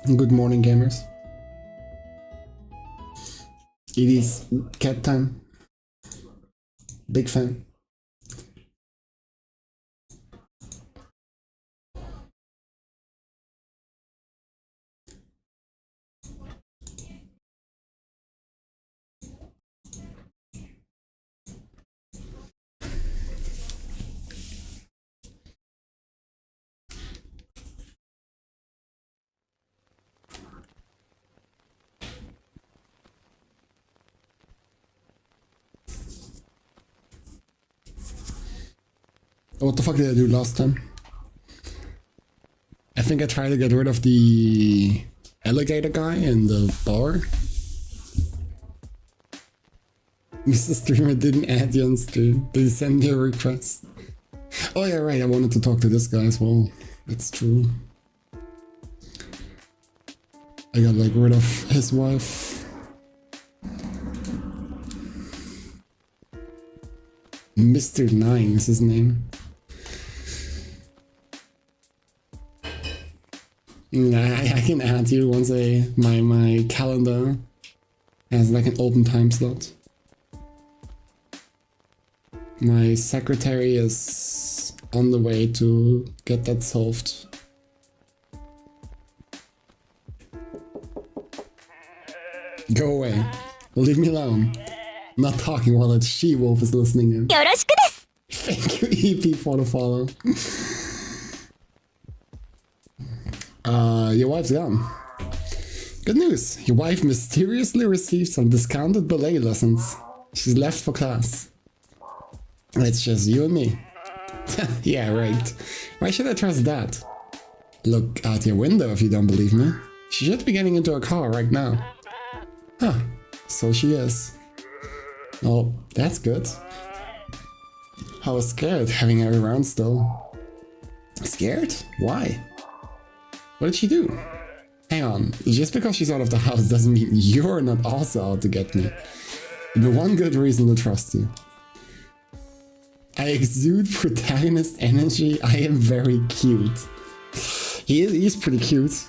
Good morning, gamers. It is cat time. Big fan. What the fuck did I do last time? I think I tried to get rid of the alligator guy in the bar. Mr. Streamer didn't add you on stream. Did he send you a request? Oh yeah, right, I wanted to talk to this guy as well. That's true. I got like rid of his wife. Mr. Nine is his name. I can add you once my calendar has like an open time slot. My secretary is on the way to get that solved. Go away. Leave me alone. I'm not talking while that she-wolf is listening in. Thank you, EP, for the follow. Your wife's gone. Good news. Your wife mysteriously received some discounted ballet lessons. She's left for class. It's just you and me. Yeah, right. Why should I trust that? Look out your window if you don't believe me. She should be getting into a car right now. Huh. So she is. Oh, that's good. I was scared having her around still. Scared? Why? What did she do? Hang on, just because she's out of the house doesn't mean you're not also out to get me. The one good reason to trust you. I exude protagonist energy. I am very cute. He's pretty cute.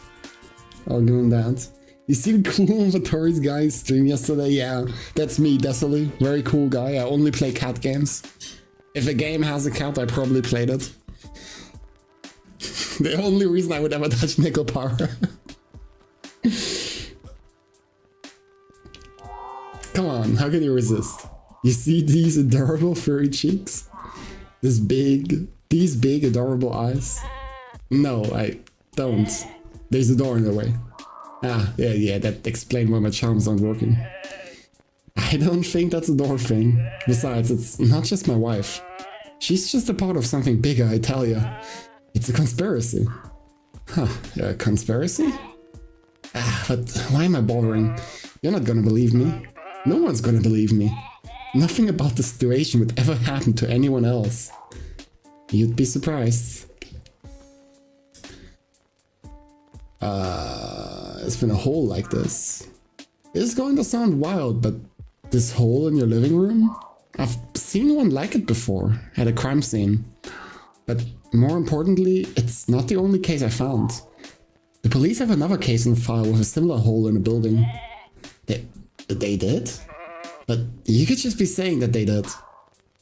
I'll give him that. You seen Cool Inventory's guy's stream yesterday? Yeah, that's me, Desolly. Very cool guy. I only play cat games. If a game has a cat, I probably played it. The only reason I would ever touch Nickel Power. Come on, how can you resist? You see these adorable furry cheeks? These big adorable eyes? No, I don't. There's a door in the way. Ah, yeah, that explained why my charms aren't working. I don't think that's a door thing. Besides, it's not just my wife. She's just a part of something bigger, I tell ya. It's a conspiracy. Huh, a conspiracy? Ah, but why am I bothering? You're not gonna believe me. No one's gonna believe me. Nothing about the situation would ever happen to anyone else. You'd be surprised. It's been a hole like this. It's going to sound wild, but this hole in your living room? I've seen one like it before, at a crime scene. But more importantly, it's not the only case I found. The police have another case on file with a similar hole in a building. They did? But you could just be saying that they did.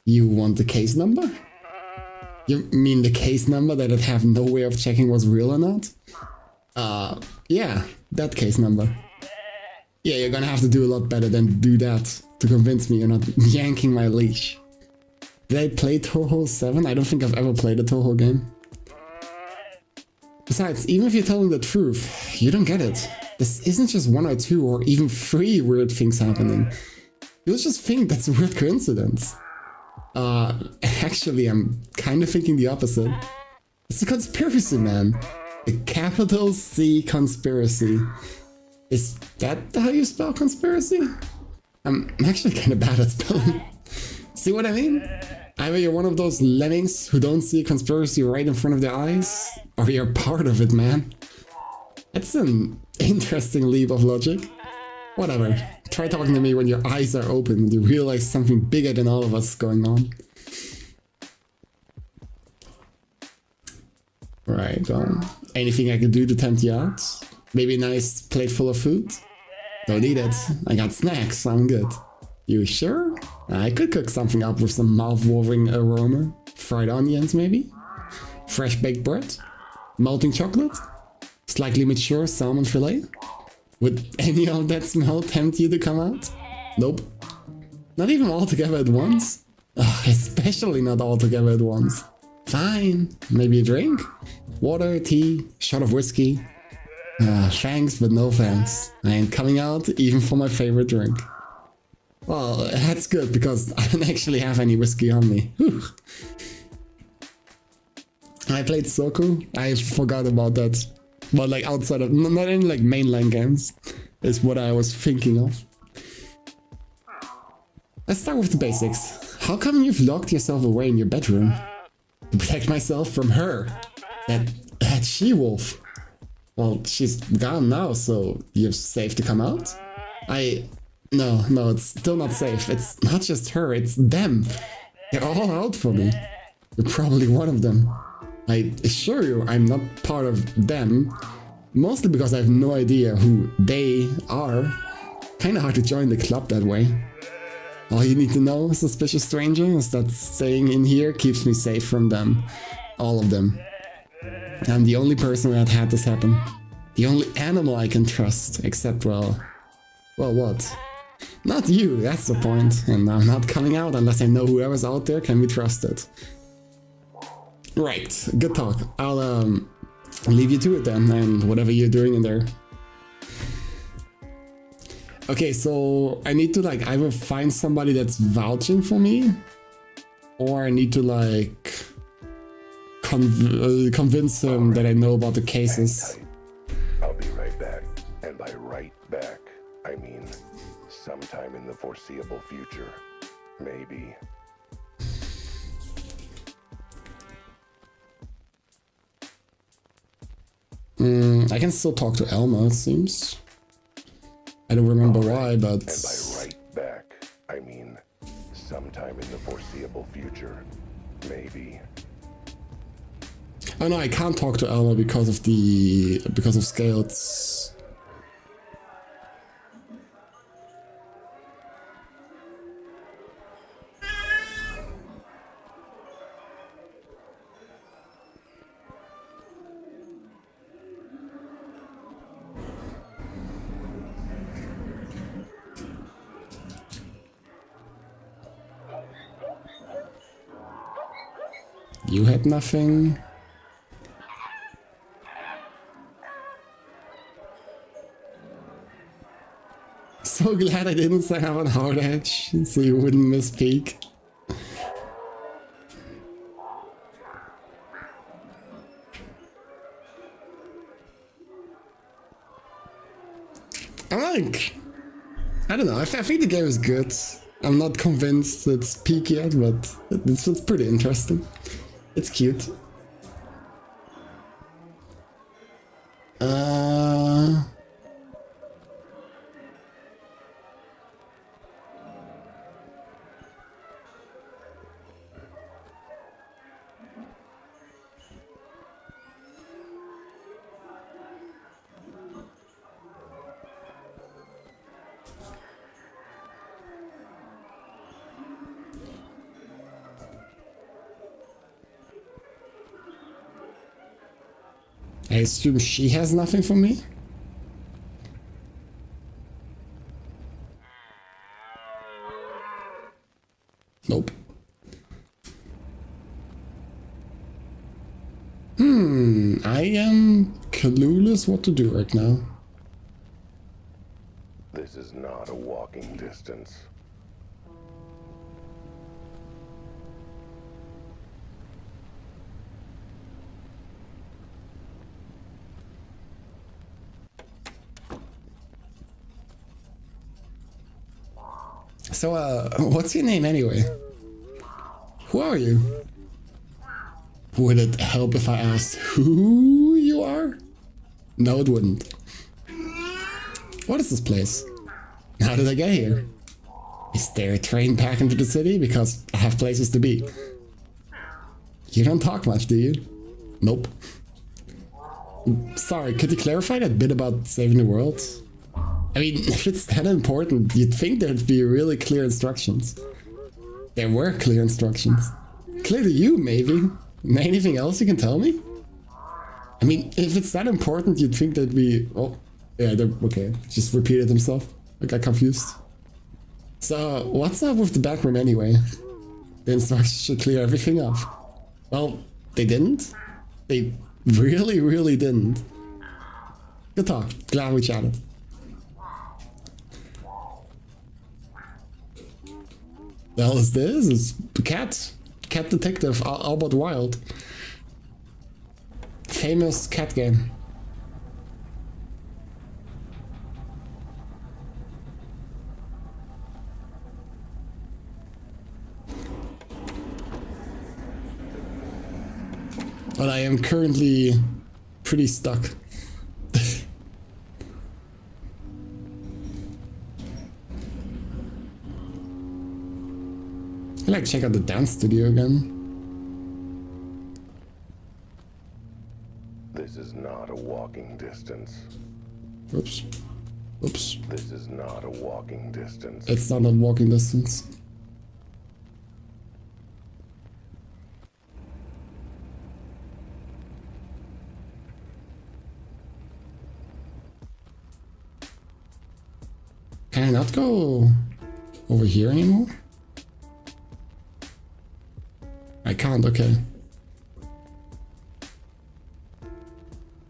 You want the case number? You mean the case number that I'd have no way of checking was real or not? Yeah, that case number. Yeah, you're gonna have to do a lot better than do that to convince me you're not yanking my leash. Did I play Touhou 7? I don't think I've ever played a Touhou game. Besides, even if you're telling the truth, you don't get it. This isn't just 1 or 2 or even 3 weird things happening. You'll just think that's a weird coincidence. Actually, I'm kind of thinking the opposite. It's a conspiracy, man. A capital C conspiracy. Is that how you spell conspiracy? I'm actually kind of bad at spelling. See what I mean? Either you're one of those lemmings who don't see a conspiracy right in front of their eyes, or you're part of it, man. That's an interesting leap of logic. Whatever. Try talking to me when your eyes are open and you realize something bigger than all of us is going on. Right, anything I can do to tempt you out? Maybe a nice plate full of food? Don't need it. I got snacks, I'm good. You sure? I could cook something up with some mouth-watering aroma. Fried onions, maybe? Fresh baked bread? Melting chocolate? Slightly mature salmon fillet? Would any of that smell tempt you to come out? Nope. Not even all together at once? Ugh, especially not all together at once. Fine. Maybe a drink? Water, tea, shot of whiskey? Thanks, but no thanks. I ain't coming out even for my favorite drink. Well, that's good, because I don't actually have any whiskey on me. Whew. I played Soku. I forgot about that. But like outside of, not in like mainline games, is what I was thinking of. Let's start with the basics. How come you've locked yourself away in your bedroom? To protect myself from her. That she-wolf. Well, she's gone now, so you're safe to come out? No, it's still not safe. It's not just her, it's them. They're all out for me. You're probably one of them. I assure you, I'm not part of them. Mostly because I have no idea who they are. Kinda hard to join the club that way. All you need to know, suspicious stranger, is that staying in here keeps me safe from them. All of them. I'm the only person that had this happen. The only animal I can trust, except, well, what? Not you, that's the point. And I'm not coming out unless I know whoever's out there can be trusted. Right, good talk. I'll leave you to it then, and whatever you're doing in there. Okay, so I need to like either find somebody that's vouching for me, or I need to like convince him that I know about the cases. I'll be right back. And by right back, I mean sometime in the foreseeable future. Maybe. I can still talk to Elma, it seems. I don't remember why, but... And by right back, I mean sometime in the foreseeable future. Maybe. Oh no, I can't talk to Elma because of Scales. You had nothing. So glad I didn't say have a hard edge, so you wouldn't misspeak. I don't know, I think the game is good. I'm not convinced it's peak yet, but it's pretty interesting. It's cute. I assume she has nothing for me? Nope. I am clueless what to do right now. This is not a walking distance. So, what's your name anyway? Who are you? Would it help if I asked who you are? No, it wouldn't. What is this place? How did I get here? Is there a train back into the city? Because I have places to be. You don't talk much, do you? Nope. Sorry, could you clarify that bit about saving the world? I mean, if it's that important, you'd think there'd be really clear instructions. There were clear instructions. Clear to you, maybe. Anything else you can tell me? I mean, if it's that important, you'd think there'd be... Oh, yeah, okay. Just repeated himself. I got confused. So, what's up with the back room anyway? The instructions should clear everything up. Well, they didn't. They really, really didn't. Good talk. Glad we chatted. The hell is this? It's the cat. Cat Detective Albert Wild. Famous cat game. But I am currently pretty stuck. I like check out the dance studio again. This is not a walking distance. Oops. Oops. This is not a walking distance. It's not a walking distance. Can I not go over here anymore? I can't, okay.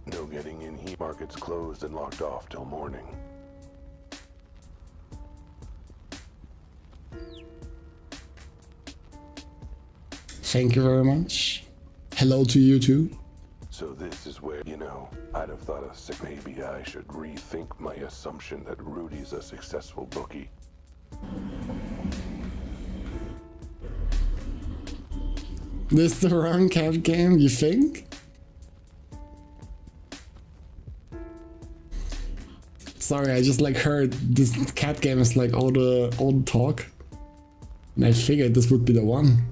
No getting in here. Market's closed and locked off till morning. Thank you very much. Hello to you too. So this is where, you know, I'd have thought maybe I should rethink my assumption that Rudy's a successful bookie. This is the wrong cat game, you think? Sorry, I just like heard this cat game is like all the talk. And I figured this would be the one.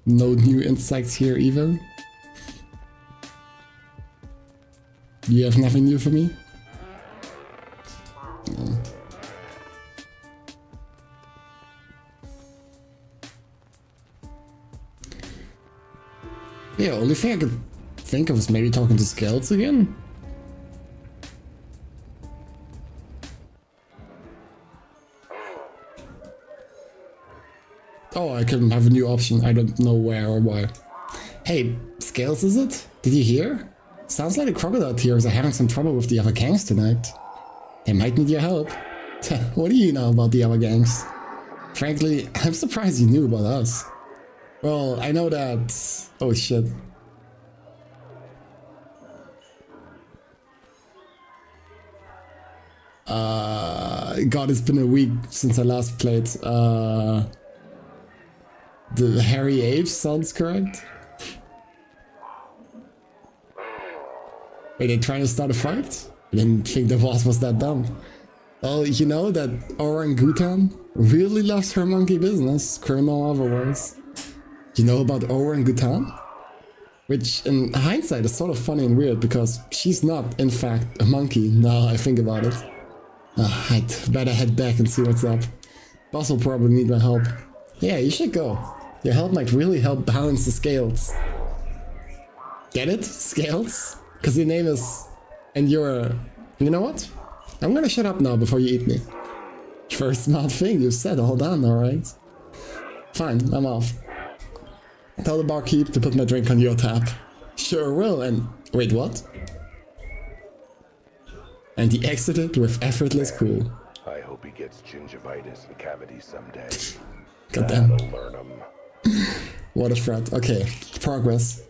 No new insights here either. You have nothing new for me? No. Yeah, only thing I could think of is maybe talking to Scales again. Oh, I can have a new option. I don't know where or why. Hey, Scales, is it? Did you hear? Sounds like the crocodile tears are having some trouble with the other gangs tonight. They might need your help. What do you know about the other gangs? Frankly, I'm surprised you knew about us. Well, I know that... Oh shit. God, it's been a week since I last played. The Harry H sounds correct. Wait, they trying to start a fight? I didn't think the boss was that dumb. Well, you know that Orangutan really loves her monkey business, criminal otherwise. You know about Orangutan? Which, in hindsight, is sort of funny and weird because she's not, in fact, a monkey now I think about it. I'd better head back and see what's up. Boss will probably need my help. Yeah, you should go. Your help might really help balance the scales. Get it? Scales? Because your name is... And you're... You know what? I'm gonna shut up now before you eat me. First smart thing you said, hold on, alright? Fine, I'm off. Tell the barkeep to put my drink on your tap. Sure will, and... Wait, what? And he exited with effortless cool. I hope he gets gingivitis and cavities someday. Goddamn. That'll learn him. What a threat. Okay, progress.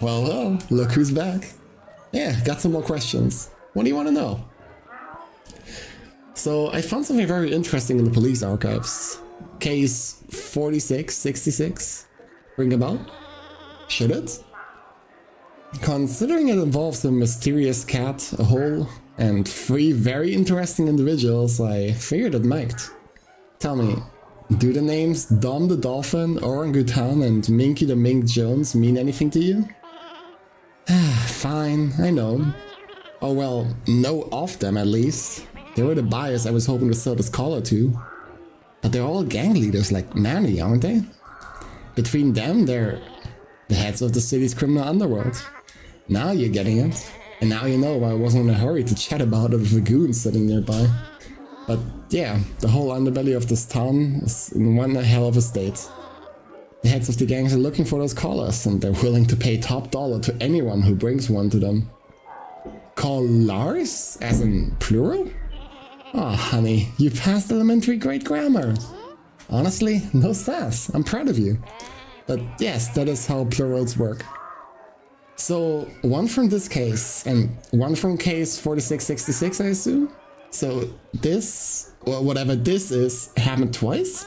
Well, look who's back. Yeah, got some more questions. What do you want to know? So, I found something very interesting in the police archives. Case 4666. Ring a bell? Should it? Considering it involves a mysterious cat, a hole, and 3 very interesting individuals, I figured it might. Tell me, do the names Dom the Dolphin, Orangutan, and Minky the Mink Jones mean anything to you? Fine, I know. Oh well, know of them at least. They were the buyers I was hoping to sell this collar to. But they're all gang leaders like Manny, aren't they? Between them, they're the heads of the city's criminal underworld. Now you're getting it. And now you know why I wasn't in a hurry to chat about it with a goon sitting nearby. But yeah, the whole underbelly of this town is in one hell of a state. The heads of the gangs are looking for those collars, and they're willing to pay top dollar to anyone who brings one to them. Collars? As in plural? Oh, honey, you passed elementary grade grammar. Honestly, no sass. I'm proud of you. But yes, that is how plurals work. So, one from this case, and one from case 4666, I assume? So, this, or whatever this is, happened twice?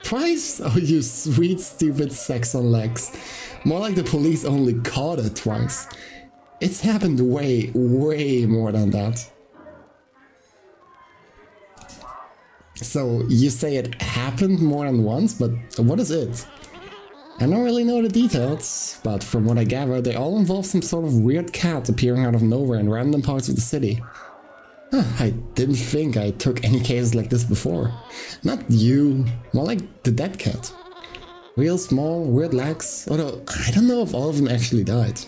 Twice? Oh, you sweet, stupid sex on legs. More like the police only caught it twice. It's happened way, way more than that. So, you say it happened more than once, but what is it? I don't really know the details, but from what I gather, they all involve some sort of weird cat appearing out of nowhere in random parts of the city. Huh, I didn't think I took any cases like this before. Not you, more like the dead cat. Real small, weird legs, although I don't know if all of them actually died.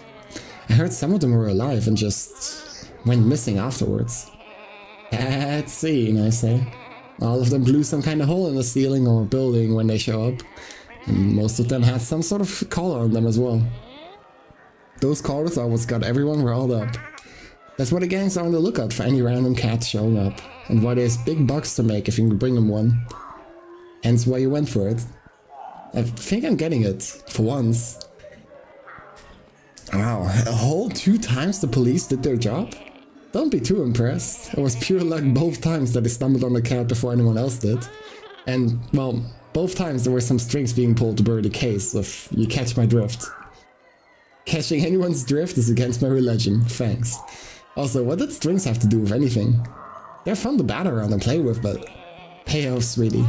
I heard some of them were alive and just went missing afterwards. Bad scene, I say. All of them blew some kind of hole in the ceiling or building when they show up. And most of them had some sort of collar on them as well. Those collars are what's got everyone riled up. That's why the gangs are on the lookout for any random cats showing up, and why there's big bucks to make if you can bring them one. Hence why you went for it. I think I'm getting it, for once. Wow, a whole 2 times the police did their job? Don't be too impressed. It was pure luck both times that they stumbled on the cat before anyone else did. And, well, both times there were some strings being pulled to bury the case, if you catch my drift. Catching anyone's drift is against my religion, thanks. Also, what did strings have to do with anything? They're fun to bat around and play with, but pay off, sweetie.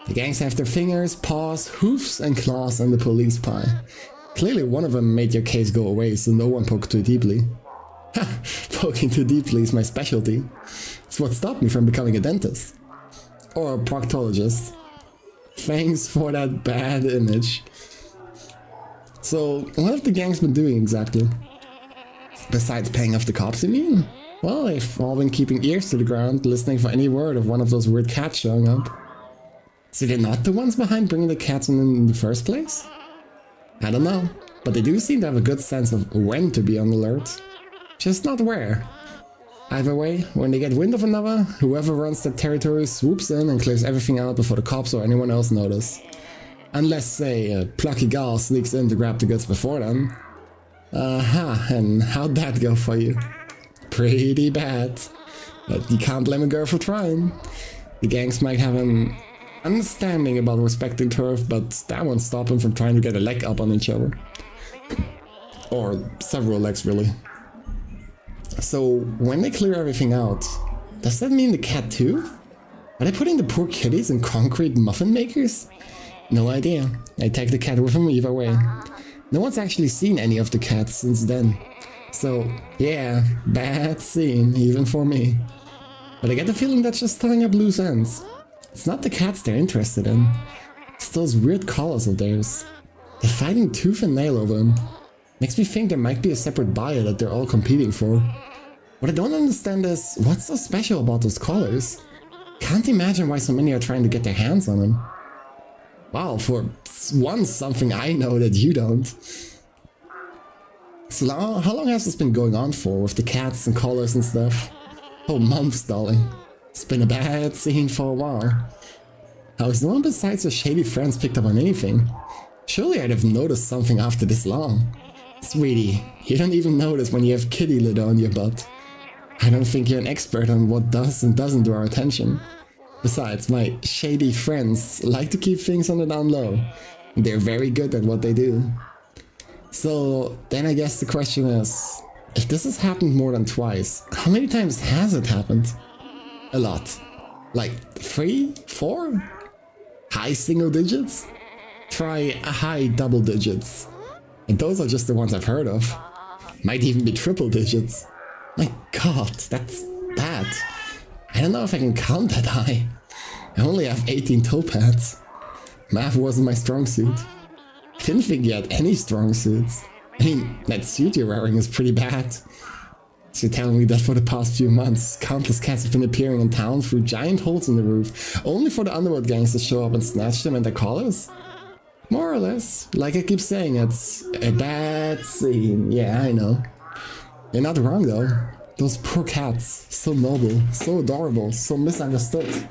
The gangs have their fingers, paws, hoofs and claws in the police pie. Clearly one of them made your case go away, so no one poked too deeply. Ha! Poking too deeply is my specialty. It's what stopped me from becoming a dentist. Or a proctologist. Thanks for that bad image. So, what have the gangs been doing exactly? Besides paying off the cops, you mean? Well, they've all been keeping ears to the ground, listening for any word of one of those weird cats showing up. So they're not the ones behind bringing the cats in the first place? I don't know, but they do seem to have a good sense of when to be on alert. Just not where. Either way, when they get wind of another, whoever runs that territory swoops in and clears everything out before the cops or anyone else notice. Unless, say, a plucky gal sneaks in to grab the goods before them. And how'd that go for you? Pretty bad. But you can't blame a girl for trying. The gangs might have an understanding about respecting turf, but that won't stop them from trying to get a leg up on each other. Or several legs, really. So, when they clear everything out, does that mean the cat too? Are they putting the poor kitties in concrete muffin makers? No idea. I take the cat with them either way. No one's actually seen any of the cats since then. So, yeah, bad scene, even for me. But I get the feeling that's just tying up loose ends. It's not the cats they're interested in. It's those weird collars of theirs. They're fighting tooth and nail over them. Makes me think there might be a separate buyer that they're all competing for. What I don't understand is, what's so special about those collars? Can't imagine why so many are trying to get their hands on them. Wow, for once something I know that you don't. So how long has this been going on for, with the cats and collars and stuff? Oh, months, darling. It's been a bad scene for a while. How has no one besides your shady friends picked up on anything? Surely I'd have noticed something after this long. Sweetie, you don't even notice when you have kitty litter on your butt. I don't think you're an expert on what does and doesn't draw attention. Besides, my shady friends like to keep things on the down low. They're very good at what they do. So then I guess the question is, if this has happened more than twice, how many times has it happened? A lot. Like 3? 4? High single digits? Try high double digits. And those are just the ones I've heard of. Might even be triple digits. My god, that's bad. I don't know if I can count that high. I only have 18 toe pads. Math wasn't my strong suit. I didn't think you had any strong suits. I mean, that suit you're wearing is pretty bad. So you're telling me that for the past few months, countless cats have been appearing in town through giant holes in the roof, only for the underworld gangs to show up and snatch them in their collars? More or less. Like I keep saying, it's a bad scene. Yeah, I know. You're not wrong though. Those poor cats. So noble, so adorable, so misunderstood.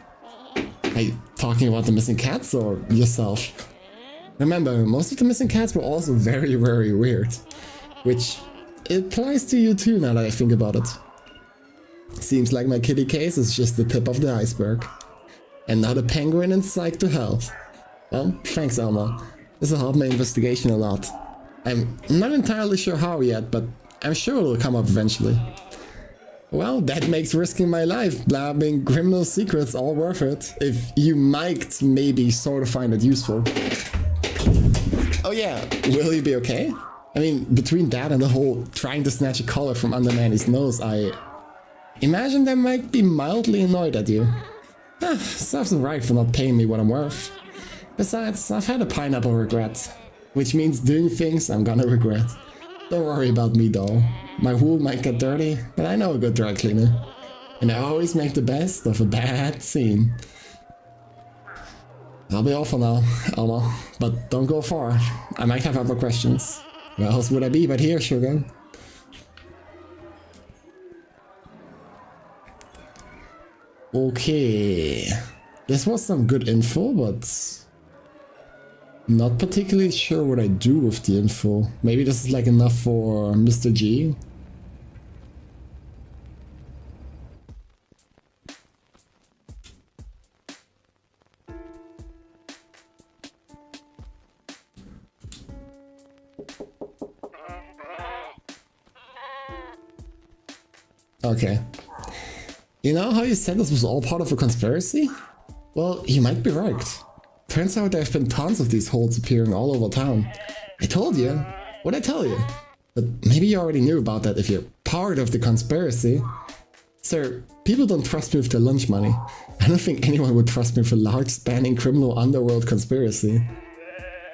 Are you talking about the missing cats or yourself? Remember, most of the missing cats were also very, very weird. Which applies to you too now that I think about it. Seems like my kitty case is just the tip of the iceberg. Another penguin and psych to health. Well, thanks Elma. This will help my investigation a lot. I'm not entirely sure how yet, but I'm sure it'll come up eventually. Well, that makes risking my life blabbing criminal secrets all worth it, if you might maybe sort of find it useful. Oh yeah, will you be okay? I mean, between that and the whole trying to snatch a collar from under Manny's nose, I imagine they might be mildly annoyed at you. Serves them right for not paying me what I'm worth. Besides, I've had a pineapple regret, which means doing things I'm gonna regret. Don't worry about me though. My wool might get dirty, but I know a good dry cleaner. And I always make the best of a bad scene. That'll be all for now, Elma. But don't go far. I might have other questions. Where else would I be but here, sugar? Okay. This was some good info, but not particularly sure what I do with the info. Maybe this is like enough for Mr. G. Okay. You know how you said this was all part of a conspiracy? Well, you might be right. Turns out there have been tons of these holes appearing all over town. I told you. What'd I tell you? But maybe you already knew about that if you're part of the conspiracy. Sir, people don't trust me with their lunch money. I don't think anyone would trust me with a large spanning criminal underworld conspiracy.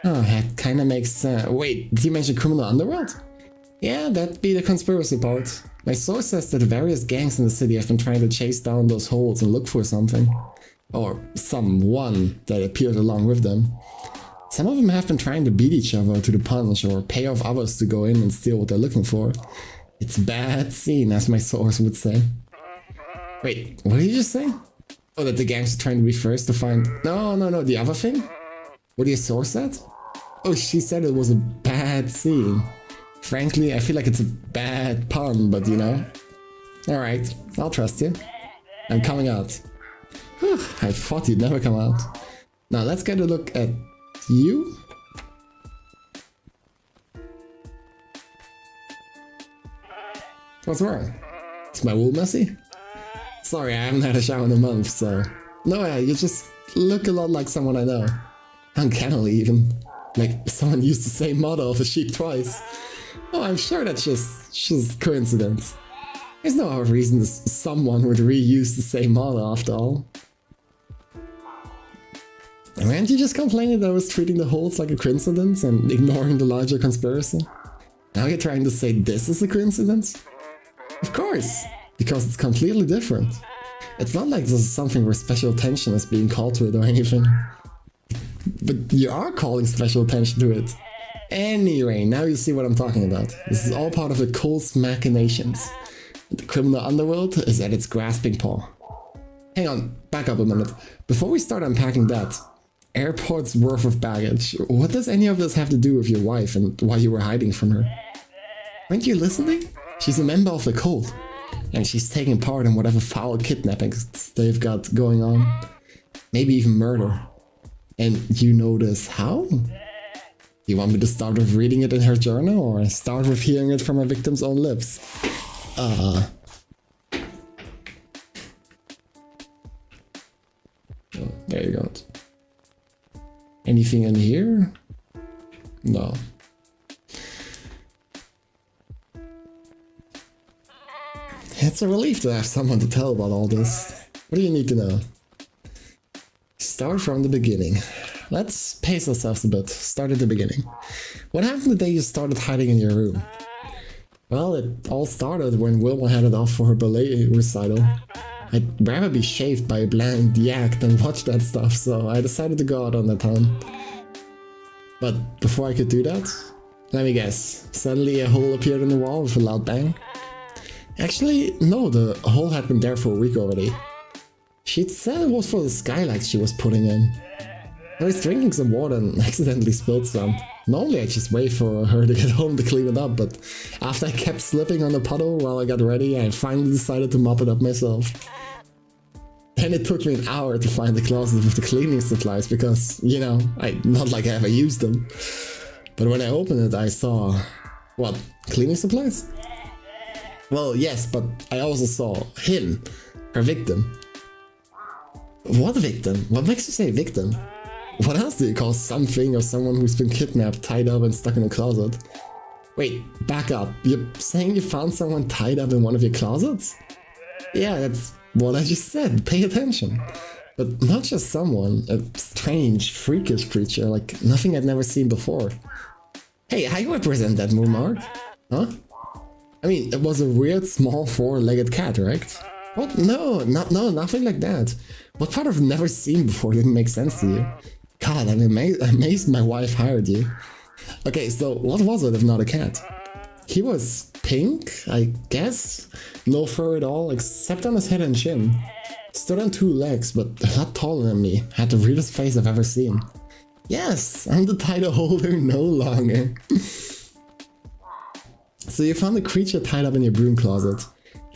Oh, that kinda makes sense. Wait, did you mention criminal underworld? Yeah, that'd be the conspiracy part. My source says that various gangs in the city have been trying to chase down those holes and look for something. Or someone that appeared along with them. Some of them have been trying to beat each other to the punch or pay off others to go in and steal what they're looking for. It's a bad scene, as my source would say. Wait, what did you just say? Oh, that the gangs are trying to be first to find... No, the other thing? What did your source said? Oh, she said it was a bad scene. Frankly, I feel like it's a bad pun, but you know. Alright, I'll trust you. I'm coming out. Whew, I thought you'd never come out. Now let's get a look at you. What's wrong? Is my wool messy? Sorry, I haven't had a shower in a month, so... No, yeah, you just look a lot like someone I know. Uncannily even. Like someone used the same model of a sheep twice. Oh, I'm sure that's just coincidence. There's no other reason someone would reuse the same model after all. Weren't you just complaining that I was treating the holes like a coincidence and ignoring the larger conspiracy? Now you're trying to say this is a coincidence? Of course, because it's completely different. It's not like this is something where special attention is being called to it or anything. But you are calling special attention to it. Anyway, now you see what I'm talking about. This is all part of the cult's machinations. The criminal underworld is at its grasping paw. Hang on, back up a minute. Before we start unpacking that, airport's worth of baggage. What does any of this have to do with your wife and why you were hiding from her? Aren't you listening? She's a member of the cult, and she's taking part in whatever foul kidnappings they've got going on. Maybe even murder. And you know this how? You want me to start with reading it in her journal, or start with hearing it from her victim's own lips? Oh, there you go. Anything in here? No. It's a relief to have someone to tell about all this. What do you need to know? Start from the beginning. Let's pace ourselves a bit. Start at the beginning. What happened the day you started hiding in your room? Well, it all started when Wilma headed off for her ballet recital. I'd rather be shaved by a blind yak than watch that stuff, so I decided to go out on that time. But before I could do that, let me guess, suddenly a hole appeared in the wall with a loud bang? Actually, no, the hole had been there for a week already. She'd said it was for the skylights she was putting in. I was drinking some water and accidentally spilled some. Normally I just wait for her to get home to clean it up, but after I kept slipping on the puddle while I got ready, I finally decided to mop it up myself. And it took me an hour to find the closet with the cleaning supplies because, you know, not like I ever used them. But when I opened it, I saw... What? Cleaning supplies? Well, yes, but I also saw him, her victim. What victim? What makes you say victim? What else do you call something or someone who's been kidnapped, tied up and stuck in a closet? Wait, back up. You're saying you found someone tied up in one of your closets? Yeah, that's what I just said. Pay attention. But not just someone, a strange, freakish creature like nothing I'd never seen before. Hey, I represent that move, Mark. Huh? I mean, it was a weird, small, four-legged cat, right? What? No, nothing like that. What part of never seen before didn't make sense to you? God, I'm amazed my wife hired you. Okay, so what was it if not a cat? He was pink, I guess? No fur at all, except on his head and chin. Stood on two legs, but a lot taller than me. Had the weirdest face I've ever seen. Yes, I'm the title holder no longer. So you found a creature tied up in your broom closet.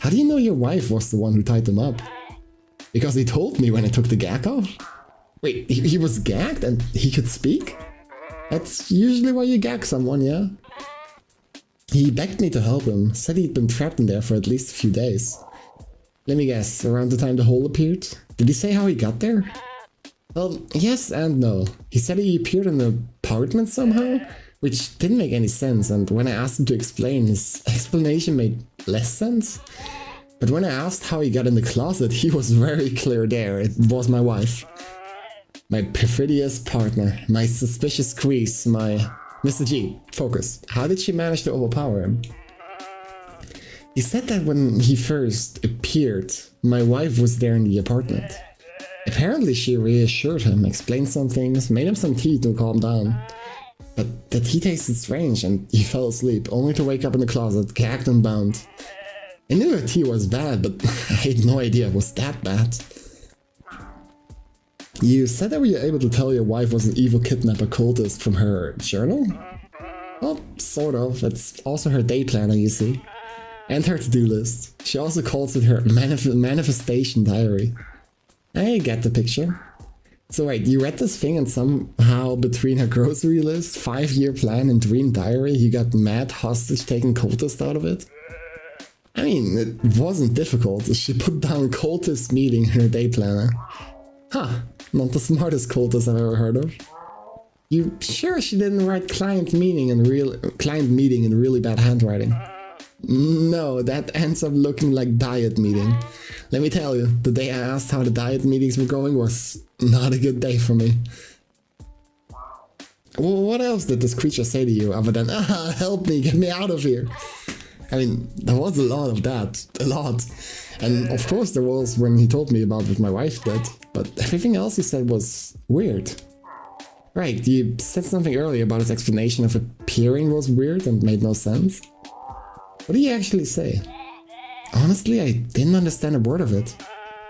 How do you know your wife was the one who tied them up? Because he told me when I took the gag off? Wait, he was gagged and he could speak? That's usually why you gag someone, yeah? He begged me to help him, said he'd been trapped in there for at least a few days. Let me guess, around the time the hole appeared? Did he say how he got there? Well, yes and no. He said he appeared in the apartment somehow, which didn't make any sense, and when I asked him to explain, his explanation made less sense. But when I asked how he got in the closet, he was very clear there. It was my wife. My perfidious partner, my suspicious squeeze, my... Mr. G, focus. How did she manage to overpower him? He said that when he first appeared, my wife was there in the apartment. Apparently she reassured him, explained some things, made him some tea to calm down. But the tea tasted strange and he fell asleep, only to wake up in the closet, gagged and bound. I knew the tea was bad, but I had no idea it was that bad. You said that you were able to tell your wife was an evil kidnapper cultist from her journal? Well, sort of. It's also her day planner, you see. And her to-do list. She also calls it her manifestation diary. I get the picture. So wait, you read this thing and somehow between her grocery list, 5-year plan and dream diary, you got mad hostage-taking cultist out of it? I mean, it wasn't difficult. She put down cultist meeting in her day planner. Huh, not the smartest cultist I've ever heard of. You sure she didn't write client meeting in really bad handwriting? No, that ends up looking like diet meeting. Let me tell you, the day I asked how the diet meetings were going was not a good day for me. Well, what else did this creature say to you other than, help me, get me out of here? I mean, there was a lot of that, a lot. And of course there was when he told me about what my wife did, but everything else he said was weird. Right, you said something earlier about his explanation of appearing was weird and made no sense. What did he actually say? Honestly, I didn't understand a word of it.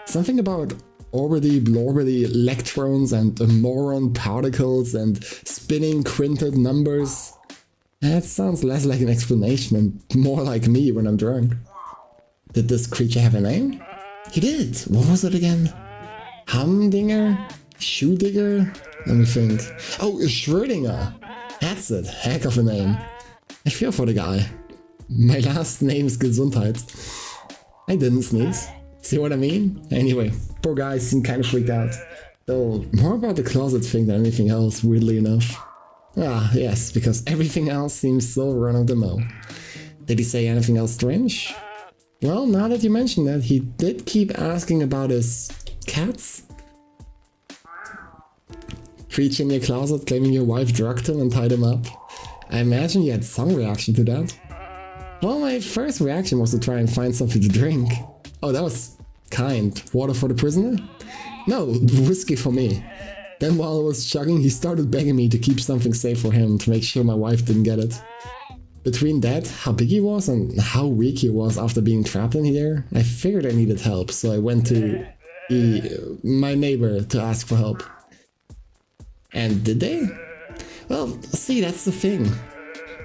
Something about orbity-blorbity electrons and moron particles and spinning quintet numbers. That sounds less like an explanation and more like me when I'm drunk. Did this creature have a name? He did! What was it again? Humdinger? Shoe digger? Let me think. Oh, Schrödinger! That's it. Heck of a name. I feel for the guy. My last name is Gesundheit. I didn't sneeze. See what I mean? Anyway, poor guy seemed kind of freaked out. Though, more about the closet thing than anything else, weirdly enough. Ah, yes, because everything else seems so run-of-the-mill. Did he say anything else strange? Well, now that you mention that, he did keep asking about his cats. Creature in your closet claiming your wife drugged him and tied him up. I imagine you had some reaction to that. Well, my first reaction was to try and find something to drink. Oh, that was kind. Water for the prisoner? No, whiskey for me. Then while I was chugging, he started begging me to keep something safe for him to make sure my wife didn't get it. Between that, how big he was, and how weak he was after being trapped in here, I figured I needed help, so I went to my neighbor to ask for help. And did they? Well, see, that's the thing.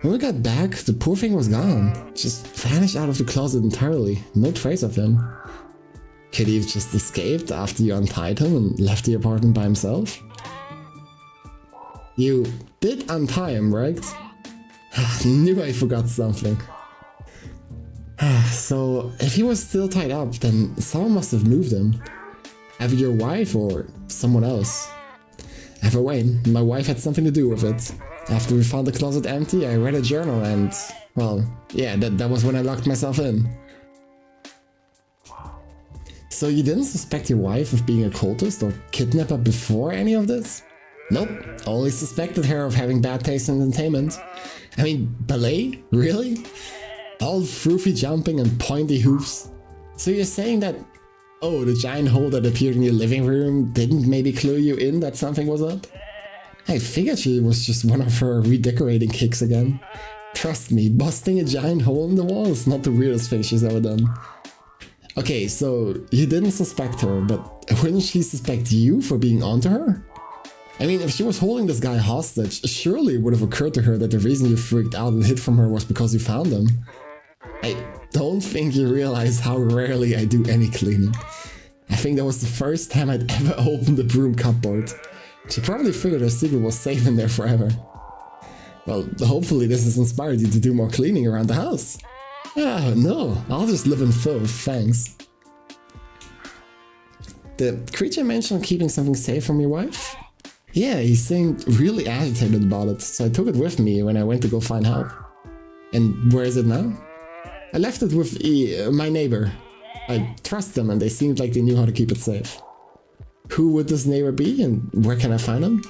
When we got back, the poor thing was gone. Just vanished out of the closet entirely. No trace of him. Could he have just escaped after you untied him and left the apartment by himself? You did untie him, right? Knew I forgot something. So, if he was still tied up, then someone must have moved him. Either your wife or someone else. Either way, my wife had something to do with it. After we found the closet empty, I read a journal and, well, yeah, that was when I locked myself in. So you didn't suspect your wife of being a cultist or kidnapper before any of this? Nope, only suspected her of having bad taste in entertainment. I mean, ballet? Really? All froofy jumping and pointy hoofs. So you're saying that, oh, the giant hole that appeared in your living room didn't maybe clue you in that something was up? I figured she was just one of her redecorating kicks again. Trust me, busting a giant hole in the wall is not the weirdest thing she's ever done. Okay, so you didn't suspect her, but wouldn't she suspect you for being onto her? I mean, if she was holding this guy hostage, surely it would have occurred to her that the reason you freaked out and hid from her was because you found him. I don't think you realize how rarely I do any cleaning. I think that was the first time I'd ever opened the broom cupboard. She probably figured her secret was safe in there forever. Well, hopefully this has inspired you to do more cleaning around the house. Ah, no, I'll just live in filth, thanks. The creature mentioned keeping something safe from your wife? Yeah, he seemed really agitated about it, so I took it with me when I went to go find help. And where is it now? I left it with my neighbor. I trust them and they seemed like they knew how to keep it safe. Who would this neighbor be and where can I find him?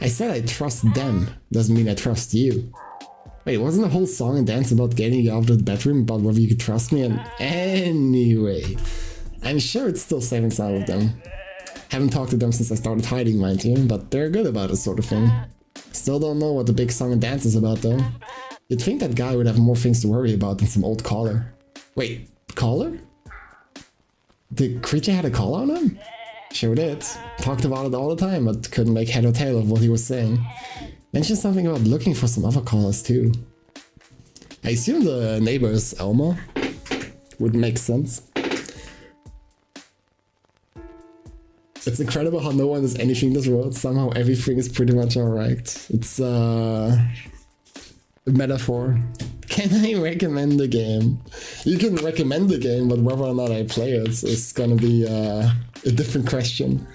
I said I trust them, doesn't mean I trust you. Wait, wasn't the whole song and dance about getting you out of the bedroom about whether you could trust me? And anyway, I'm sure it's still saving some of them. Haven't talked to them since I started hiding, mind you, but they're good about this sort of thing. Still don't know what the big song and dance is about though. You'd think that guy would have more things to worry about than some old collar. Wait, collar? The creature had a collar on him? Sure did. Talked about it all the time, but couldn't make head or tail of what he was saying. Mentioned something about looking for some other collars too. I assume the neighbor is Elmer. Would make sense. It's incredible how no one does anything in this world. Somehow everything is pretty much alright. It's a metaphor. Can I recommend the game? You can recommend the game, but whether or not I play it is gonna be a different question.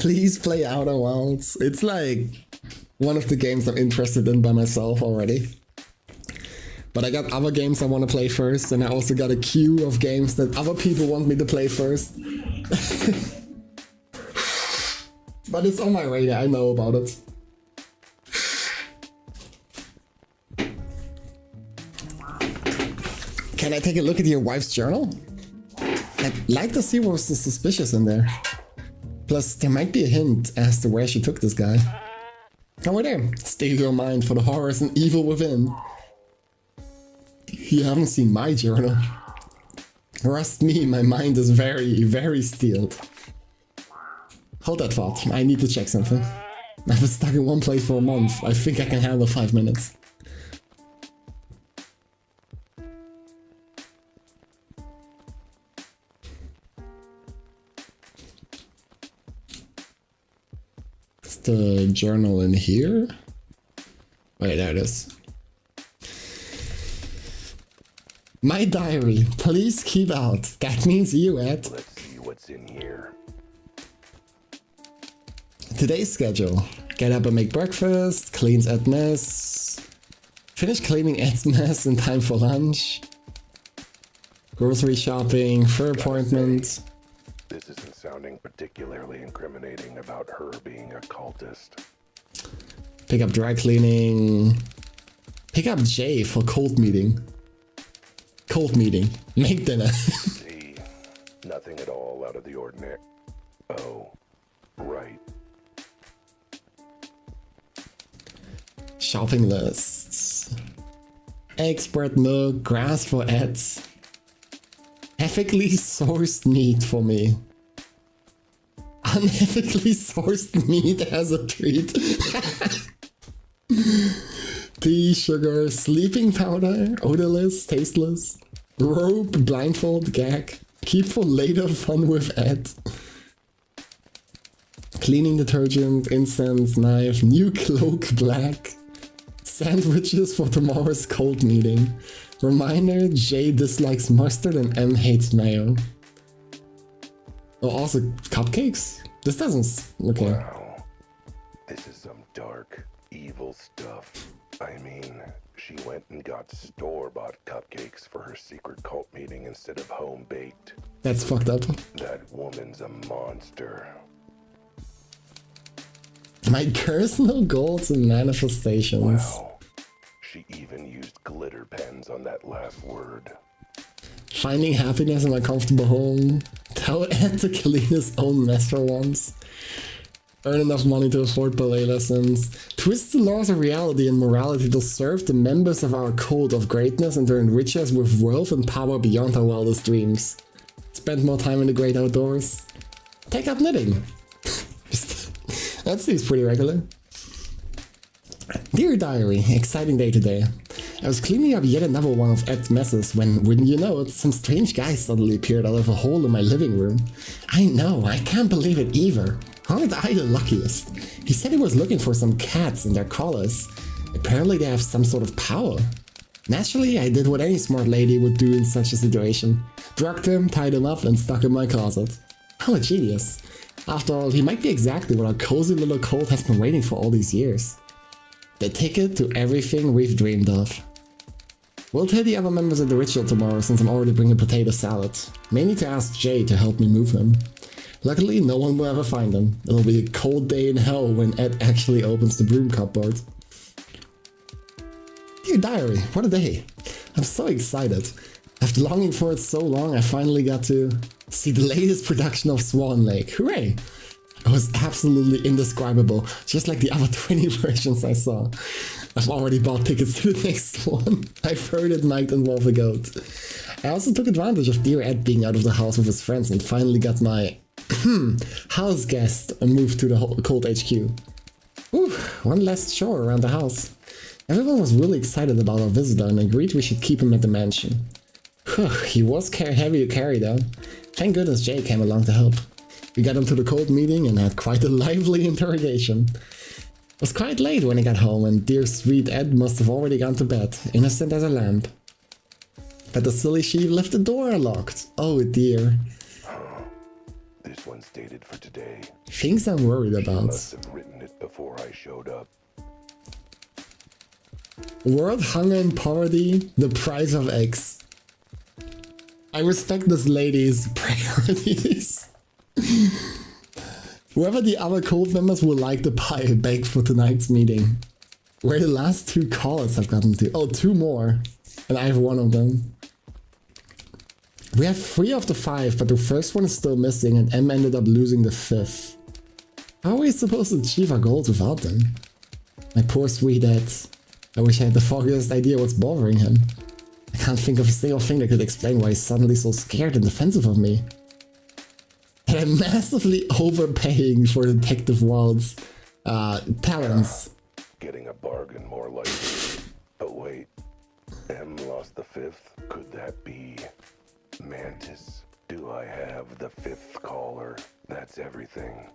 Please play Outer Wilds. It's like one of the games I'm interested in by myself already. But I got other games I want to play first, and I also got a queue of games that other people want me to play first. But it's on my radar, I know about it. Can I take a look at your wife's journal? I'd like to see what's so suspicious in there. Plus, there might be a hint as to where she took this guy. Over there, steel your mind for the horrors and evil within. You haven't seen my journal. Trust me, my mind is very, very steeled. Hold that thought. I need to check something. I've been stuck in one place for a month. I think I can handle 5 minutes. Is the journal in here? Wait, there it is. My diary. Please keep out. That means you, Ed. Let's see what's in here. Today's schedule. Get up and make breakfast, cleans Ed's mess, finish cleaning Ed's mess in time for lunch, grocery shopping, fur appointment. This isn't sounding particularly incriminating about her being a cultist. Pick up dry cleaning, pick up Jay for cold meeting. Cold meeting, make dinner. See, nothing at all out of the ordinary. Oh, right. Shopping lists. Eggs, bread, milk, grass for Ed. Ethically sourced meat for me. Unethically sourced meat as a treat. Tea, sugar, sleeping powder, odorless, tasteless. Rope, blindfold, gag. Keep for later fun with Ed. Cleaning detergent, incense, knife, new cloak, black. Sandwiches for tomorrow's cold meeting. Reminder, J dislikes mustard and M hates mayo. Oh, also cupcakes? This doesn't... okay. Wow. This is some dark, evil stuff. I mean, she went and got store-bought cupcakes for her secret cult meeting instead of home-baked. That's fucked up. That woman's a monster. My personal goals and manifestations. Wow. She even used glitter pens on that last word. Finding happiness in my comfortable home. Tell Ed to clean his own mess for once. Earn enough money to afford ballet lessons. Twist the laws of reality and morality to serve the members of our cult of greatness and to enrich us with wealth and power beyond our wildest dreams. Spend more time in the great outdoors. Take up knitting. That seems pretty regular. Dear Diary, exciting day today. I was cleaning up yet another one of Ed's messes when, wouldn't you know it, some strange guy suddenly appeared out of a hole in my living room. I know, I can't believe it either. Aren't I the luckiest? He said he was looking for some cats and their collars. Apparently they have some sort of power. Naturally, I did what any smart lady would do in such a situation. Drugged him, tied him up, and stuck him in my closet. I'm a genius. After all, he might be exactly what our cozy little cult has been waiting for all these years. The ticket to everything we've dreamed of. We'll tell the other members of the ritual tomorrow since I'm already bringing potato salad. May need to ask Jay to help me move him. Luckily, no one will ever find him. It'll be a cold day in hell when Ed actually opens the broom cupboard. Dear Diary, what a day. I'm so excited. After longing for it so long, I finally got to see the latest production of Swan Lake. Hooray! It was absolutely indescribable, just like the other 20 versions I saw. I've already bought tickets to the next one. I've heard it might involve a goat. I also took advantage of dear Ed being out of the house with his friends and finally got my house guest moved to the Cold HQ. Whew, one last chore around the house. Everyone was really excited about our visitor and agreed we should keep him at the mansion. Whew, he was heavy to carry though. Thank goodness Jay came along to help. We got him to the cold meeting and had quite a lively interrogation. It was quite late when he got home and dear sweet Ed must have already gone to bed, innocent as a lamb. But the silly sheep left the door unlocked. Oh dear. This one's dated for today. Things I'm worried She about. must have written it before I showed up. World hunger and poverty, the price of eggs. I respect this lady's priorities. Whoever the other cult members would like to buy a bag for tonight's meeting. Where the last 2 callers I've gotten to. Oh, 2 more. And I have 1 of them. We have 3 of the 5, but the first one is still missing and M ended up losing the 5th. How are we supposed to achieve our goals without them? My poor sweet Ed. I wish I had the foggiest idea what's bothering him. I can't think of a single thing that could explain why he's suddenly so scared and defensive of me. I'm massively overpaying for Detective Wald's talents. Getting a bargain more likely. But wait, M lost the fifth? Could that be Mantis? Do I have the fifth caller? That's everything.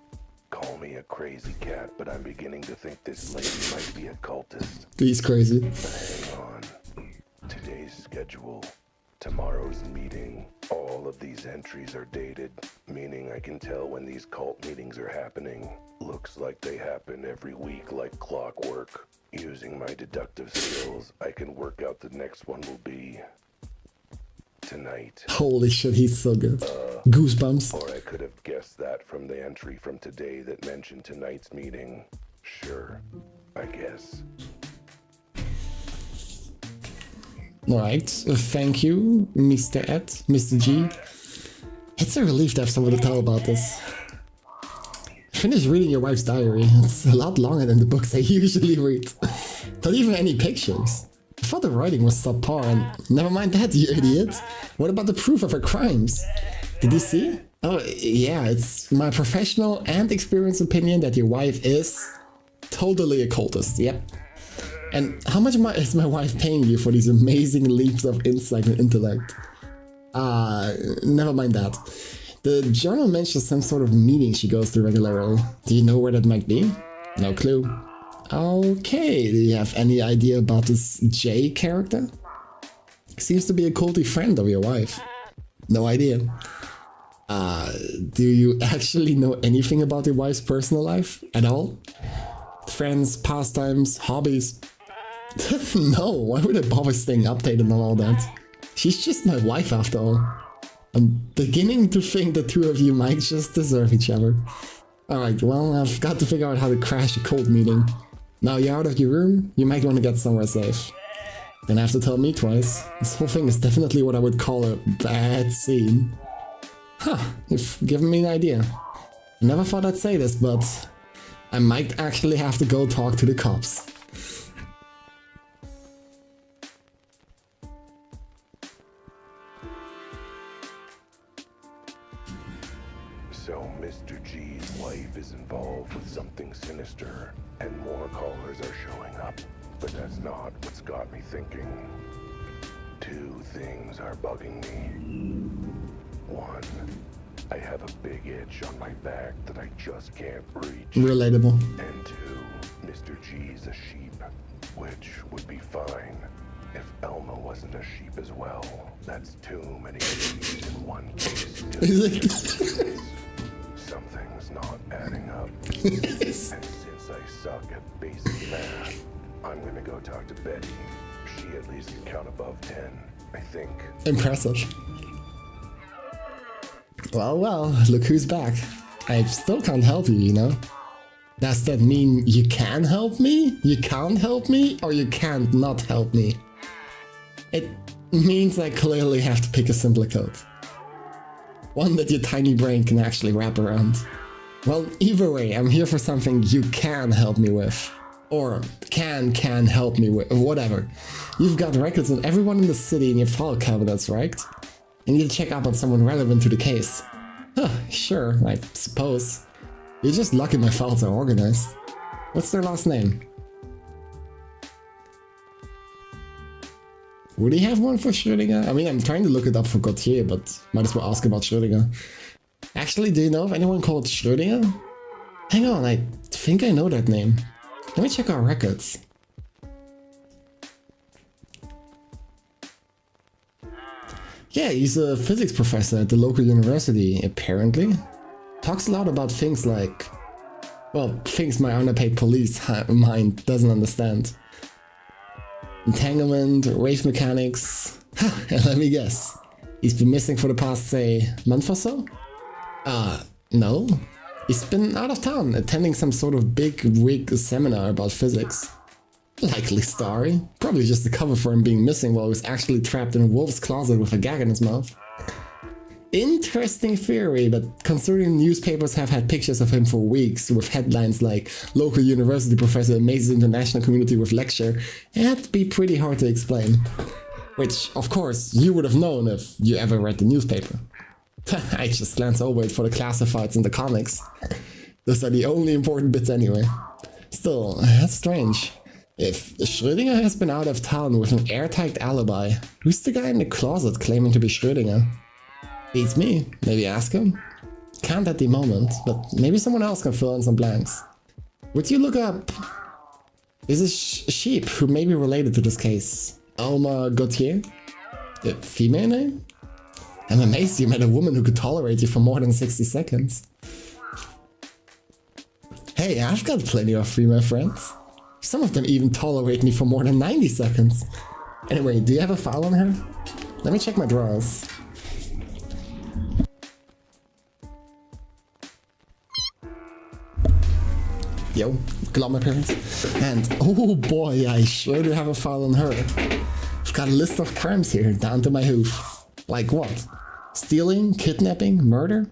Call me a crazy cat, but I'm beginning to think this lady might be a cultist. He's crazy. But hang on. Today's schedule, tomorrow's meeting. All of these entries are dated, meaning I can tell when these cult meetings are happening. Looks like they happen every week like clockwork. Using my deductive skills, I can work out the next one will be tonight. Holy shit, he's so good. Goosebumps. Or I could have guessed that from the entry from today that mentioned tonight's meeting. Sure, I guess. Alright, thank you, Mr. Ed, Mr. G. It's a relief to have someone to tell about this. Finish reading your wife's diary. It's a lot longer than the books I usually read. Not even any pictures. I thought the writing was subpar, and never mind that, you idiot. What about the proof of her crimes? Did you see? Oh, yeah, it's my professional and experienced opinion that your wife is totally a cultist, yep. And how much is my wife paying you for these amazing leaps of insight and intellect? Never mind that. The journal mentions some sort of meeting she goes to regularly. Do you know where that might be? No clue. Okay, do you have any idea about this J character? Seems to be a culty friend of your wife. No idea. Do you actually know anything about your wife's personal life at all? Friends, pastimes, hobbies? No, why would I bother staying updated on all that? She's just my wife after all. I'm beginning to think the two of you might just deserve each other. Alright, well, I've got to figure out how to crash a cult meeting. Now you're out of your room, you might want to get somewhere safe. Then have to tell me twice. This whole thing is definitely what I would call a bad scene. Huh, you've given me an idea. I never thought I'd say this, but I might actually have to go talk to the cops. So Mr. G's wife is involved with something sinister, and more callers are showing up. But that's not what's got me thinking. Two things are bugging me. One, I have a big itch on my back that I just can't reach. Relatable. And two, Mr. G's a sheep, which would be fine if Elma wasn't a sheep as well. That's too many sheep in one case. Something's not adding up. And since I suck at basic math, I'm gonna go talk to Betty. She at least can count above 10, I think. Impressive. Well, look who's back. I still can't help you, you know? Does that mean you can help me? You can't help me? Or you can't not help me? It means I clearly have to pick a simpler code. One that your tiny brain can actually wrap around. Well, either way, I'm here for something you can help me with. Or can help me with, whatever. You've got records on everyone in the city in your file cabinets, right? I need to check up on someone relevant to the case. Huh, sure, I suppose. You're just lucky my files are organized. What's their last name? Would he have one for Schrödinger? I mean, I'm trying to look it up for Gautier, but might as well ask about Schrödinger. Actually, do you know of anyone called Schrödinger? Hang on, I think I know that name. Let me check our records. Yeah, he's a physics professor at the local university, apparently. Talks a lot about things like... well, things my underpaid police mind doesn't understand. Entanglement, wave mechanics... let me guess. He's been missing for the past, say, month or so? No. He's been out of town, attending some sort of big wig seminar about physics. Likely story. Probably just a cover for him being missing while he was actually trapped in a wolf's closet with a gag in his mouth. Interesting theory, but considering newspapers have had pictures of him for weeks with headlines like local university professor amazes international community with lecture, it'd be pretty hard to explain. Which, of course, you would have known if you ever read the newspaper. I just glance over it for the classifieds in the comics. Those are the only important bits anyway. Still, that's strange. If Schrödinger has been out of town with an airtight alibi, who's the guy in the closet claiming to be Schrödinger? Beats me. Maybe ask him? Can't at the moment, but maybe someone else can fill in some blanks. Would you look up... Is a sheep who may be related to this case? Alma Gautier? The female name? I'm amazed you met a woman who could tolerate you for more than 60 seconds. Hey, I've got plenty of female friends. Some of them even tolerate me for more than 90 seconds. Anyway, do you have a file on her? Let me check my drawers. Yo, good on my parents. And, oh boy, I sure do have a file on her. I've got a list of crimes here, down to my hoof. Like what? Stealing, kidnapping, murder?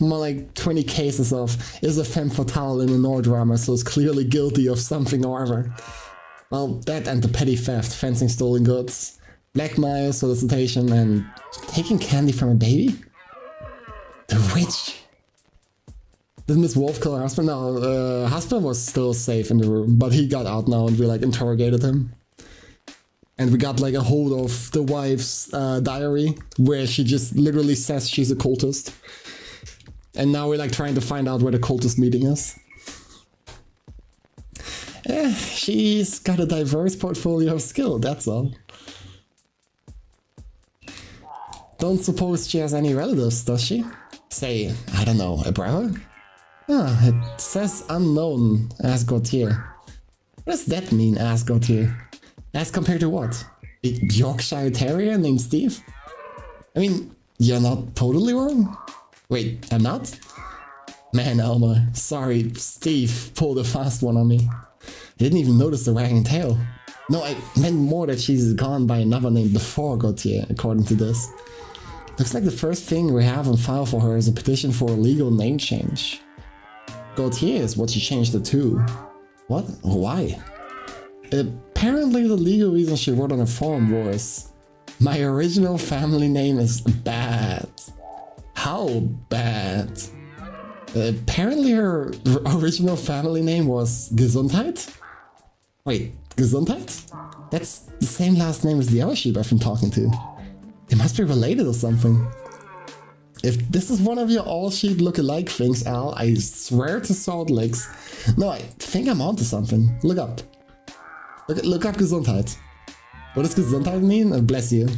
More like 20 cases of is a femme fatale in a noir drama, so is clearly guilty of something or other. Well, that and the petty theft, fencing stolen goods, blackmail, solicitation, and taking candy from a baby? The witch! Did Miss Wolf kill her husband? No, husband was still safe in the room, but he got out now and we like interrogated him. And we got like a hold of the wife's diary, where she just literally says she's a cultist. And now we're like trying to find out where the cultist meeting is. She's got a diverse portfolio of skill, that's all. Don't suppose she has any relatives, does she? Say, I don't know, a brother? Ah, it says unknown, as Gautier. What does that mean, as Gautier? As compared to what? A Yorkshire Terrier named Steve? I mean, you're not totally wrong. Wait, I'm not? Man, Elmer, sorry, Steve pulled a fast one on me. I didn't even notice the wagging tail. No, I meant more that she's gone by another name before Gautier, according to this. Looks like the first thing we have on file for her is a petition for a legal name change. Gautier is what she changed it to. What? Why? Apparently the legal reason she wrote on her form was, my original family name is bad. How bad? Apparently her original family name was Gesundheit? Wait, Gesundheit? That's the same last name as the other sheep I've been talking to. They must be related or something. If this is one of your all-sheep look-alike things, Al, I swear to Salt Lakes. No, I think I'm onto something. Look up. Look up Gesundheit. What does Gesundheit mean? Bless you.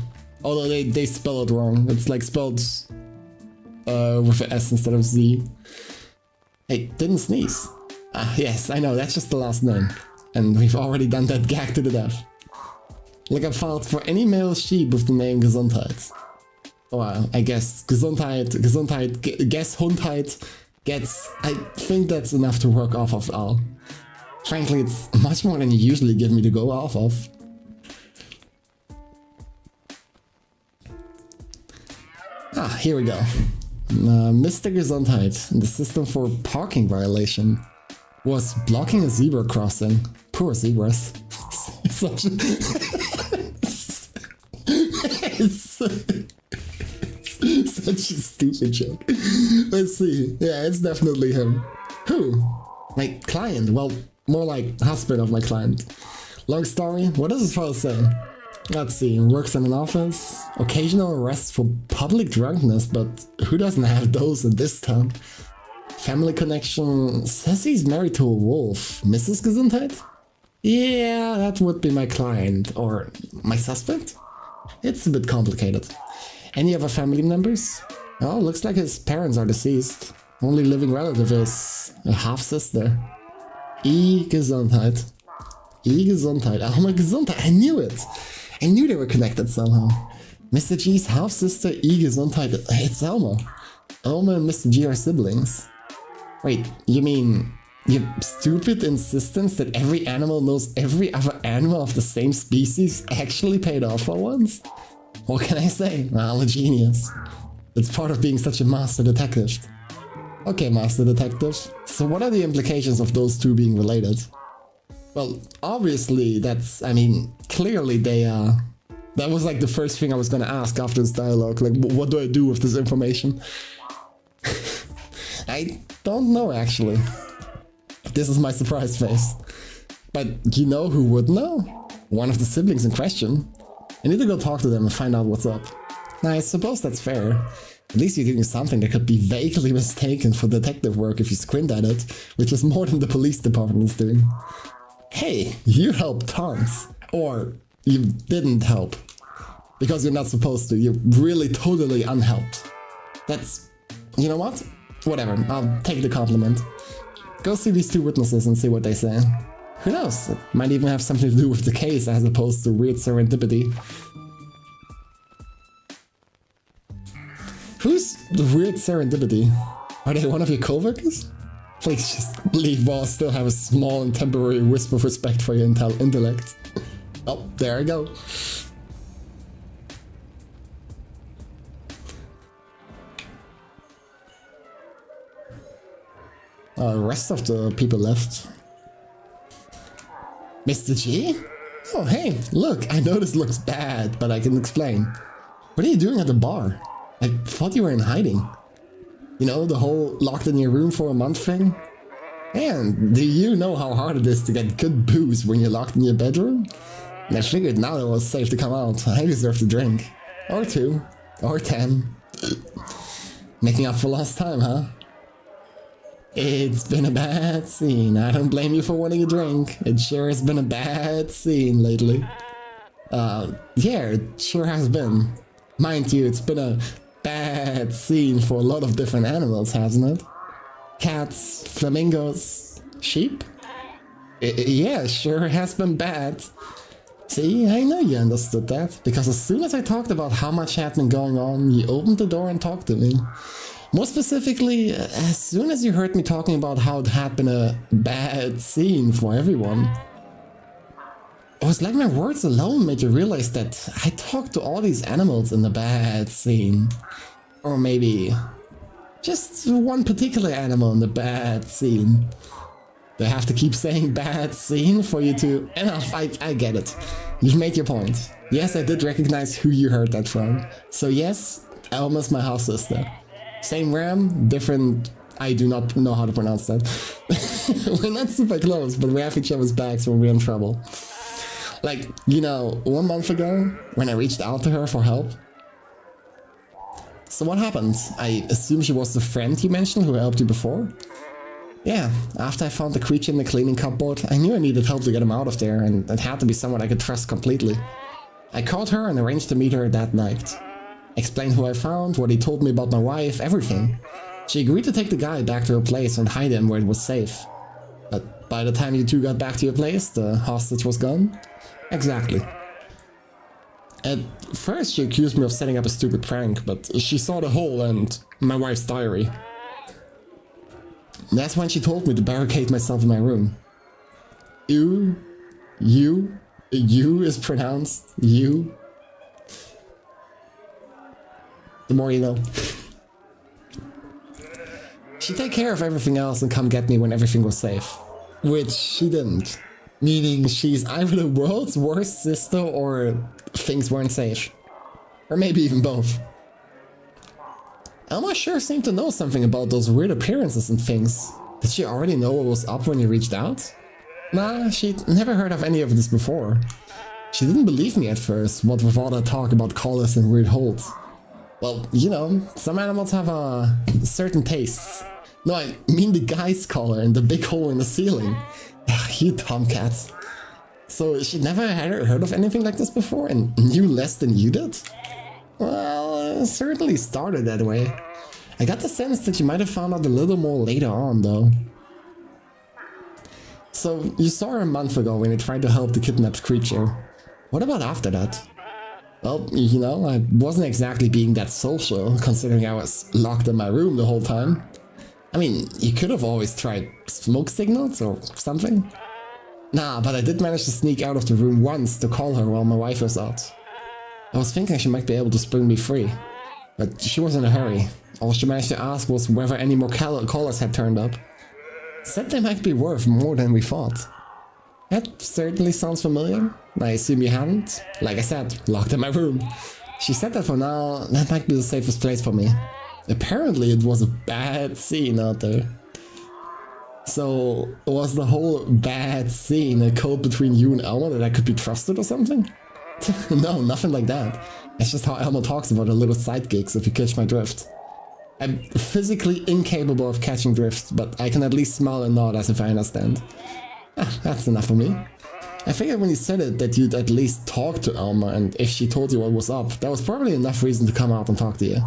Although they spell it wrong. It's like spelled with an S instead of Z. Hey, didn't sneeze. Ah, yes, I know, that's just the last name. And we've already done that gag to the death. Look up files for any male sheep with the name Gesundheit. Well, I guess Gesundheit, guess Hundheit, gets... I think that's enough to work off of all. Frankly, it's much more than you usually give me to go off of. Ah, here we go. Mr. Gesundheit, the system for parking violation, was blocking a zebra crossing. Poor zebras. Such a stupid joke. Let's see. Yeah, it's definitely him. Who? My client. Well, more like husband of my client. Long story. What does this file say? Let's see. Works in an office. Occasional arrests for public drunkenness, but who doesn't have those in this town? Family connection. Says he's married to a wolf. Mrs. Gesundheit? Yeah, that would be my client. Or my suspect? It's a bit complicated. Any other family members? Oh, looks like his parents are deceased. Only living relative is a half-sister. Gesundheit. Gesundheit. Oh my Gesundheit, I knew it! I knew they were connected somehow. Mr. G's half-sister Gesundheit. It's Elma. Elma and Mr. G are siblings. Wait, you mean your stupid insistence that every animal knows every other animal of the same species actually paid off for once? What can I say? Well, a genius. It's part of being such a master detective. Okay, master detective. So what are the implications of those two being related? Well, obviously that's, I mean, clearly they That was like the first thing I was gonna ask after this dialogue. Like, what do I do with this information? I don't know, actually. This is my surprise face. But you know who would know? One of the siblings in question. I need to go talk to them and find out what's up. Now, I suppose that's fair. At least you're doing something that could be vaguely mistaken for detective work if you squint at it, which is more than the police department is doing. Hey, you helped tons. Or you didn't help. Because you're not supposed to. You're really totally unhelped. That's... You know what? Whatever, I'll take the compliment. Go see these two witnesses and see what they say. Who knows? It might even have something to do with the case as opposed to weird serendipity. Who's the weird serendipity? Are they one of your coworkers? Please just leave while I still have a small and temporary wisp of respect for your intellect. Oh, there I go. The rest of the people left. Mr. G? Oh, hey, look, I know this looks bad, but I can explain. What are you doing at the bar? I thought you were in hiding. You know, the whole locked in your room for a month thing? And do you know how hard it is to get good booze when you're locked in your bedroom? And I figured now that it was safe to come out, I deserve to drink. Or 2. Or 10. Making up for lost time, huh? It's been a bad scene. I don't blame you for wanting a drink. It sure has been a bad scene lately. Yeah, it sure has been. Mind you, it's been a bad scene for a lot of different animals, hasn't it? Cats, flamingos, sheep? Yeah, sure has been bad. See, I know you understood that, because as soon as I talked about how much had been going on, you opened the door and talked to me. More specifically, as soon as you heard me talking about how it had been a bad scene for everyone, it was like my words alone made you realize that I talked to all these animals in the bad scene. Or maybe just one particular animal in the bad scene. Do I have to keep saying bad scene for you to... Enough, I get it. You've made your point. Yes, I did recognize who you heard that from. So yes, Elma's my house sister. Same RAM, different... I do not know how to pronounce that. We're not super close, but we have each other's backs when we're in trouble. Like, you know, 1 month ago, when I reached out to her for help. So what happened? I assume she was the friend you mentioned who helped you before? Yeah, after I found the creature in the cleaning cupboard, I knew I needed help to get him out of there, and it had to be someone I could trust completely. I called her and arranged to meet her that night. Explained who I found, what he told me about my wife, everything. She agreed to take the guy back to her place and hide him where it was safe. But by the time you two got back to your place, the hostage was gone? Exactly. At first she accused me of setting up a stupid prank, but she saw the hole and my wife's diary. That's when she told me to barricade myself in my room. You is pronounced you. The more you know. She'd take care of everything else and come get me when everything was safe. Which she didn't. Meaning she's either the world's worst sister or things weren't safe. Or maybe even both. Elma sure seemed to know something about those weird appearances and things. Did she already know what was up when you reached out? Nah, she'd never heard of any of this before. She didn't believe me at first, what with all that talk about collars and weird holes. Well, you know, some animals have certain tastes. No, I mean the guy's collar and the big hole in the ceiling. You tomcats. So she never had heard of anything like this before and knew less than you did? Well, it certainly started that way. I got the sense that you might have found out a little more later on, though. So, you saw her a month ago when you tried to help the kidnapped creature. What about after that? Well, you know, I wasn't exactly being that social, considering I was locked in my room the whole time. I mean, you could have always tried smoke signals or something. Nah, but I did manage to sneak out of the room once to call her while my wife was out. I was thinking she might be able to spring me free, but she was in a hurry. All she managed to ask was whether any more callers had turned up. Said they might be worth more than we thought. That certainly sounds familiar. I assume you hadn't. Like I said, locked in my room. She said that for now, that might be the safest place for me. Apparently it was a bad scene out there. So, was the whole bad scene a code between you and Elma that I could be trusted or something? No, nothing like that. It's just how Elma talks about her little side gigs, if you catch my drift. I'm physically incapable of catching drift, but I can at least smile and nod as if I understand. That's enough for me. I figured when you said it that you'd at least talk to Elma, and if she told you what was up, that was probably enough reason to come out and talk to you.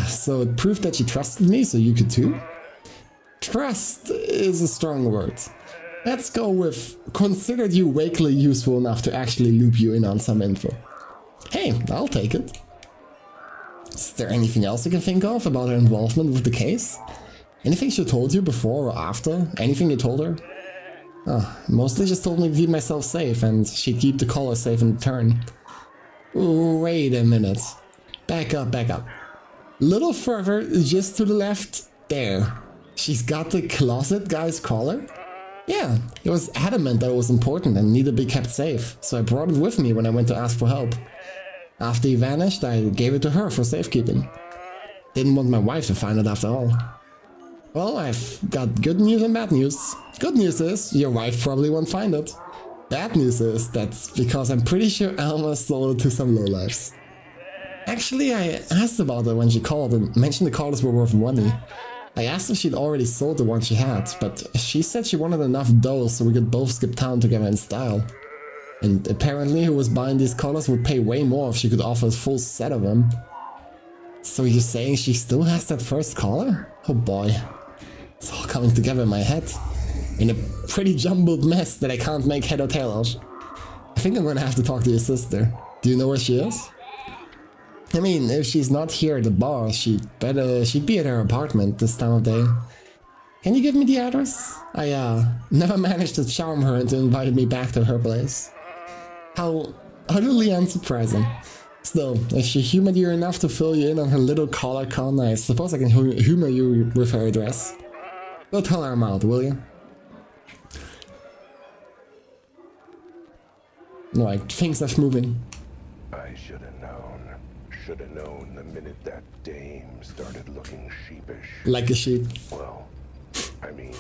So it proved that she trusted me, so you could too? Trust is a strong word. Let's go with considered you vaguely useful enough to actually loop you in on some info. Hey, I'll take it. Is there anything else you can think of about her involvement with the case? Anything she told you before or after? Anything you told her? Mostly just told me to keep myself safe and she'd keep the caller safe in return. Wait a minute. Back up. Little further, just to the left, there. She's got the closet guy's collar? Yeah, he was adamant that it was important and needed to be kept safe, so I brought it with me when I went to ask for help. After he vanished, I gave it to her for safekeeping. Didn't want my wife to find it after all. Well, I've got good news and bad news. Good news is, your wife probably won't find it. Bad news is, that's because I'm pretty sure Elma sold it to some lowlifes. Actually, I asked about it when she called and mentioned the collars were worth money. I asked if she'd already sold the one she had, but she said she wanted enough dough so we could both skip town together in style. And apparently who was buying these collars would pay way more if she could offer a full set of them. So you're saying she still has that first collar? Oh boy. It's all coming together in my head. In a pretty jumbled mess that I can't make head or tail of. I think I'm gonna have to talk to your sister. Do you know where she is? I mean, if she's not here at the bar, she'd be at her apartment this time of day. Can you give me the address? I never managed to charm her into inviting me back to her place. How utterly unsurprising. Still, if she humored you enough to fill you in on her little collar con, I suppose I can humor you with her address. Go tell her I'm out, will you? Like, things are moving. I should have known. Should have known the minute that dame started looking sheepish. Like a sheep. Well, I mean,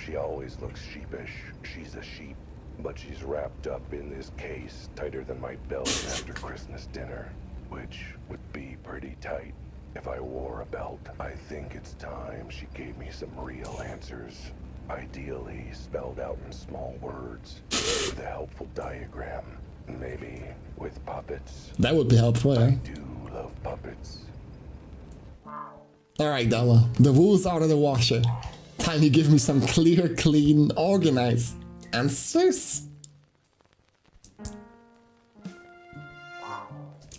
she always looks sheepish. She's a sheep. But she's wrapped up in this case tighter than my belt after Christmas dinner. Which would be pretty tight. If I wore a belt, I think it's time she gave me some real answers. Ideally spelled out in small words, with a helpful diagram. Maybe with puppets. That would be helpful, yeah. I do love puppets. Alright, Della. The wool's out of the washer. Time you give me some clear, clean, organized answers.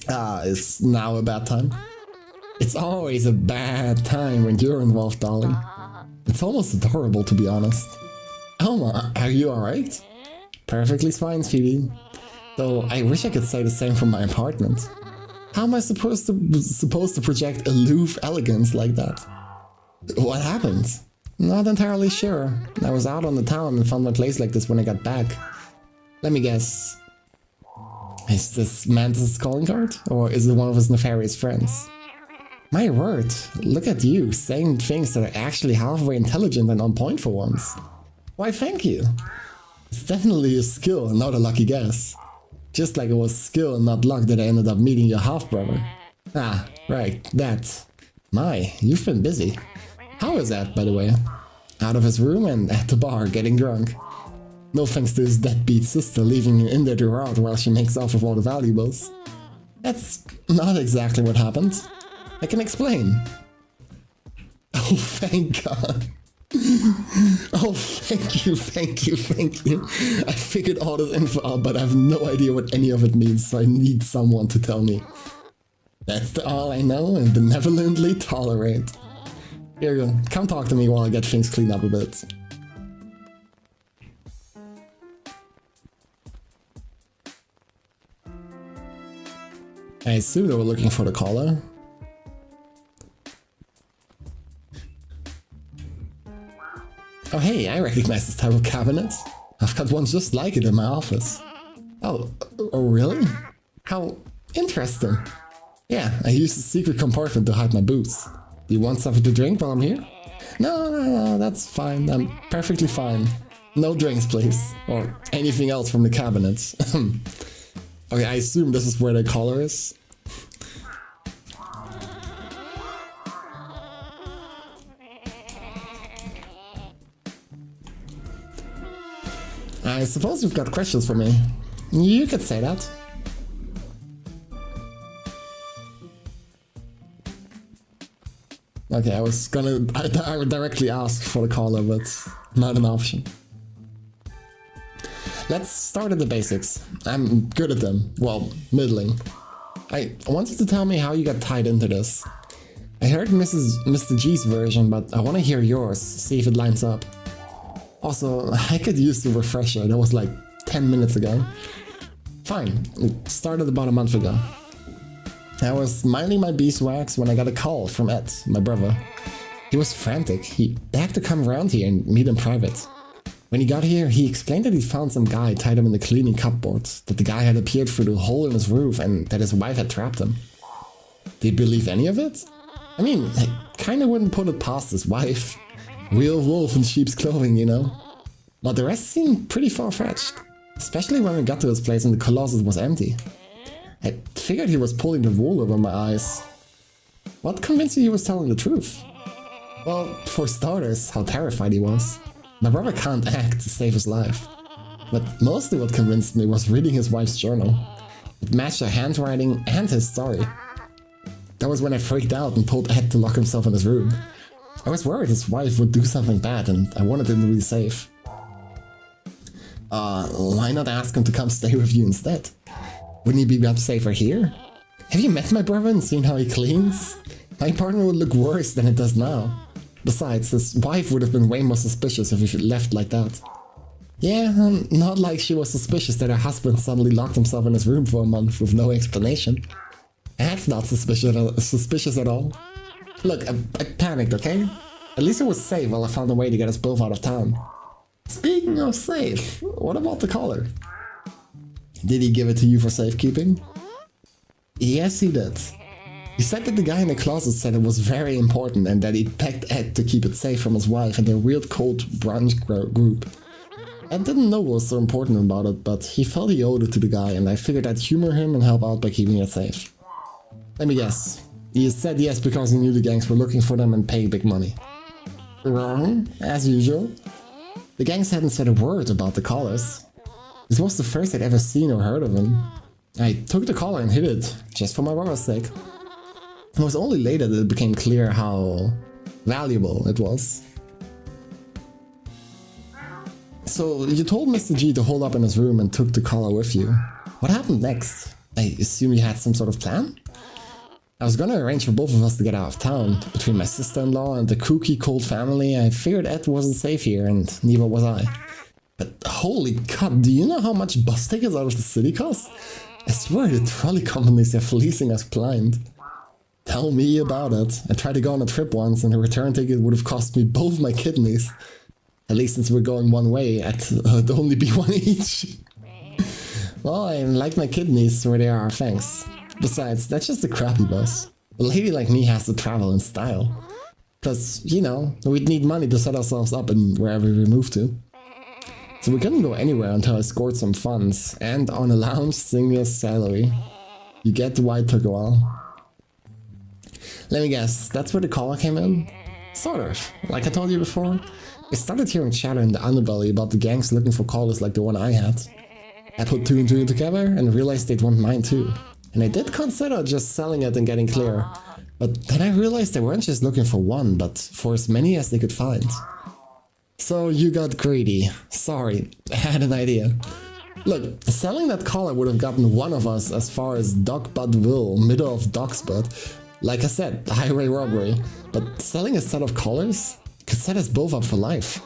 It's now a bad time. It's always a bad time when you're involved, darling. It's almost adorable, to be honest. Elma, are you alright? Perfectly fine, Phoebe. Though I wish I could say the same for my apartment. How am I supposed to project aloof elegance like that? What happened? Not entirely sure. I was out on the town and found my place like this when I got back. Let me guess. Is this Mantis' calling card? Or is it one of his nefarious friends? My word, look at you, saying things that are actually halfway intelligent and on point for once. Why, thank you. It's definitely a skill and not a lucky guess. Just like it was skill and not luck that I ended up meeting your half-brother. Ah, right, that. My, you've been busy. How is that, by the way? Out of his room and at the bar, getting drunk. No thanks to his deadbeat sister leaving him in there to rot while she makes off with all the valuables. That's not exactly what happened. I can explain. Oh, thank God. Oh, thank you. I figured all this info out, but I have no idea what any of it means, so I need someone to tell me. That's all I know and benevolently tolerate. Here you go. Come talk to me while I get things cleaned up a bit. I assume they were looking for the collar. Oh hey, I recognize this type of cabinet. I've got one just like it in my office. Oh really? How interesting. Yeah, I use the secret compartment to hide my boots. Do you want something to drink while I'm here? No, that's fine. I'm perfectly fine. No drinks, please. Or anything else from the cabinets. Okay, I assume this is where the collar is. I suppose you've got questions for me. You could say that. Okay, I was gonna I would directly ask for the collar, but not an option. Let's start at the basics. I'm good at them. Well, middling. I want you to tell me how you got tied into this. I heard Mr. G's version, but I want to hear yours, see if it lines up. Also, I could use the refresher, that was like 10 minutes ago. Fine, it started about a month ago. I was minding my beeswax when I got a call from Ed, my brother. He was frantic. He had to come around here and meet in private. When he got here, he explained that he found some guy tied up in the cleaning cupboard, that the guy had appeared through the hole in his roof and that his wife had trapped him. Did you believe any of it? I mean, I kinda wouldn't put it past his wife. Real wolf in sheep's clothing, you know? But the rest seemed pretty far-fetched. Especially when we got to his place and the closet was empty. I figured he was pulling the wool over my eyes. What convinced you he was telling the truth? Well, for starters, how terrified he was. My brother can't act to save his life. But mostly what convinced me was reading his wife's journal. It matched her handwriting and his story. That was when I freaked out and told Ed to lock himself in his room. I was worried his wife would do something bad and I wanted him to be safe. Why not ask him to come stay with you instead? Wouldn't he be much safer here? Have you met my brother and seen how he cleans? My partner would look worse than it does now. Besides, his wife would have been way more suspicious if he left like that. Yeah, not like she was suspicious that her husband suddenly locked himself in his room for a month with no explanation. That's not suspicious at all. Look, I panicked, okay? At least it was safe while I found a way to get us both out of town. Speaking of safe, what about the collar? Did he give it to you for safekeeping? Yes, he did. He said that the guy in the closet said it was very important and that he'd pegged Ed to keep it safe from his wife and their weird cold brunch group. Ed didn't know what was so important about it, but he felt he owed it to the guy and I figured I'd humor him and help out by keeping it safe. Let me guess. He said yes because he knew the gangs were looking for them and paying big money. Wrong, as usual. The gangs hadn't said a word about the collars. This was the first I'd ever seen or heard of him. I took the collar and hid it, just for my brother's sake. It was only later that it became clear how valuable it was. So you told Mr. G to hold up in his room and took the collar with you. What happened next? I assume you had some sort of plan? I was gonna arrange for both of us to get out of town. Between my sister-in-law and the kooky cold family, I figured Ed wasn't safe here and neither was I. But holy God, do you know how much bus tickets out of the city cost? I swear the trolley companies are fleecing us blind. Tell me about it. I tried to go on a trip once and the return ticket would have cost me both my kidneys. At least since we're going one way, it'd only be one each. Well, I like my kidneys where they are, thanks. Besides, that's just a crappy bus. A lady like me has to travel in style. Plus, you know, we'd need money to set ourselves up in wherever we move to. So we couldn't go anywhere until I scored some funds, and on a lounge single salary. You get why it took a while. Let me guess, that's where the collar came in? Sort of. Like I told you before, I started hearing chatter in the underbelly about the gangs looking for collars like the one I had. I put two and two together and realized they'd want mine too. And I did consider just selling it and getting clear. But then I realized they weren't just looking for one, but for as many as they could find. So you got greedy. Sorry, I had an idea. Look, selling that collar would have gotten one of us as far as Dogbuttville, middle of Dogsbutt. Like I said, highway robbery. But selling a set of collars could set us both up for life.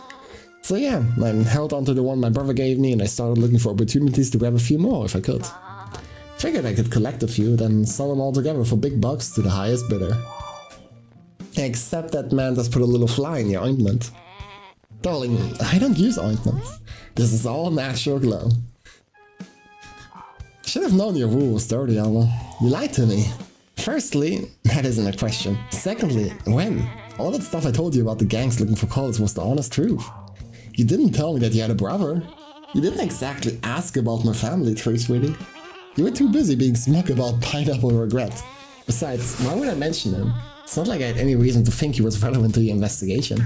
So yeah, I held onto the one my brother gave me and I started looking for opportunities to grab a few more if I could. Figured I could collect a few, then sell them all together for big bucks to the highest bidder. Except that man does put a little fly in your ointment. Darling, I don't use ointments. This is all natural glow. Should have known your rule was dirty, Alma. You lied to me. Firstly, that isn't a question. Secondly, when? All that stuff I told you about the gangs looking for calls was the honest truth. You didn't tell me that you had a brother. You didn't exactly ask about my family tree, sweetie. You were too busy being smug about pineapple regret. Besides, why would I mention him? It's not like I had any reason to think he was relevant to the investigation.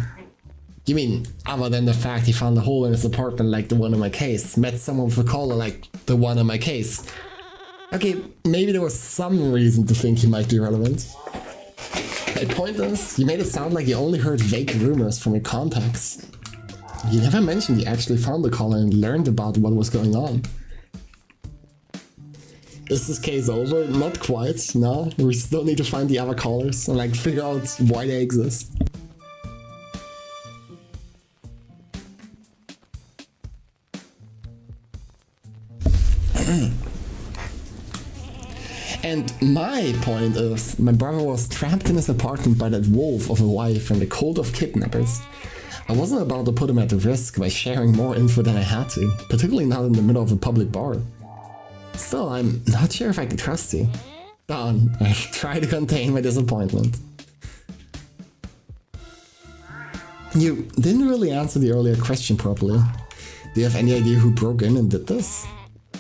You mean, other than the fact he found a hole in his apartment like the one in my case, met someone with a collar like the one in my case. Okay, maybe there was some reason to think he might be relevant. My point is, you made it sound like you only heard vague rumors from your contacts. You never mentioned you actually found the collar and learned about what was going on. Is this case over? Not quite, no. We still need to find the other collars and like figure out why they exist. And my point is, my brother was trapped in his apartment by that wolf of a wife and a cult of kidnappers. I wasn't about to put him at risk by sharing more info than I had to, particularly not in the middle of a public bar. Still, I'm not sure if I can trust you. Don, I try to contain my disappointment. You didn't really answer the earlier question properly. Do you have any idea who broke in and did this?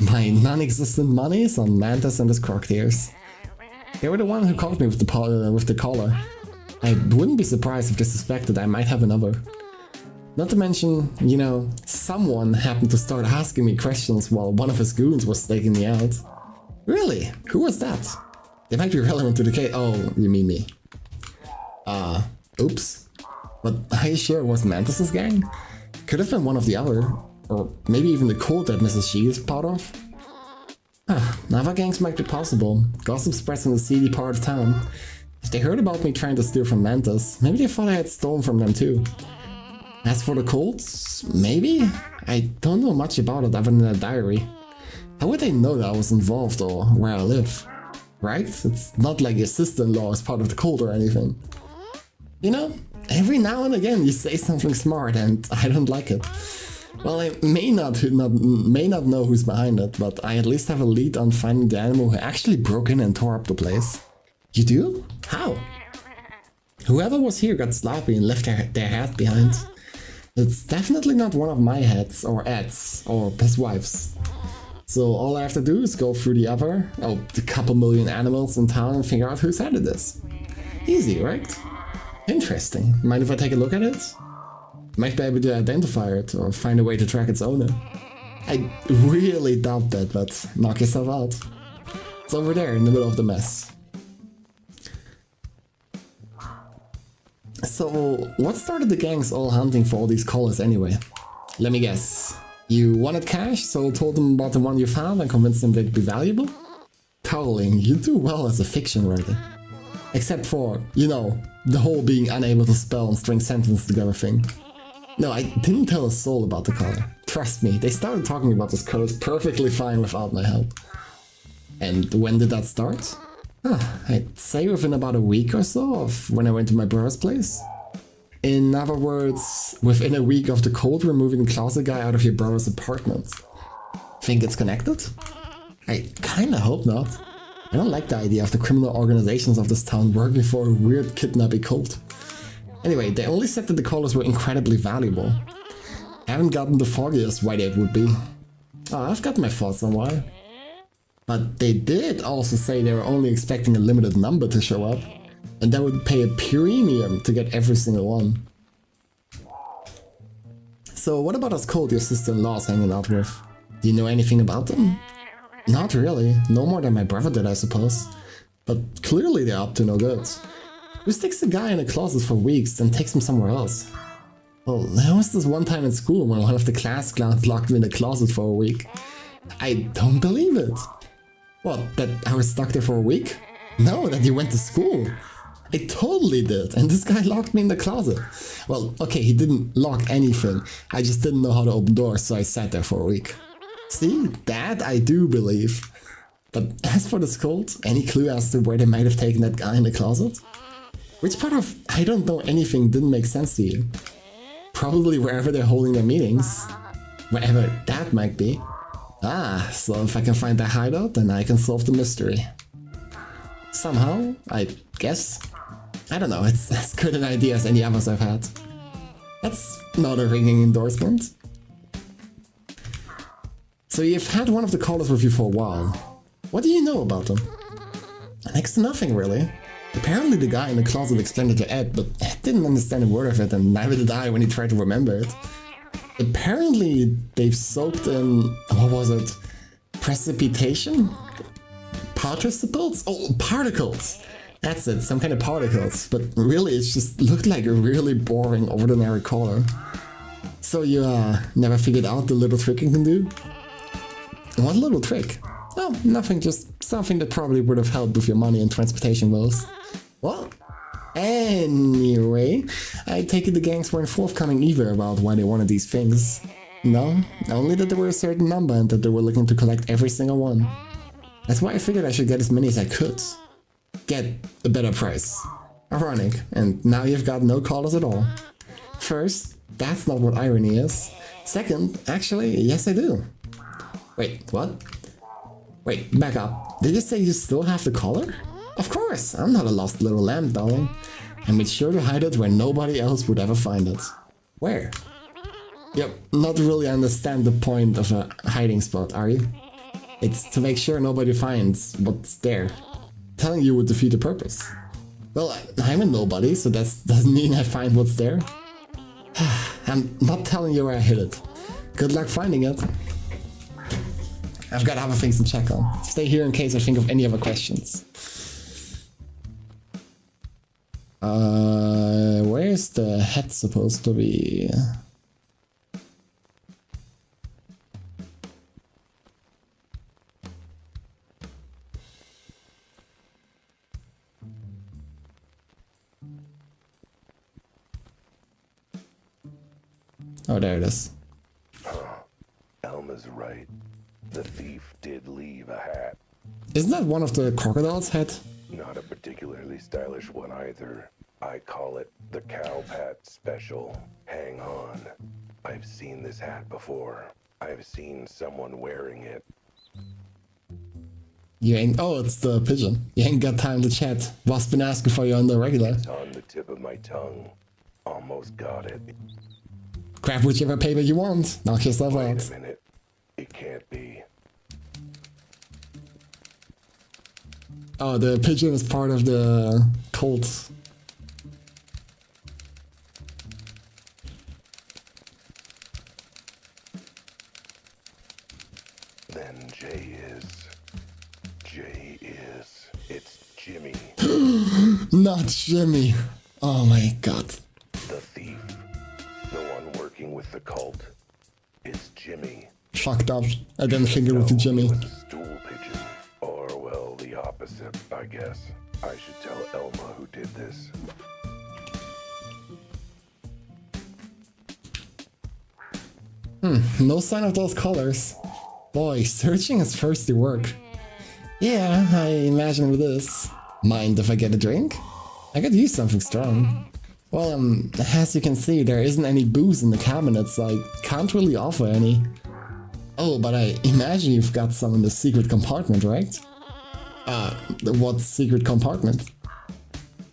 My non-existent monies on Mantis and his cocktails. They were the one who caught me with the collar. I wouldn't be surprised if they suspected I might have another. Not to mention, you know, someone happened to start asking me questions while one of his goons was staking me out. Really? Who was that? They might be relevant to the case. Oh, you mean me. Oops. But are you sure it was Mantis's gang? Could have been one of the other. Or maybe even the cult that Mrs. G is part of? Other gangs might be possible. Gossip spreads in the seedy part of town. If they heard about me trying to steal from Mantis, maybe they thought I had stolen from them too. As for the cults, maybe? I don't know much about it other than a diary. How would they know that I was involved or where I live? Right? It's not like your sister-in-law is part of the cult or anything. You know, every now and again you say something smart and I don't like it. Well, I may not know who's behind it, but I at least have a lead on finding the animal who actually broke in and tore up the place. You do? How? Whoever was here got sloppy and left their hat behind. It's definitely not one of my hats, or Ed's, or his wife's. So all I have to do is go through the couple million animals in town and figure out whose hat it is. Easy, right? Interesting. Mind if I take a look at it? Might be able to identify it or find a way to track its owner. I really doubt that, but knock yourself out. It's over there in the middle of the mess. So, what started the gangs all hunting for all these collars anyway? Let me guess. You wanted cash, so told them about the one you found and convinced them they'd be valuable? Cowling, you do well as a fiction writer. Except for, you know, the whole being unable to spell and string sentences together thing. No, I didn't tell a soul about the collar. Trust me, they started talking about this code perfectly fine without my help. And when did that start? I'd say within about a week or so of when I went to my brother's place. In other words, within a week of the cult removing the closet guy out of your brother's apartment. Think it's connected? I kinda hope not. I don't like the idea of the criminal organizations of this town working for a weird kidnapping cult. Anyway, they only said that the collars were incredibly valuable. I haven't gotten the foggiest why they would be. I've got my thoughts on why. But they did also say they were only expecting a limited number to show up, and they would pay a premium to get every single one. So what about us cult your sister-in-law's hanging out with? Do you know anything about them? Not really, no more than my brother did, I suppose. But clearly they're up to no good. Who sticks a guy in a closet for weeks and takes him somewhere else? Well, there was this one time in school when one of the class clowns locked me in a closet for a week. I don't believe it. What, that I was stuck there for a week? No, that you went to school. I totally did, and this guy locked me in the closet. Well, okay, he didn't lock anything. I just didn't know how to open doors, so I sat there for a week. See, that I do believe. But as for this cult, any clue as to where they might have taken that guy in the closet? Which part of I don't know anything didn't make sense to you? probably wherever they're holding their meetings. Wherever that might be. Ah, so if I can find the hideout, then I can solve the mystery. Somehow, I guess. I don't know, it's as good an idea as any others I've had. That's not a ringing endorsement. So you've had one of the callers with you for a while. What do you know about them? Next to nothing, really. Apparently the guy in the closet explained it to Ed, but Ed didn't understand a word of it, and neither did I when he tried to remember it. Apparently they've soaked in, what was it? Precipitation? Participles? Oh, particles! That's it, some kind of particles. But really, it just looked like a really boring, ordinary caller. So you never figured out the little trick you can do? What little trick? Oh, nothing, just something that probably would have helped with your money and transportation bills. Well, anyway, I take it the gangs weren't forthcoming either about why they wanted these things. No, only that there were a certain number and that they were looking to collect every single one. That's why I figured I should get as many as I could. Get a better price. Ironic, and now you've got no callers at all. First, that's not what irony is. Second, actually, yes I do. Wait, what? Wait, back up. Did you say you still have the collar? Of course, I'm not a lost little lamb, darling. I made sure to hide it where nobody else would ever find it. Where? Yep, not really understand the point of a hiding spot, are you? It's to make sure nobody finds what's there. Telling you would defeat the purpose. Well, I'm a nobody, so that doesn't mean I find what's there. I'm not telling you where I hid it. Good luck finding it. I've got other things to check on. Stay here in case I think of any other questions. Where's the head supposed to be? Oh, there it is. Elma's right. The thief did leave a hat. Isn't that one of the crocodile's head? Not a particularly stylish one either. I call it the Cow Pat Special. Hang on. I've seen this hat before. I've seen someone wearing it. You ain't. Oh, it's the pigeon. You ain't got time to chat. What's been asking for you on the regular? It's on the tip of my tongue. Almost got it. Grab whichever paper you want. Knock yourself Wait out. a minute. It can't be. Oh, the pigeon is part of the cult. Then Jay is. It's Jimmy. Not Jimmy. Oh my god. The thief. The one working with the cult. It's Jimmy. Fucked up. I didn't think it was the Jimmy. It was a stool pigeon. Or, well, the opposite, I guess. I should tell Elma who did this. No sign of those colors. Boy, searching is thirsty work. Yeah, I imagine with this. Mind if I get a drink? I could use something strong. Well, as you can see, there isn't any booze in the cabinet, so I can't really offer any. Oh, but I imagine you've got some in the secret compartment, right? What secret compartment?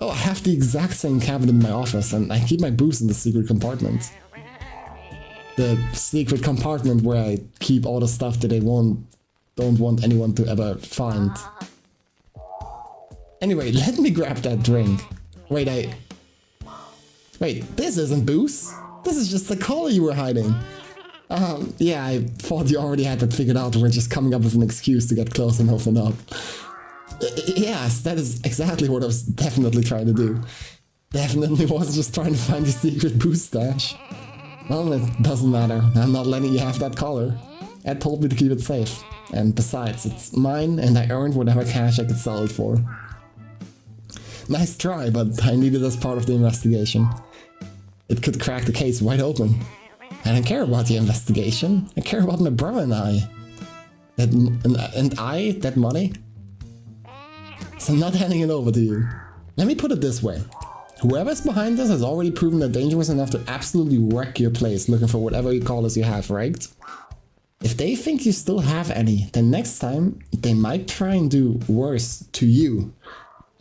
Oh, I have the exact same cabinet in my office, and I keep my booze in the secret compartment. The secret compartment where I keep all the stuff that I don't want anyone to ever find. Anyway, let me grab that drink. Wait, this isn't booze. This is just the collar you were hiding. Yeah, I thought you already had that figured out. We're just coming up with an excuse to get close and open up. Yes, that is exactly what I was definitely trying to do. Definitely wasn't just trying to find the secret booze stash. Well, it doesn't matter. I'm not letting you have that collar. Ed told me to keep it safe. And besides, it's mine and I earned whatever cash I could sell it for. Nice try, but I need it as part of the investigation. It could crack the case wide open. I don't care about the investigation. I care about my brother and I. That money? So I'm not handing it over to you. Let me put it this way. Whoever's behind this has already proven they're dangerous enough to absolutely wreck your place looking for whatever collars you have, right? If they think you still have any, then next time they might try and do worse to you.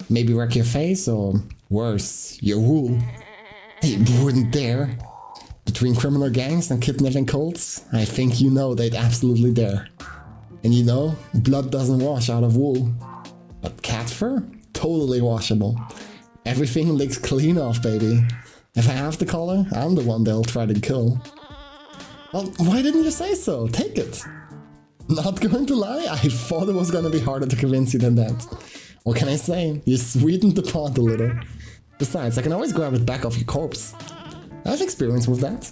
Maybe wreck your face or worse, your wool. They wouldn't dare. Between criminal gangs and kidnapping cults, I think you know they'd absolutely dare. And you know, blood doesn't wash out of wool. But cat fur? Totally washable. Everything licks clean off, baby. If I have the collar, I'm the one they'll try to kill. Well, why didn't you say so? Take it. Not going to lie, I thought it was gonna be harder to convince you than that. What can I say? You sweetened the pot a little. Besides, I can always grab it back off your corpse. I have experience with that.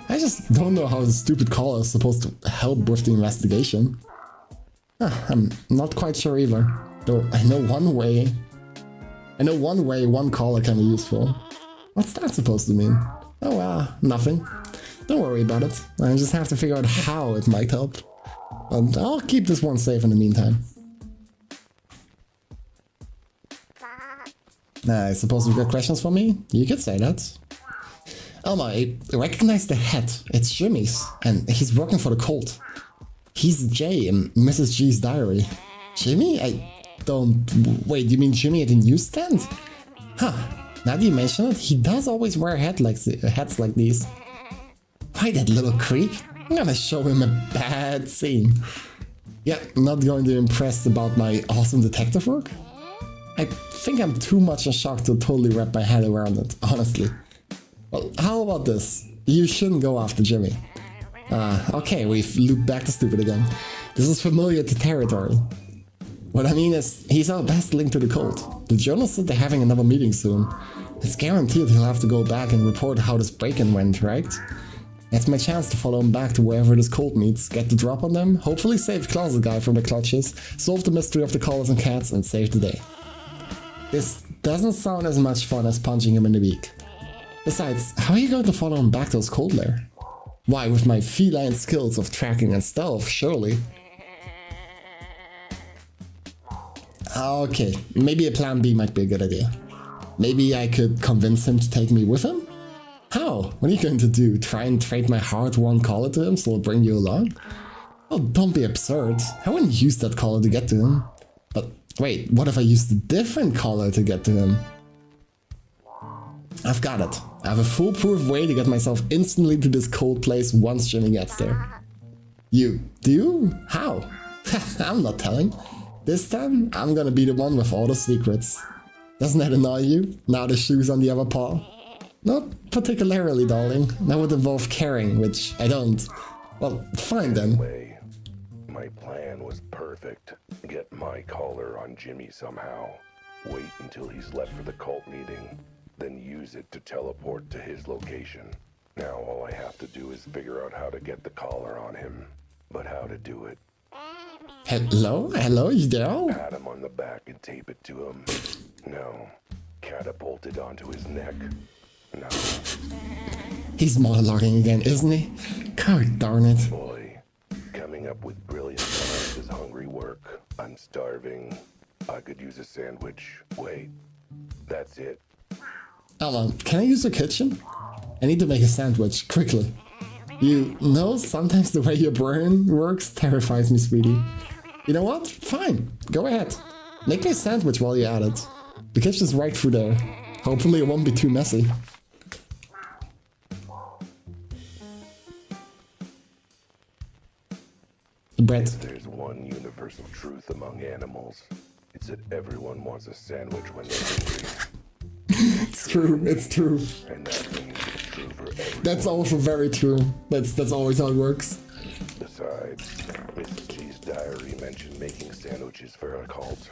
I just don't know how the stupid collar is supposed to help with the investigation. I'm not quite sure either. Though I know one way one collar can be useful. What's that supposed to mean? Oh, nothing. Don't worry about it. I just have to figure out how it might help. And I'll keep this one safe in the meantime. I suppose you've got questions for me? You could say that. Elma, I recognize the hat. It's Jimmy's, and he's working for the cult. He's Jay in Mrs. G's diary. Jimmy? Wait, you mean Jimmy at the newsstand? Huh, now that you mention it, he does always wear hats like these. Why, that little creep? I'm gonna show him a bad scene. Yeah, not going to be impressed about my awesome detective work? I think I'm too much in shock to totally wrap my head around it, honestly. Well, how about this? You shouldn't go after Jimmy. Okay, we've looped back to stupid again. This is familiar to territory. What I mean is, he's our best link to the cult. The journalist said they're having another meeting soon. It's guaranteed he'll have to go back and report how this break-in went, right? That's my chance to follow him back to wherever this cult meets, get the drop on them, hopefully save Closet Guy from the clutches, solve the mystery of the collars and cats, and save the day. This doesn't sound as much fun as punching him in the beak. Besides, how are you going to follow him back to his cult lair? Why, with my feline skills of tracking and stealth, surely. Okay, maybe a plan B might be a good idea. Maybe I could convince him to take me with him? How? What are you going to do? Try and trade my hard-won collar to him so he'll bring you along? Oh, don't be absurd. I wouldn't use that collar to get to him. But wait, what if I used a different collar to get to him? I've got it. I have a foolproof way to get myself instantly to this cold place once Jimmy gets there. You do? How? I'm not telling. This time, I'm gonna be the one with all the secrets. Doesn't that annoy you? Now the shoe's on the other paw? Not particularly, darling. That would involve caring, which I don't. Well, fine then. My plan was perfect. Get my collar on Jimmy somehow. Wait until he's left for the cult meeting. Then use it to teleport to his location. Now all I have to do is figure out how to get the collar on him. But how to do it? Hello, you there? Pat him on the back and tape it to him. No. Catapult it onto his neck. No. He's monologuing again, isn't he? God darn it. Boy, coming up with brilliant plans is hungry work. I'm starving. I could use a sandwich. Wait. That's it. Elma, can I use your kitchen? I need to make a sandwich, quickly. You know, sometimes the way your brain works terrifies me, sweetie. You know what? Fine, go ahead. Make me a sandwich while you're at it. The kitchen's right through there. Hopefully it won't be too messy. Bread. If there's one universal truth among animals, it's that everyone wants a sandwich when they're hungry. It's true, it's true. And that means it's true for everyone. That's also very true. That's always how it works. Besides, Mrs. G's diary mentioned making sandwiches for a cult.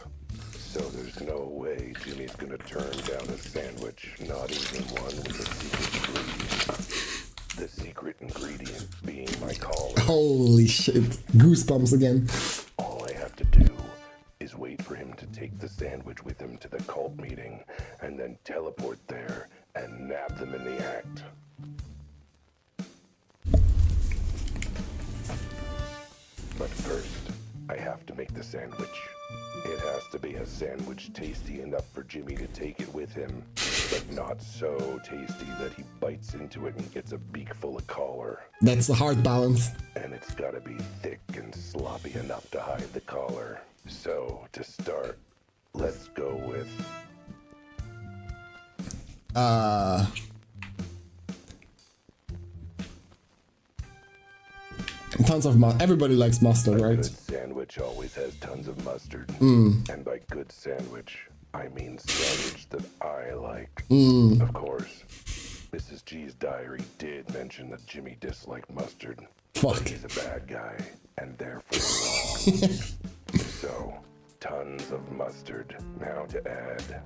So there's no way Jimmy's gonna turn down a sandwich, not even one with a secret ingredient. The secret ingredient being my collar. Holy shit. Goosebumps again. All I have to do is wait for him to take the sandwich with him to the cult meeting, and then teleport there and nab them in the act. But first, I have to make the sandwich. It has to be a sandwich tasty enough for Jimmy to take it with him. but not so tasty that he bites into it and gets a beak full of collar. That's a hard balance. And it's gotta be thick and sloppy enough to hide the collar. So, to start, let's go with... Tons of everybody likes mustard, A right? good sandwich always has tons of mustard. And by good sandwich, I mean sandwich that I like. Of course, Mrs. G's diary did mention that Jimmy disliked mustard. Fuck. He's a bad guy, and therefore wrong. So, tons of mustard now to add.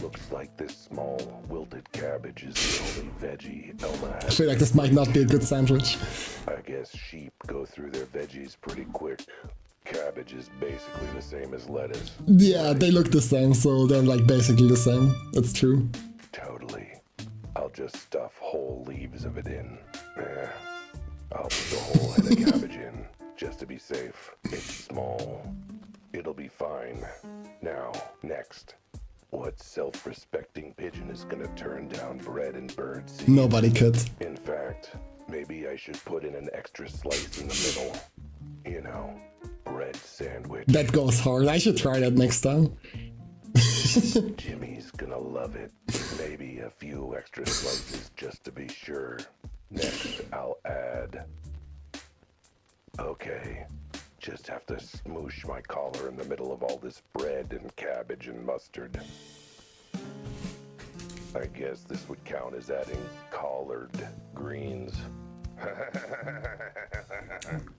Looks like this small, wilted cabbage is the only veggie Elma I has. feel like this might not be a good sandwich. I guess sheep go through their veggies pretty quick. Cabbage is basically the same as lettuce. Yeah, they look the same, so they're like basically the same. That's true. Totally. I'll just stuff whole leaves of it in. I'll put the whole head of cabbage in, just to be safe. It's small. It'll be fine. Now, next. What self-respecting pigeon is gonna turn down bread and bird seed? Nobody could. In fact, maybe I should put in an extra slice in the middle. You know, bread sandwich. That goes hard. I should try that next time. Jimmy's gonna love it. Maybe a few extra slices just to be sure. Next, I'll add... Okay, just have to smoosh my collar in the middle of all this bread and cabbage and mustard. I guess this would count as adding collared greens.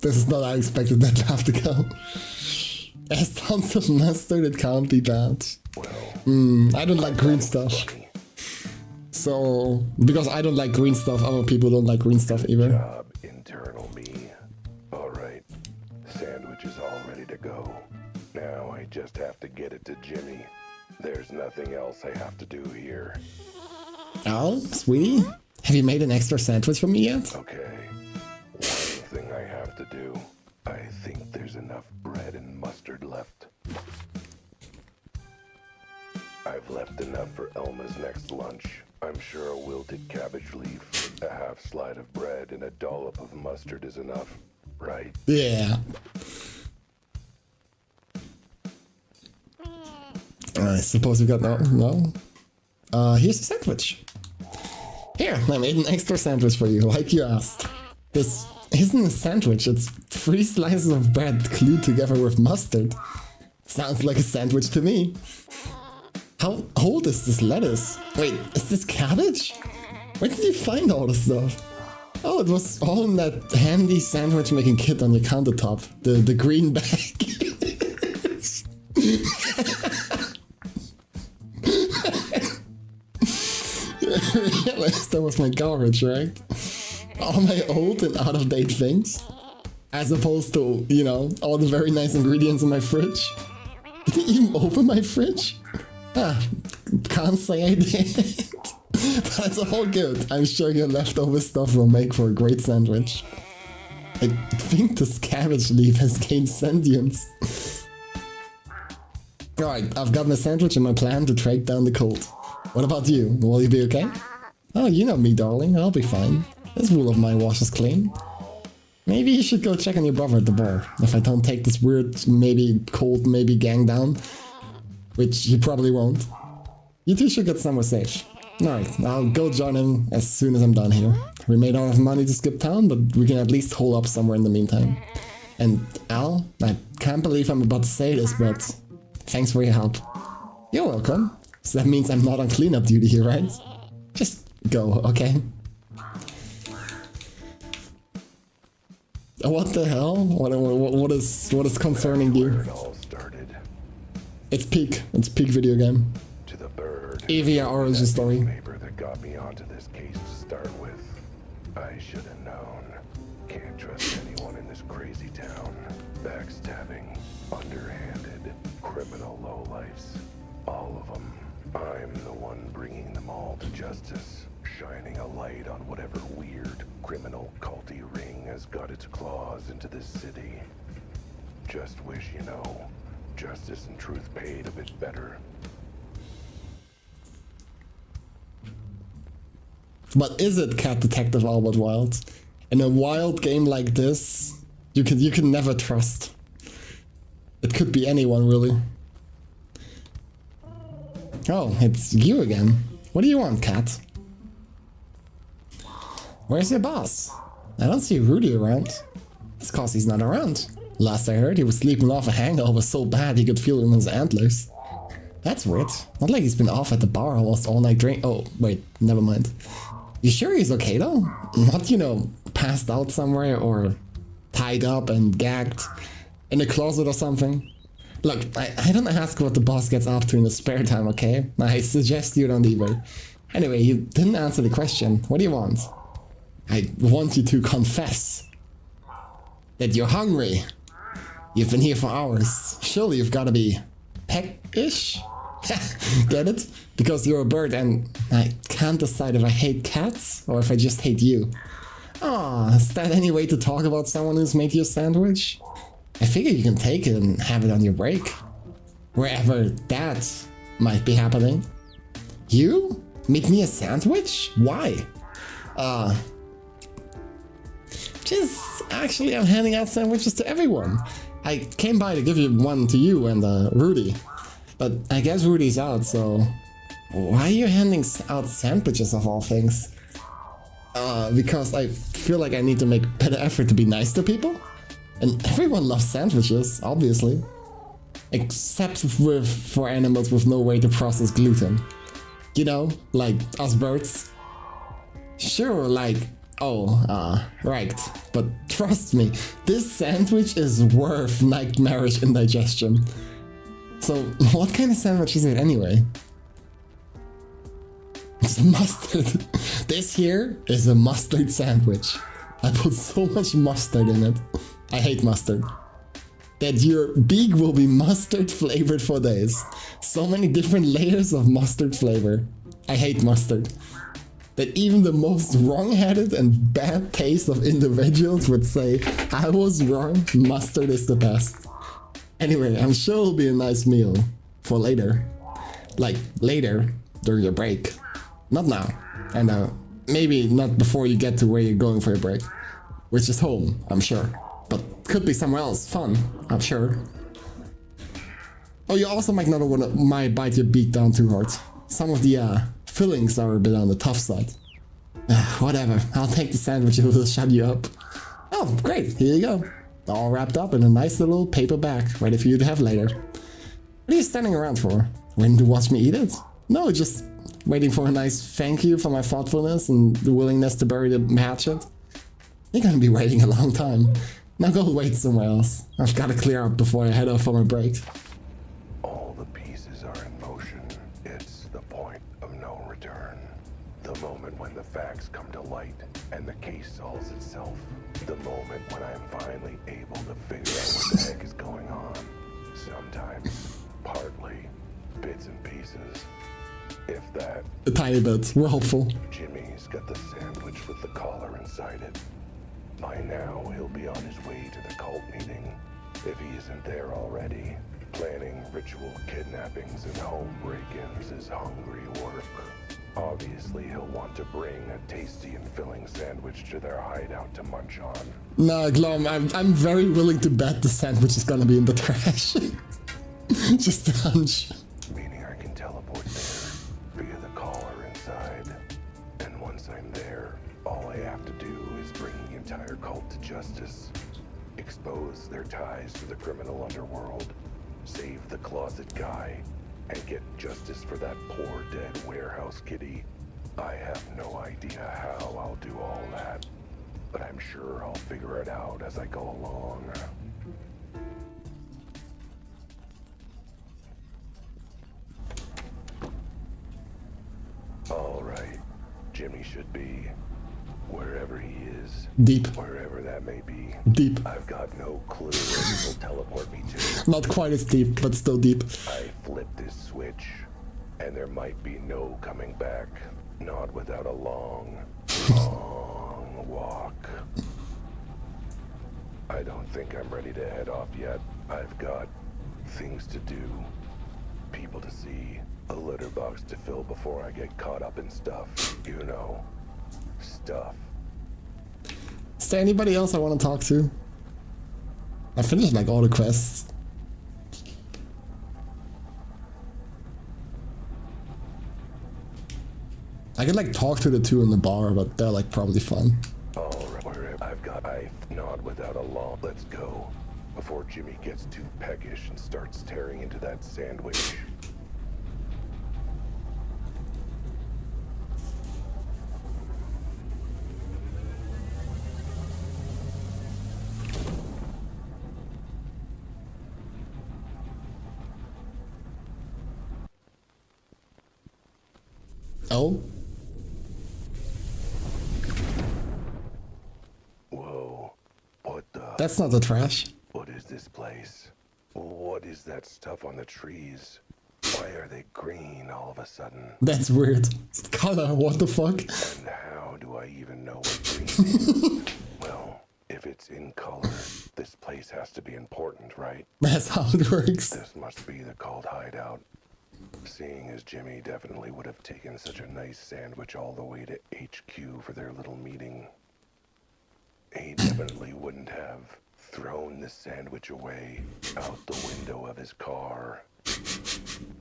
This is not how I expected that to have to go. As tons of mustard, it can't be bad. Well, I don't like green stuff. funny. So, because I don't like green stuff, other people don't like green stuff either. Job, internal me. Alright, sandwich is all ready to go. Now I just have to get it to Jimmy. There's nothing else I have to do here. Al, sweetie, have you made an extra sandwich for me yet? Okay, one thing I have to do. I think there's enough bread and mustard left. I've left enough for Elma's next lunch. I'm sure a wilted cabbage leaf, a half slide of bread, and a dollop of mustard is enough, right? Yeah. I suppose we got no. Here's a sandwich. Here, I made an extra sandwich for you, like you asked. This isn't a sandwich, it's 3 slices of bread glued together with mustard. Sounds like a sandwich to me. How old is this lettuce? Wait, is this cabbage? Where did you find all this stuff? Oh, it was all in that handy sandwich making kit on your countertop. The green bag. I realized that was my garbage, right? All my old and out-of-date things. As opposed to, you know, all the very nice ingredients in my fridge. Did you even open my fridge? Can't say I did. But it's all good. I'm sure your leftover stuff will make for a great sandwich. I think this cabbage leaf has gained sentience. Alright, I've got my sandwich and my plan to track down the cult. What about you? Will you be okay? Oh, you know me, darling. I'll be fine. This wool of mine washes clean. Maybe you should go check on your brother at the bar. If I don't take this weird, maybe cold, maybe gang down. Which you probably won't. You two should get somewhere safe. Alright, I'll go join him as soon as I'm done here. We may not have money to skip town, but we can at least hole up somewhere in the meantime. And Al, I can't believe I'm about to say this, but thanks for your help. You're welcome. So that means I'm not on cleanup duty here, right? Just go, okay? What the hell? What is concerning Where you? it all started. It's peak video game. To the bird. AVR origin story. Neighbor that got me onto this case to start with. I should have known. Can't trust anyone in this crazy town. Backstabbing, underhanded, criminal lowlifes. All of them. I'm the one bringing them all to justice. Shining a light on whatever weird, criminal, culty ring has got its claws into this city. Just wish, you know, justice and truth paid a bit better. But is it Cat Detective Albert Wild? In a wild game like this, you can never trust. It could be anyone, really. Oh, it's you again. What do you want, Cat? Where's your boss? I don't see Rudy around. It's cause he's not around. Last I heard, he was sleeping off a hangover so bad he could feel it in his antlers. That's weird. Not like he's been off at the bar almost all night drink. Oh, wait, never mind. You sure he's okay though? Not, you know, passed out somewhere or tied up and gagged in a closet or something? Look, I don't ask what the boss gets up to in his spare time, okay? I suggest you don't either. Anyway, you didn't answer the question. What do you want? I want you to confess that you're hungry. You've been here for hours. Surely you've got to be peckish? Get it? Because you're a bird and I can't decide if I hate cats or if I just hate you. Aw, is that any way to talk about someone who's made you a sandwich? I figure you can take it and have it on your break. Wherever that might be happening. You? Make me a sandwich? Why? Actually, I'm handing out sandwiches to everyone. I came by to give you one to you and Rudy. But I guess Rudy's out, so why are you handing out sandwiches of all things? Because I feel like I need to make better effort to be nice to people? And everyone loves sandwiches, obviously. Except for animals with no way to process gluten. You know, like us birds. Sure, like, right. But trust me, this sandwich is worth nightmarish indigestion. So, what kind of sandwich is it anyway? It's mustard. This here is a mustard sandwich. I put so much mustard in it. I hate mustard. That your beak will be mustard flavored for days. So many different layers of mustard flavor. I hate mustard. That even the most wrong-headed and bad taste of individuals would say, I was wrong, mustard is the best. Anyway, I'm sure it'll be a nice meal for later. Like, later, during your break. Not now. And maybe not before you get to where you're going for your break. Which is home, I'm sure. But could be somewhere else fun, I'm sure. Oh, you also might not might bite your beak down too hard. Some of the fillings are a bit on the tough side. Whatever, I'll take the sandwich and it'll shut you up. Oh, great, here you go. All wrapped up in a nice little paper bag, ready for you to have later. What are you standing around for? Waiting to watch me eat it? No, just waiting for a nice thank you for my thoughtfulness and the willingness to bury the hatchet. You're gonna be waiting a long time. Now go wait somewhere else. I've gotta clear up before I head off for my break. All the pieces are in motion. It's the point of no return. The moment when the facts come to light and the case solves itself. The moment when I'm finally able to figure out what the heck is going on. Sometimes, partly, bits and pieces. If that. A tiny bit, we're hopeful. Jimmy's got the sandwich with the collar inside it. By now, he'll be on his way to the cult meeting. If he isn't there already, planning ritual kidnappings and home break-ins is hungry work. Obviously, he'll want to bring a tasty and filling sandwich to their hideout to munch on. Nah, Glom, I'm very willing to bet the sandwich is gonna be in the trash. Just a hunch. Meaning I can teleport there via the collar inside. And once I'm there, all I have to do is bring the entire cult to justice. Expose their ties to the criminal underworld. Save the closet guy. And get justice for that poor dead warehouse kitty. I have no idea how I'll do all that. But I'm sure I'll figure it out as I go along. Alright. Jimmy should be wherever he is. Deep. Wherever that may be. Deep. I've got no clue where he will teleport me to. Not quite as deep, but still deep. I flip this switch, and there might be no coming back. Not without a long, long walk. I don't think I'm ready to head off yet. I've got things to do, people to see, a litter box to fill before I get caught up in stuff, you know. stuff. Is there anybody else I want to talk to? I finished like all the quests. I could like talk to the two in the bar, but they're like probably fun. Alright, I've not without a law. Let's go. Before Jimmy gets too peckish and starts tearing into that sandwich. Oh? Whoa. What the? That's not the trash. What is this place? What is that stuff on the trees? Why are they green all of a sudden? That's weird. Connor, what the fuck? And how do I even know what green is? Well, if it's in color, this place has to be important, right? That's how it works. This must be the cult hideout. Seeing as Jimmy definitely would have taken such a nice sandwich all the way to HQ for their little meeting. He definitely wouldn't have thrown the sandwich away out the window of his car.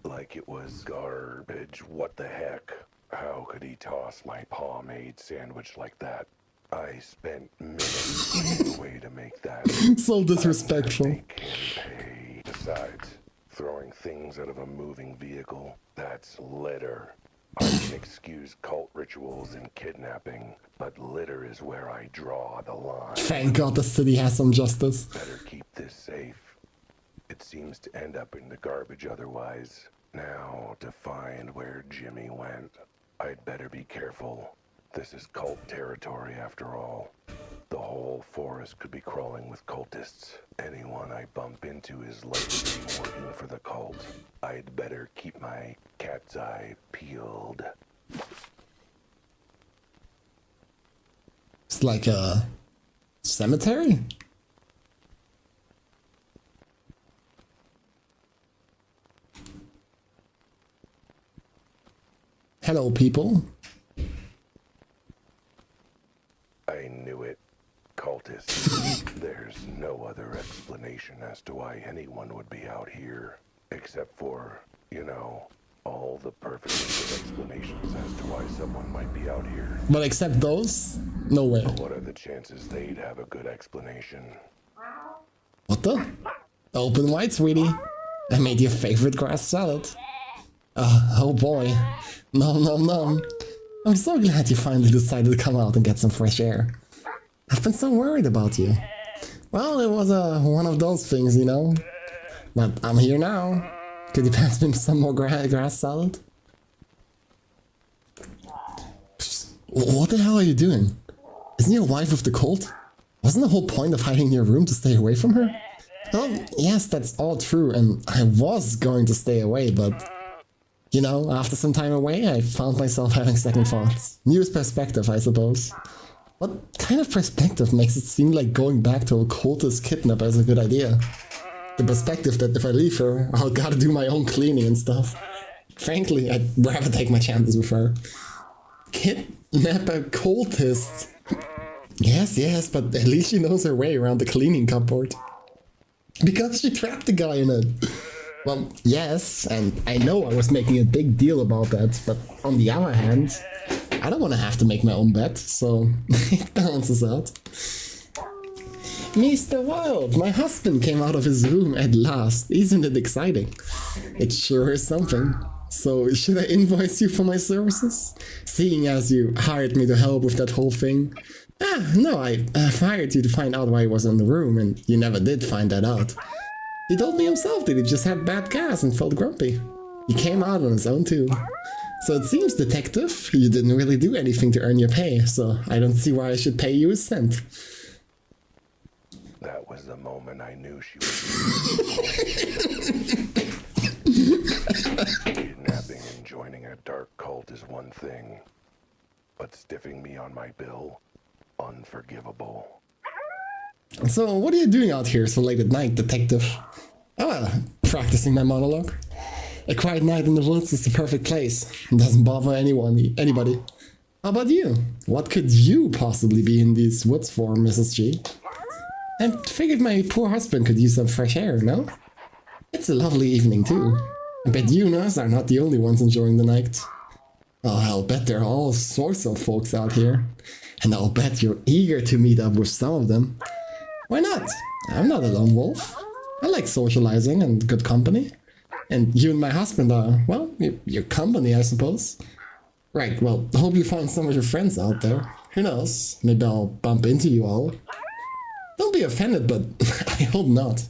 Like it was garbage. What the heck? How could he toss my pomade sandwich like that? I spent minutes getting a way to make that. So disrespectful. Make him pay. Besides, throwing things out of a moving vehicle, that's litter. I can excuse cult rituals and kidnapping, but litter is where I draw the line. Thank God the city has some justice. Better keep this safe. It seems to end up in the garbage otherwise. Now, to find where Jimmy went, I'd better be careful. This is cult territory after all. The whole forest could be crawling with cultists. Anyone I bump into is likely to be working for the cult. I'd better keep my cat's eye peeled. It's like a cemetery? Hello, people. I knew it. Cultists. There's no other explanation as to why anyone would be out here. Except for, you know, all the perfectly good explanations as to why someone might be out here. But except those? No way. What are the chances they'd have a good explanation? What the? Open wide, sweetie. I made your favorite grass salad. Oh boy. Nom nom nom. I'm so glad you finally decided to come out and get some fresh air. I've been so worried about you. Well, it was one of those things, you know. But I'm here now. Could you pass me some more grass salad? Psst, what the hell are you doing? Isn't your wife with the cult? Wasn't the whole point of hiding in your room to stay away from her? Well, yes, that's all true, and I was going to stay away, but... You know, after some time away, I found myself having second thoughts. New perspective, I suppose. What kind of perspective makes it seem like going back to a cultist kidnapper is a good idea? The perspective that if I leave her, I'll gotta do my own cleaning and stuff. Frankly, I'd rather take my chances with her. Kidnap a cultist? Yes, but at least she knows her way around the cleaning cupboard. Because she trapped the guy in it. Well, yes, and I know I was making a big deal about that, but on the other hand, I don't want to have to make my own bed, so it balances out. Mr. Wild, my husband came out of his room at last. Isn't it exciting? It sure is something. So, should I invoice you for my services? Seeing as you hired me to help with that whole thing. No, I hired you to find out why he was in the room, and you never did find that out. He told me himself that he just had bad gas and felt grumpy. He came out on his own too. So it seems, detective, you didn't really do anything to earn your pay, so I don't see why I should pay you a cent. That was the moment I knew she was... Kidnapping and joining a dark cult is one thing, but stiffing me on my bill, unforgivable. So, what are you doing out here so late at night, detective? Practicing my monologue. A quiet night in the woods is the perfect place. It doesn't bother anybody. How about you? What could you possibly be in these woods for, Mrs. G? I figured my poor husband could use some fresh air, no? It's a lovely evening too. I bet you nurse are not the only ones enjoying the night. Oh, I'll bet there are all sorts of folks out here. And I'll bet you're eager to meet up with some of them. Why not? I'm not a lone wolf. I like socializing and good company. And you and my husband are, well, your company, I suppose. Right, well, hope you find some of your friends out there. Who knows? Maybe I'll bump into you all. Don't be offended, but I hope not.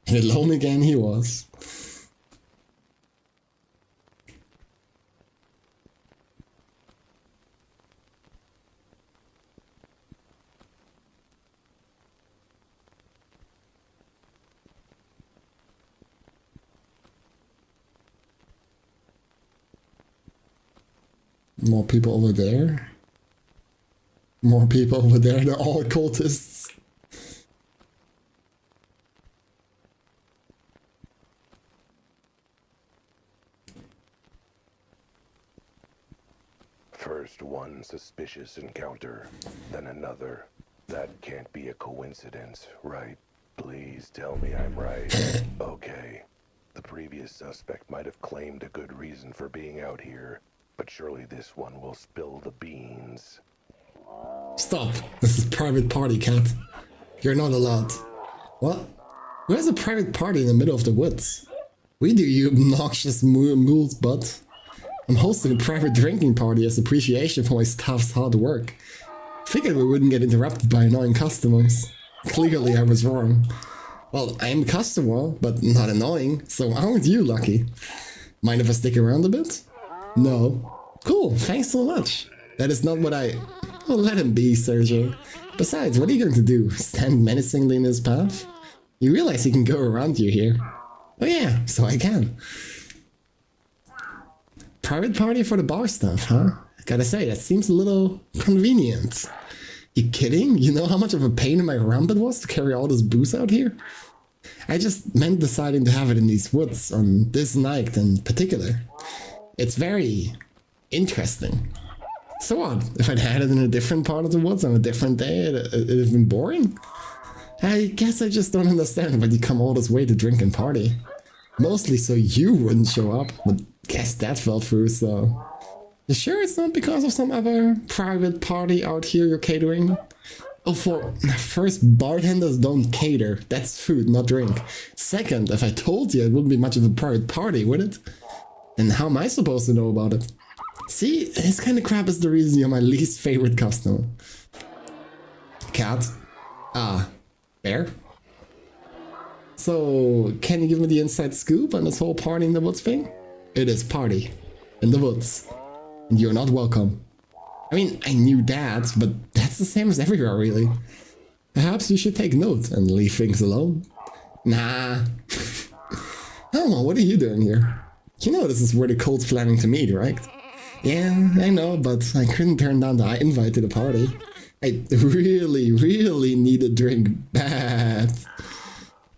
And alone again he was. More people over there. More people over there, they're all cultists. First one suspicious encounter, then another. That can't be a coincidence, right? Please tell me I'm right. Okay. The previous suspect might have claimed a good reason for being out here, but surely this one will spill the beans. Stop. This is private party, cat. You're not allowed. What? Who has a private party in the middle of the woods? We do, you obnoxious mule's butt. I'm hosting a private drinking party as appreciation for my staff's hard work. Figured we wouldn't get interrupted by annoying customers. Clearly I was wrong. Well, I am a customer, but not annoying, so aren't you lucky? Mind if I stick around a bit? No. Cool, thanks so much. That is not what I... Oh, let him be, Sergey. Besides, what are you going to do? Stand menacingly in his path? You realize he can go around you here. Oh yeah, so I can. Private party for the bar stuff, huh? Gotta say, that seems a little convenient. You kidding? You know how much of a pain in my rump it was to carry all this booze out here? I just meant deciding to have it in these woods on this night in particular. It's very interesting. So what? If I'd had it in a different part of the woods on a different day, it'd have been boring? I guess I just don't understand why you come all this way to drink and party. Mostly so you wouldn't show up, but guess that fell through, so... You sure it's not because of some other private party out here you're catering? Oh, first, bartenders don't cater. That's food, not drink. Second, if I told you, it wouldn't be much of a private party, would it? And how am I supposed to know about it? See, this kind of crap is the reason you're my least favorite customer. Cat? Ah, bear? So, can you give me the inside scoop on this whole party in the woods thing? It is party. In the woods. And you're not welcome. I mean, I knew that, but that's the same as everywhere, really. Perhaps you should take note and leave things alone. Nah. Elmo, what are you doing here? You know this is where the cult's planning to meet, right? Yeah, I know, but I couldn't turn down the invite to the party. I really need a drink bad.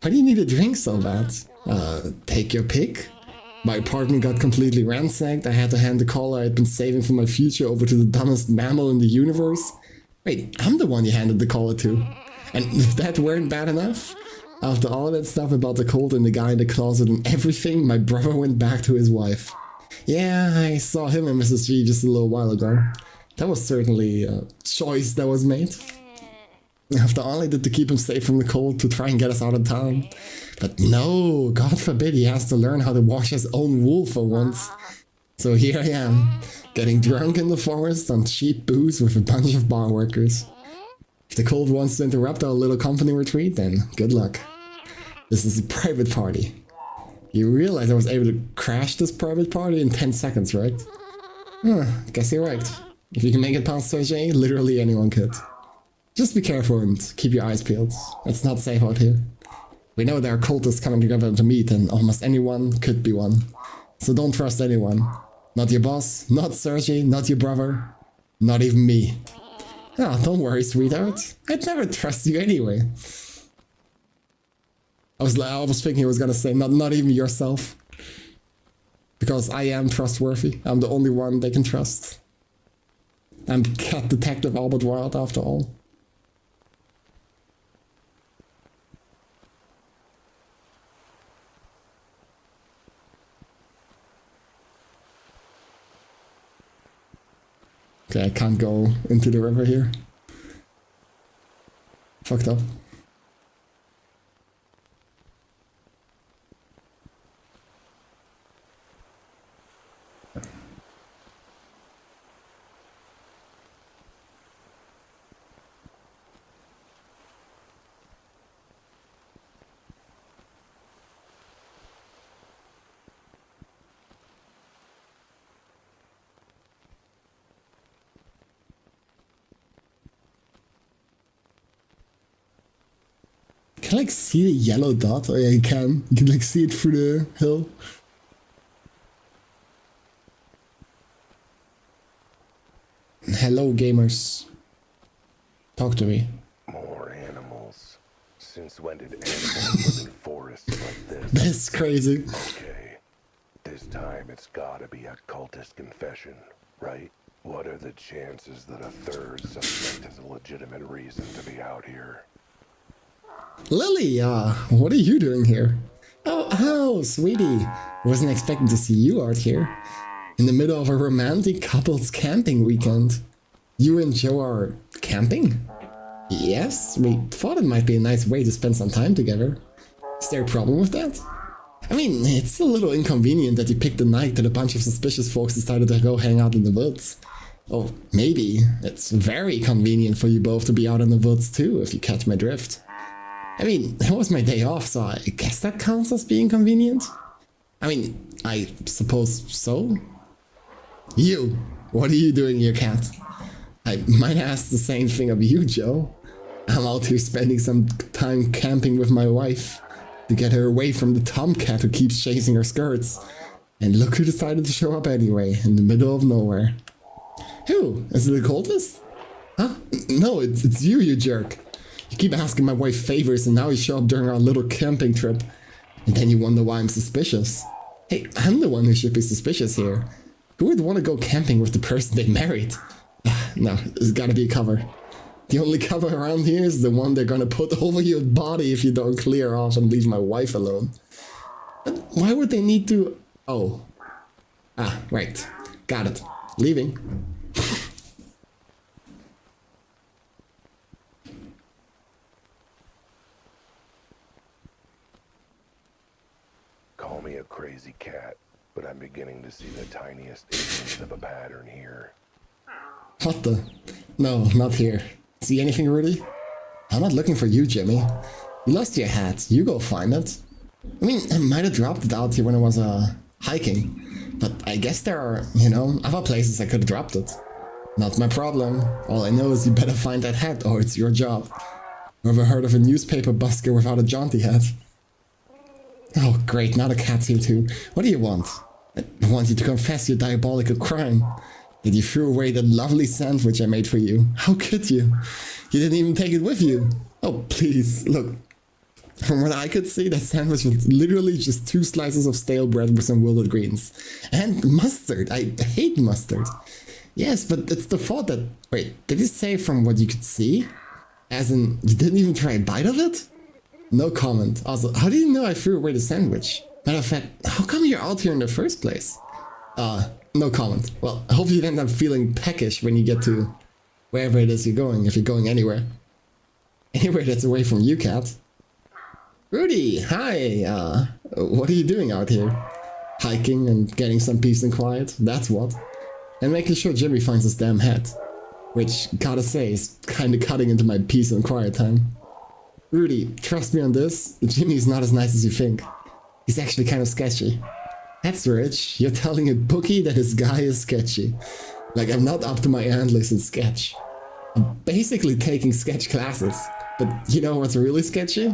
Why do you need a drink so bad? Take your pick. My apartment got completely ransacked. I had to hand the collar I'd been saving for my future over to the dumbest mammal in the universe. Wait, I'm the one you handed the collar to. And if that weren't bad enough, after all that stuff about the cult and the guy in the closet and everything, my brother went back to his wife. Yeah, I saw him and Mrs. G just a little while ago. That was certainly a choice that was made. After all I did to keep him safe from the cold to try and get us out of town. But no, God forbid he has to learn how to wash his own wool for once. So here I am, getting drunk in the forest on cheap booze with a bunch of bar workers. If the cold wants to interrupt our little company retreat, then good luck. This is a private party. You realize I was able to crash this private party in 10 seconds, right? Guess you're right. If you can make it past Sergey, literally anyone could. Just be careful and keep your eyes peeled. It's not safe out here. We know there are cultists coming together to meet and almost anyone could be one. So don't trust anyone. Not your boss, not Sergey, not your brother, not even me. Oh, don't worry, sweetheart. I'd never trust you anyway. I was thinking he was gonna say not even yourself. Because I am trustworthy. I'm the only one they can trust. I'm Cat Detective Albert Wild after all. Okay, I can't go into the river here. Fucked up. Can I like see the yellow dot? Oh yeah, you can. You can like see it through the hill. Hello, gamers. Talk to me. More animals. Since when did animals live in forests like this? That's crazy. Okay. This time it's gotta be a cultist confession, right? What are the chances that a third suspect has a legitimate reason to be out here? Lily, what are you doing here? Oh, sweetie. Wasn't expecting to see you out here. In the middle of a romantic couples camping weekend. You and Joe are camping? Yes, we thought it might be a nice way to spend some time together. Is there a problem with that? I mean, it's a little inconvenient that you picked a night that a bunch of suspicious folks decided to go hang out in the woods. Oh, maybe it's very convenient for you both to be out in the woods too, if you catch my drift. I mean, it was my day off, so I guess that counts as being convenient? I mean, I suppose so? You, what are you doing here, cat? I might ask the same thing of you, Joe. I'm out here spending some time camping with my wife to get her away from the tomcat who keeps chasing her skirts. And look who decided to show up anyway, in the middle of nowhere. Who? Is it a cultist? Huh? No, it's you, you jerk. You keep asking my wife favors and now you show up during our little camping trip. And then you wonder why I'm suspicious. Hey, I'm the one who should be suspicious here. Who would want to go camping with the person they married? No, there's gotta be a cover. The only cover around here is the one they're gonna put over your body if you don't clear off and leave my wife alone. But why would they need to... Oh. Ah, right. Got it. Leaving. Call me a crazy cat, but I'm beginning to see the tiniest instance of a pattern here. What the? No, not here. See anything, Rudy? I'm not looking for you, Jimmy. You lost your hat. You go find it. I mean, I might have dropped it out here when I was hiking. But I guess there are, other places I could have dropped it. Not my problem. All I know is you better find that hat or it's your job. Ever heard of a newspaper busker without a jaunty hat? Oh, great, now the cat's here too. What do you want? I want you to confess your diabolical crime. That you threw away that lovely sandwich I made for you. How could you? You didn't even take it with you. Oh, please, look. From what I could see, that sandwich was literally just 2 slices of stale bread with some wilted greens. And mustard. I hate mustard. Yes, but it's the thought that... Wait, did you say from what you could see? As in, you didn't even try a bite of it? No comment. Also, how do you know I threw away the sandwich? Matter of fact, how come you're out here in the first place? No comment. Well, I hope you end up feeling peckish when you get to wherever it is you're going, if you're going anywhere. Anywhere that's away from you, cat. Rudy, hi, what are you doing out here? Hiking and getting some peace and quiet, that's what. And making sure Jimmy finds his damn hat. Which, gotta say, is kinda cutting into my peace and quiet time. Rudy, trust me on this, Jimmy's not as nice as you think. He's actually kind of sketchy. That's rich, you're telling a bookie that this guy is sketchy. Like I'm not up to my antlers in sketch. I'm basically taking sketch classes. But you know what's really sketchy?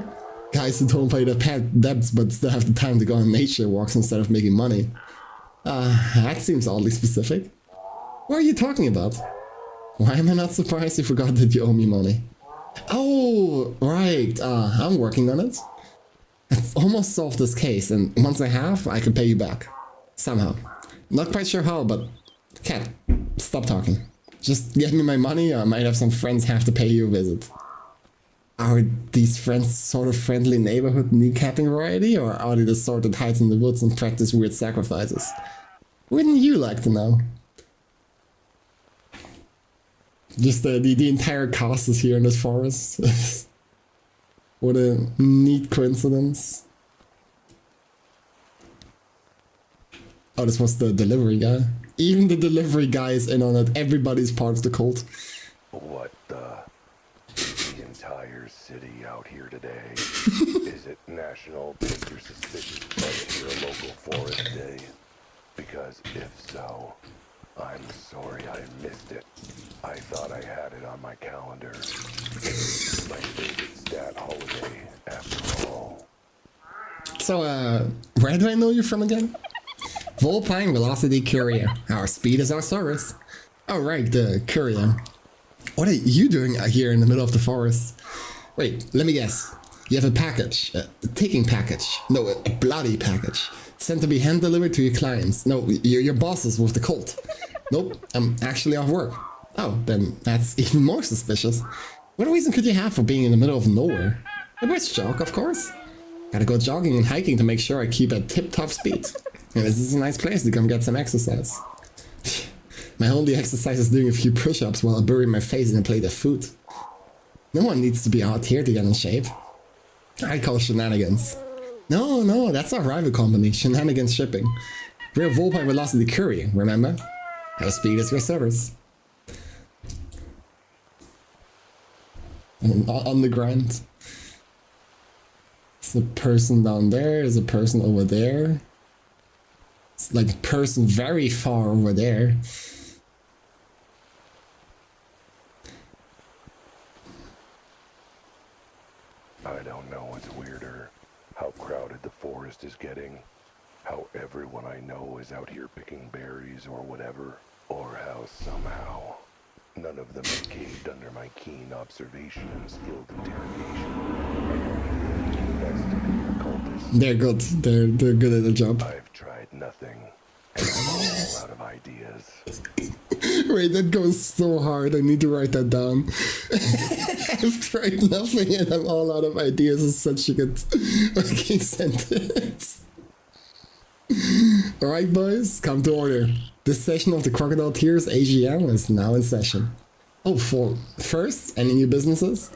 Guys who don't pay their pet debts but still have the time to go on nature walks instead of making money. That seems oddly specific. What are you talking about? Why am I not surprised you forgot that you owe me money? Oh, right, I'm working on it. I've almost solved this case, and once I have, I can pay you back. Somehow. Not quite sure how, but cat, stop talking. Just get me my money, or I might have some friends have to pay you a visit. Are these friends sort of friendly neighborhood kneecapping variety, or are they the sort that hides in the woods and practice weird sacrifices? Wouldn't you like to know? Just the entire cast is here in this forest. What a neat coincidence. Oh, this was the delivery guy. Even the delivery guy is in on it. Everybody's part of the cult. What the? The entire city out here today? Is it National Take Your Suspicious Frontier Local Forest Day? Because if so, I'm sorry I missed it. I thought I had it on my calendar. My favorite stat holiday, after all. So, where do I know you from again? Volpine Velocity Courier. Our speed is our service. Oh, right, the courier. What are you doing out here in the middle of the forest? Wait, let me guess. You have a package. A ticking package. No, a bloody package. Sent to be hand-delivered to your clients. No, your bosses with the cult. Nope, I'm actually off work. Oh, then that's even more suspicious. What reason could you have for being in the middle of nowhere? A brisk jog, of course. Gotta go jogging and hiking to make sure I keep at tip-top speed. And this is a nice place to come get some exercise. My only exercise is doing a few push-ups while I bury my face in a plate of food. No one needs to be out here to get in shape. I call shenanigans. No, that's our rival company, Shenanigans Shipping. We're Volpine Velocity Courier, remember? Our speed is your service. On the ground. There's a person down there, there's a person over there. It's like a person very far over there. I don't know what's weirder. How crowded the forest is getting. How everyone I know is out here picking berries or whatever. Or how somehow none of them have caved under my keen observation and skilled interrogation. They're good. They're good at the job. I've tried nothing. And I'm all out of ideas. Wait, that goes so hard. I need to write that down. I've tried nothing and I'm all out of ideas. Is such a good fucking sentence. Alright, boys, come to order. This session of the Crocodile Tears AGM is now in session. Oh, first, any new businesses?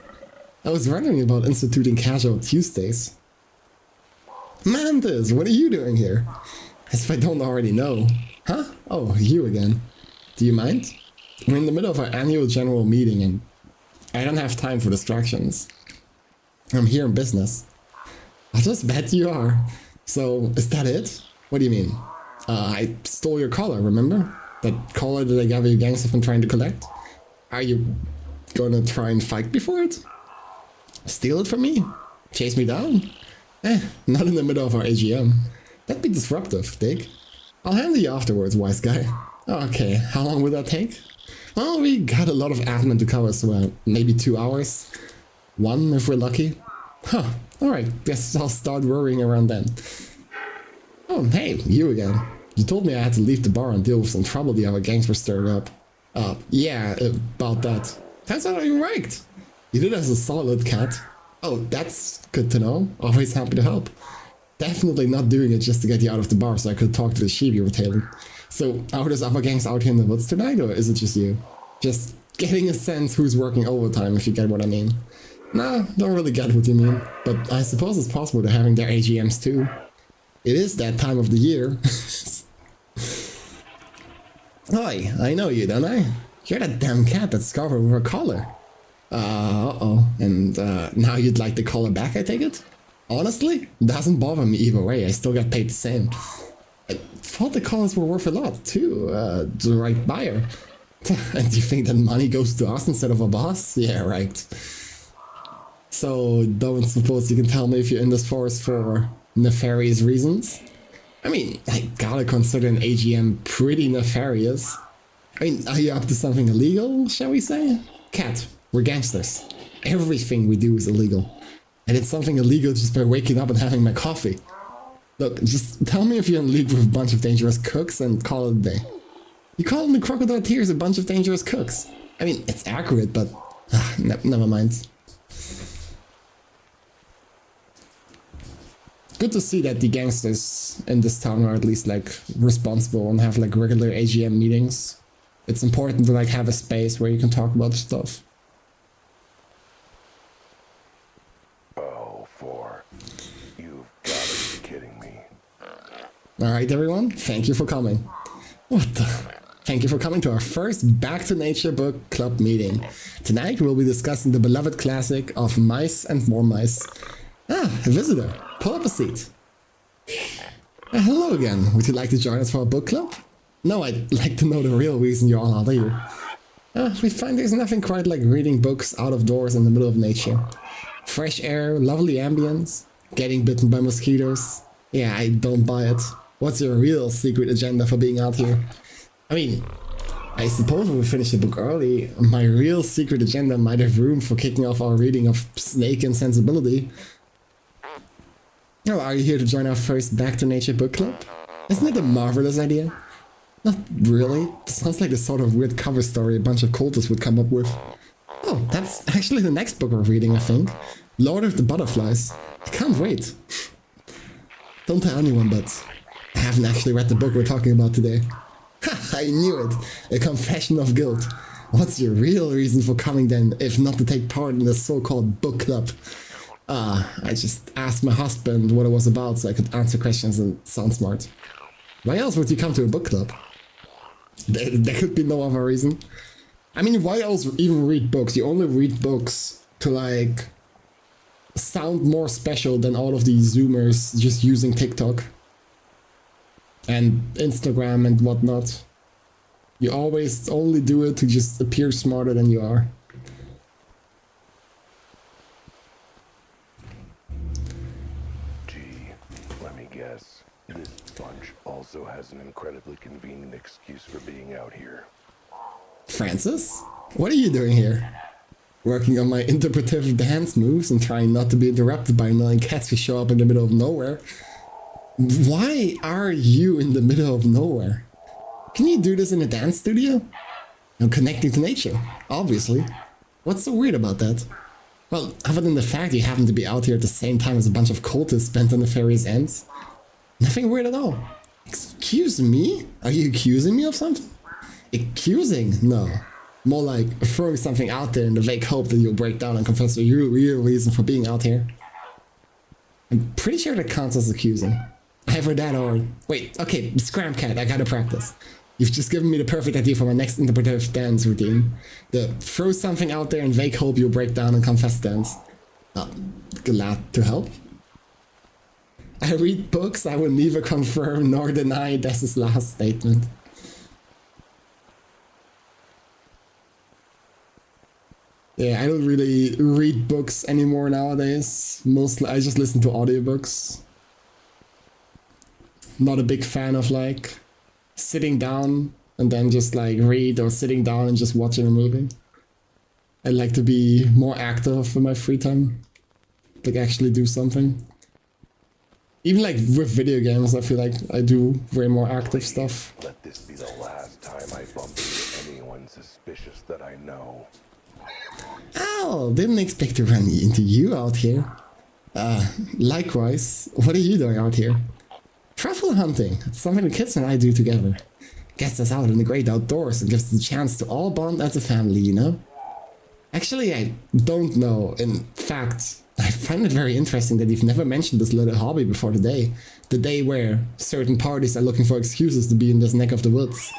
I was wondering about instituting casual Tuesdays. Mantis, what are you doing here? As if I don't already know. Huh? Oh, you again. Do you mind? We're in the middle of our annual general meeting and I don't have time for distractions. I'm here in business. I just bet you are. So, is that it? What do you mean? I stole your collar, remember? That collar that I gave you gangs have been trying to collect? Are you gonna try and fight me for it? Steal it from me? Chase me down? Not in the middle of our AGM. That'd be disruptive, Dick. I'll handle you afterwards, wise guy. Okay, how long will that take? Well, we got a lot of admin to cover, so maybe 2 hours. 1 if we're lucky. Huh, alright, guess I'll start worrying around then. Oh, hey, you again. You told me I had to leave the bar and deal with some trouble the other gangs were stirred up. Yeah, about that. Turns out you're right. You did as a solid cat. Oh, that's good to know. Always happy to help. Definitely not doing it just to get you out of the bar so I could talk to the sheep you were tailing. So, are those other gangs out here in the woods tonight, or is it just you? Just getting a sense who's working overtime, if you get what I mean. Nah, don't really get what you mean, but I suppose it's possible they're having their AGMs too. It is that time of the year. Oi, I know you, don't I? You're that damn cat that's covered with a collar. Uh-oh. And now you'd like the collar back, I take it? Honestly, doesn't bother me either way, I still get paid the same. I thought the collars were worth a lot, too, to the right buyer. And you think that money goes to us instead of a boss? Yeah, right. So, don't suppose you can tell me if you're in this forest for nefarious reasons? I mean, I gotta consider an AGM pretty nefarious. I mean, are you up to something illegal, shall we say? Cat, we're gangsters. Everything we do is illegal. I did something illegal just by waking up and having my coffee. Look, just tell me if you're in league with a bunch of dangerous cooks and call it a day. You call them the Crocodile Tears a bunch of dangerous cooks. I mean, it's accurate, but never mind. Good to see that the gangsters in this town are at least like responsible and have like regular AGM meetings. It's important to like have a space where you can talk about stuff. Oh, you've got to be kidding me. Alright everyone, thank you for coming. What the? Thank you for coming to our first Back to Nature Book Club meeting. Tonight we'll be discussing the beloved classic of Mice and More Mice. Ah, a visitor. Pull up a seat. Hello again. Would you like to join us for a book club? No, I'd like to know the real reason you're all out here. We find there's nothing quite like reading books out of doors in the middle of nature. Fresh air, lovely ambience, getting bitten by mosquitoes. Yeah, I don't buy it. What's your real secret agenda for being out here? I mean, I suppose when we finish the book early, my real secret agenda might have room for kicking off our reading of Snake Insensibility. Oh, are you here to join our first Back to Nature book club? Isn't it a marvelous idea? Not really. It sounds like the sort of weird cover story a bunch of cultists would come up with. Oh, that's actually the next book we're reading, I think. Lord of the Butterflies. I can't wait. Don't tell anyone, but I haven't actually read the book we're talking about today. Ha! I knew it! A confession of guilt. What's your real reason for coming then, if not to take part in this so-called book club? I just asked my husband what it was about so I could answer questions and sound smart. Why else would you come to a book club? There could be no other reason. I mean, why else even read books? You only read books to, like, sound more special than all of these Zoomers just using TikTok and Instagram and whatnot. You always only do it to just appear smarter than you are. Let me guess. This bunch also has an incredibly convenient excuse for being out here. Francis? What are you doing here? Working on my interpretive dance moves and trying not to be interrupted by annoying cats who show up in the middle of nowhere. Why are you in the middle of nowhere? Can you do this in a dance studio? I'm connecting to nature, obviously. What's so weird about that? Well, other than the fact you happen to be out here at the same time as a bunch of cultists bent on nefarious ends. Nothing weird at all. Excuse me? Are you accusing me of something? Accusing? No. More like throwing something out there in the vague hope that you'll break down and confess your real reason for being out here. I'm pretty sure that counts as accusing. Either that or... Wait, okay, Scram Cat, I gotta practice. You've just given me the perfect idea for my next interpretive dance routine. The throw something out there in vague hope you'll break down and confess dance. Glad to help. I read books, I will neither confirm nor deny Dess's last statement. Yeah, I don't really read books anymore nowadays. Mostly I just listen to audiobooks. Not a big fan of like sitting down and then just like read, or sitting down and just watching a movie. I like to be more active in my free time. Like actually do something. Even like with video games, I feel like I do way more active stuff. Let this be the last time I bump into anyone suspicious that I know. Oh, didn't expect to run into you out here. Likewise, what are you doing out here? Truffle hunting. It's something the kids and I do together. Gets us out in the great outdoors and gives us a chance to all bond as a family, you know? Actually, I don't know. In fact, I find it very interesting that you've never mentioned this little hobby before today. The day where certain parties are looking for excuses to be in this neck of the woods.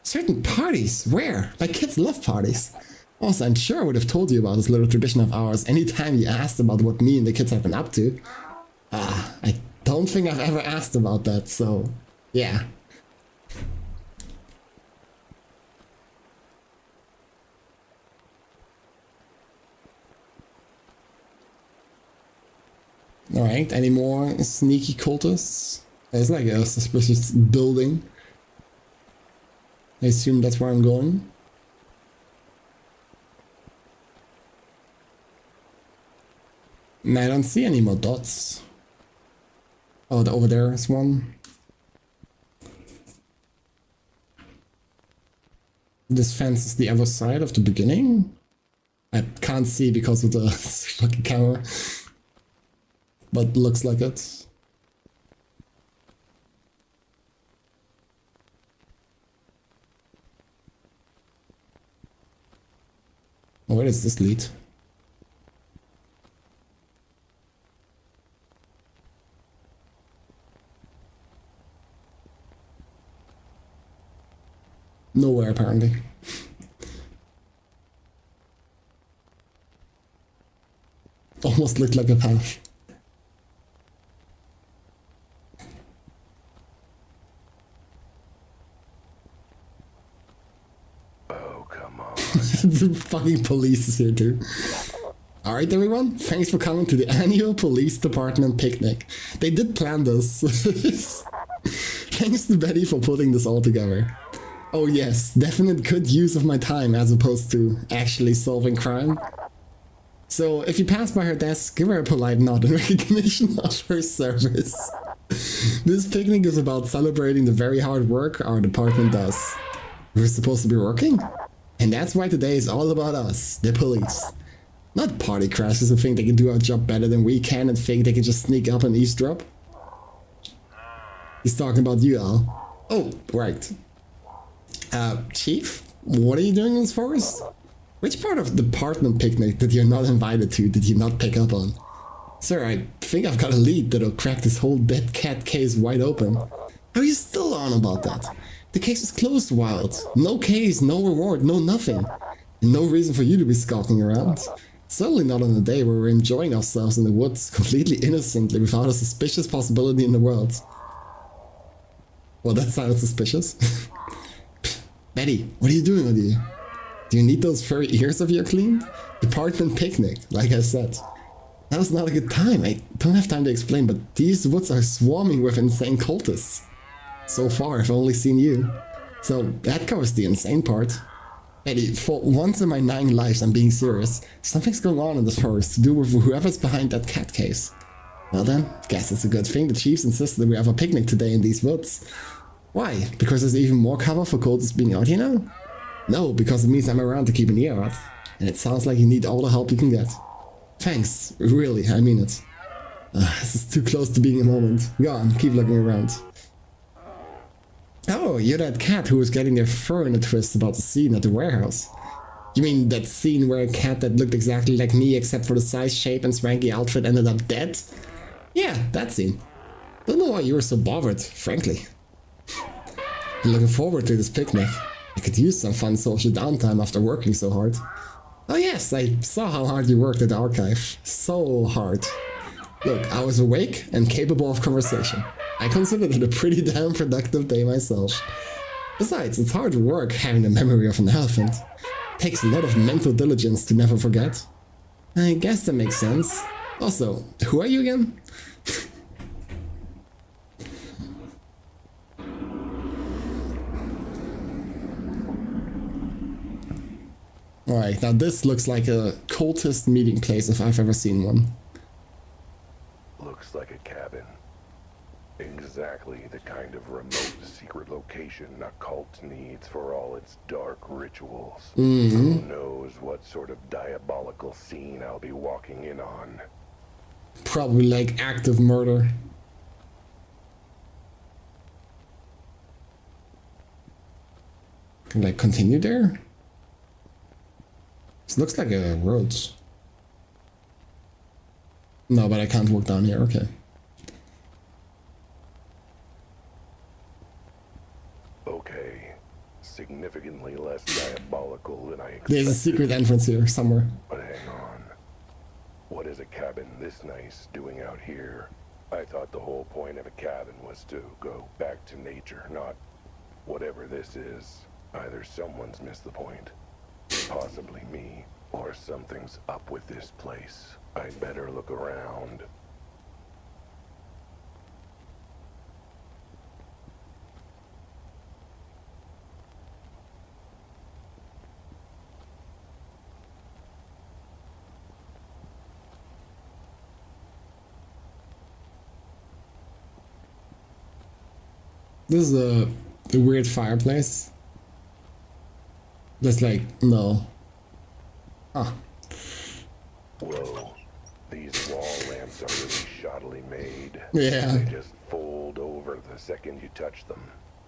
Certain parties? Where? My kids love parties. Also, I'm sure I would have told you about this little tradition of ours anytime you asked about what me and the kids have been up to. I don't think I've ever asked about that, so yeah. Alright, any more sneaky cultists? There's like a suspicious building. I assume that's where I'm going. And I don't see any more dots. Oh, over there is one. This fence is the other side of the beginning. I can't see because of the fucking camera. But looks like it. Where does this lead? Nowhere, apparently. Almost looked like a path. Oh, come on. The fucking police is here too. Alright everyone, thanks for coming to the annual police department picnic. They did plan this. Thanks to Betty for putting this all together. Oh yes, definite good use of my time as opposed to actually solving crime. So if you pass by her desk, give her a polite nod in recognition of her service. This picnic is about celebrating the very hard work our department does. We're supposed to be working? And that's why today is all about us, the police. Not party crashers who think they can do our job better than we can and think they can just sneak up and eavesdrop. He's talking about you, Al. Oh, right. Chief? What are you doing in this forest? Which part of the department picnic that you're not invited to did you not pick up on? Sir, I think I've got a lead that'll crack this whole dead cat case wide open. How are you still on about that? The case is closed, Wild. No case, no reward, no nothing. And no reason for you to be skulking around. Certainly not on a day where we're enjoying ourselves in the woods completely innocently without a suspicious possibility in the world. Well, that sounded suspicious. Betty, what are you doing with you? Do you need those furry ears of yours cleaned? Department picnic, like I said. Now's not a good time. I don't have time to explain, but these woods are swarming with insane cultists. So far, I've only seen you. So that covers the insane part. Betty, for once in my 9 lives, I'm being serious. Something's going on in this forest to do with whoever's behind that cat case. Well then, guess it's a good thing the chiefs insisted that we have a picnic today in these woods. Why? Because there's even more cover for cultists being out here now? No, because it means I'm around to keep an ear out. And it sounds like you need all the help you can get. Thanks, really, I mean it. This is too close to being a moment. Go on, keep looking around. Oh, you're that cat who was getting their fur in a twist about the scene at the warehouse. You mean that scene where a cat that looked exactly like me except for the size, shape and swanky outfit ended up dead? Yeah, that scene. Don't know why you were so bothered, frankly. I'm looking forward to this picnic. I could use some fun social downtime after working so hard. Oh yes, I saw how hard you worked at the archive. So hard. Look, I was awake and capable of conversation. I considered it a pretty damn productive day myself. Besides, it's hard work having the memory of an elephant. Takes a lot of mental diligence to never forget. I guess that makes sense. Also, who are you again? Alright, now this looks like a cultist meeting place if I've ever seen one. Looks like a cabin. Exactly the kind of remote secret location a cult needs for all its dark rituals. Who knows what sort of diabolical scene I'll be walking in on. Probably like active murder. Can I continue there? This looks like a road. No, but I can't walk down here, okay. Okay, significantly less diabolical than I expected. There's a secret entrance here somewhere. But hang on. What is a cabin this nice doing out here? I thought the whole point of a cabin was to go back to nature, not whatever this is. Either someone's missed the point, possibly me, or something's up with this place. I'd better look around. This is a weird fireplace. That's like, no. Ah, Whoa. These wall lamps are really shoddily made. Yeah. They just fold over the second you touch them.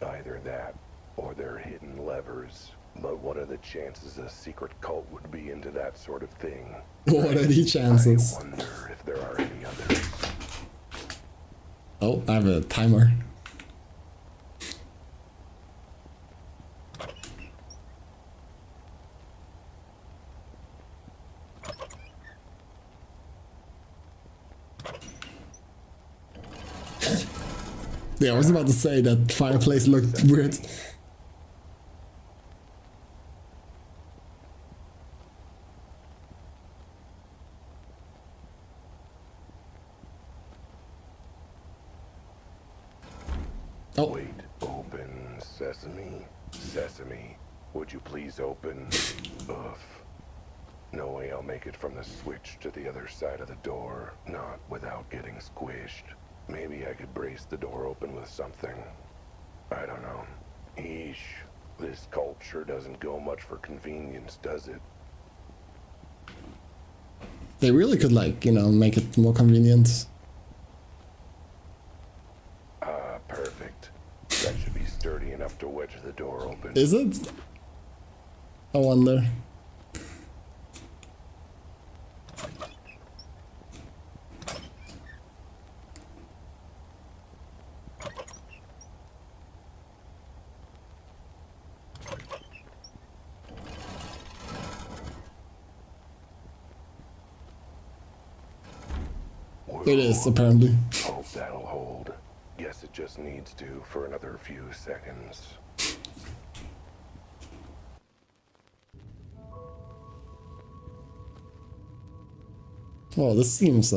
Either that, or they're hidden levers. But what are the chances a secret cult would be into that sort of thing? what are the chances? I wonder if there are any others. Oh, I have a timer. Yeah, I was about to say that fireplace looked weird. Oh, Wait, open sesame? Sesame, would you please open? Ugh. No way I'll make it from the switch to the other side of the door, not without getting squished. Maybe I could brace the door open with something. I don't know. Eesh, this cult sure doesn't go much for convenience, does it? they really could, like, you know, make it more convenient. Ah, perfect. That should be sturdy enough to wedge the door open. Is it? I wonder. It is, apparently. Hope that'll hold. Guess it just needs to for another few seconds. Oh, this seems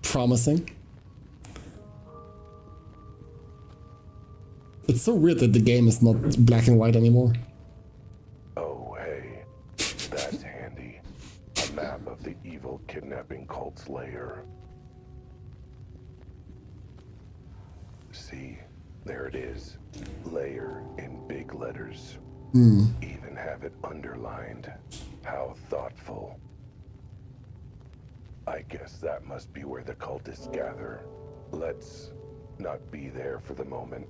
promising. It's so weird that the game is not black and white anymore. Oh, hey. That's handy. A map of the evil kidnapping cult's lair. See, there it is. Layer in big letters. Even have it underlined. How thoughtful. I guess that must be where the cultists gather. Let's not be there for the moment.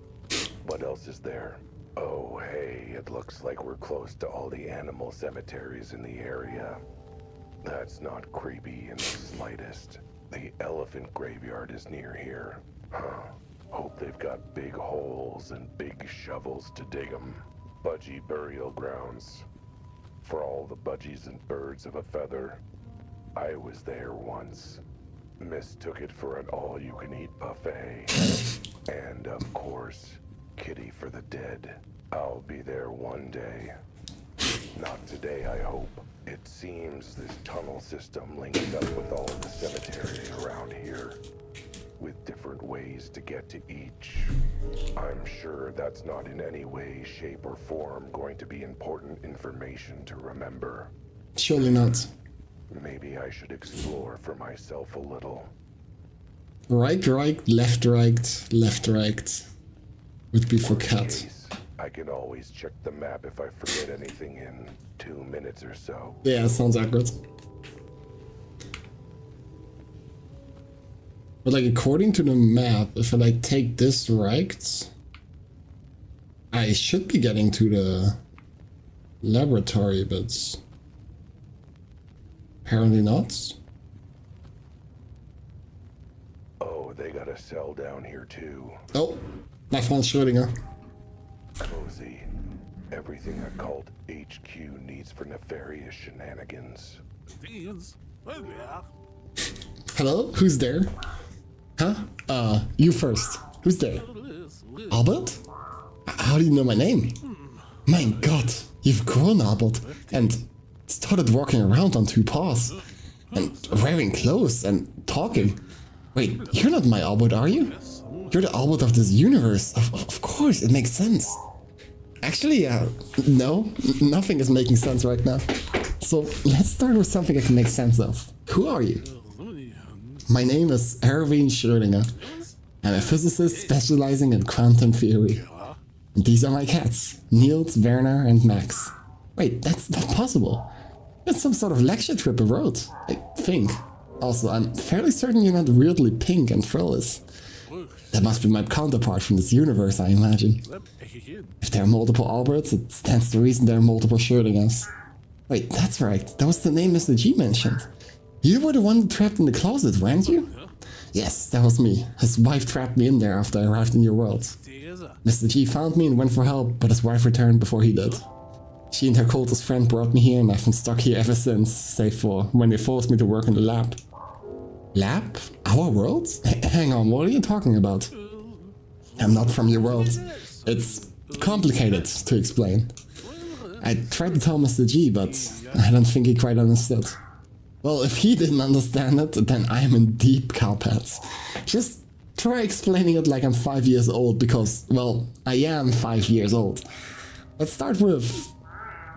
What else is there? Oh, hey, it looks like we're close to all the animal cemeteries in the area. That's not creepy in the slightest. The elephant graveyard is near here. Huh. Hope they've got big holes and big shovels to dig them. Budgie burial grounds. For all the budgies and birds of a feather. I was there once. Mistook it for an all-you-can-eat buffet. And, of course, kitty for the dead. I'll be there one day. Not today, I hope. It seems this tunnel system links up with all the cemeteries around here, with different ways to get to each. I'm sure that's not in any way, shape, or form going to be important information to remember. Surely not. Maybe I should explore for myself a little. Right, left, right. Would be for cat. Case, I can always check the map if I forget anything in 2 minutes or so. Yeah, sounds accurate. But like, according to the map, if I like take this right, I should be getting to the laboratory, but apparently not. Oh, they got a cell down here too. Oh, I found Schrödinger. Cozy. Everything a cult HQ needs for nefarious shenanigans. Hello? Who's there? Huh? You first. Who's there? Albert? How do you know my name? My god, you've grown, Albert, and started walking around on 2 paws. And wearing clothes and talking. Wait, you're not my Albert, are you? You're the Albert of this universe. Of course, it makes sense. Actually, no, nothing is making sense right now. So let's start with something I can make sense of. Who are you? My name is Erwin Schrödinger, I'm a physicist specializing in quantum theory. And these are my cats, Niels, Werner, and Max. Wait, that's not possible. It's some sort of lecture trip I wrote, I think. Also, I'm fairly certain you're not weirdly pink and frillless. That must be my counterpart from this universe, I imagine. If there are multiple Alberts, it stands to reason there are multiple Schrödingers. Wait, that's right, that was the name Mr. G mentioned. You were the one trapped in the closet, weren't you? Yes, that was me. His wife trapped me in there after I arrived in your world. Mr. G found me and went for help, but his wife returned before he did. She and her cultist friend brought me here and I've been stuck here ever since, save for when they forced me to work in the lab. Lab? Our world? Hang on, what are you talking about? I'm not from your world. It's complicated to explain. I tried to tell Mr. G, but I don't think he quite understood. Well, if he didn't understand it, then I'm in deep cowpats. Just try explaining it like I'm 5 years old because, well, I am 5 years old. Let's start with...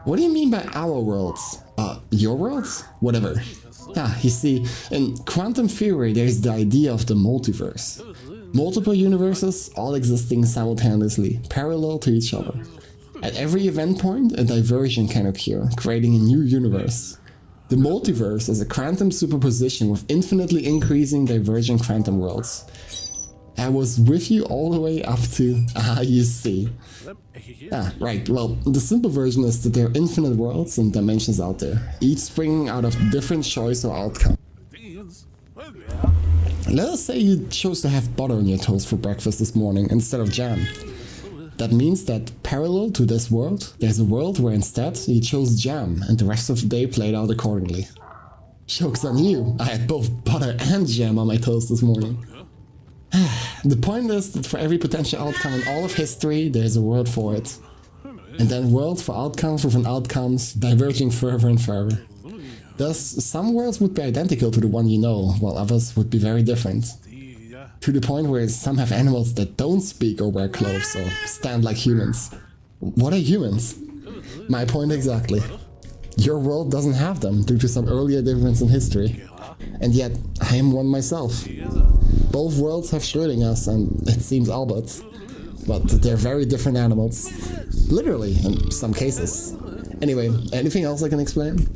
What do you mean by our worlds? Your worlds? Whatever. Yeah, you see, in quantum theory there's the idea of the multiverse. Multiple universes, all existing simultaneously, parallel to each other. At every event point, a diversion can occur, creating a new universe. The multiverse is a quantum superposition with infinitely increasing divergent quantum worlds. I was with you all the way up to, you see. Ah, right, well, the simple version is that there are infinite worlds and dimensions out there, each springing out of different choice or outcome. Let us say you chose to have butter on your toast for breakfast this morning instead of jam. That means that, parallel to this world, there's a world where instead you chose jam and the rest of the day played out accordingly. Joke's on you, I had both butter and jam on my toast this morning. The point is that for every potential outcome in all of history, there's a word for it. And then worlds for outcomes within outcomes, diverging further and further. Thus, some worlds would be identical to the one you know, while others would be very different. To the point where some have animals that don't speak or wear clothes or stand like humans. What are humans? My point exactly. Your world doesn't have them due to some earlier difference in history. And yet, I am one myself. Both worlds have Schrödingers and, it seems, Alberts. But they're very different animals. Literally, in some cases. Anyway, anything else I can explain?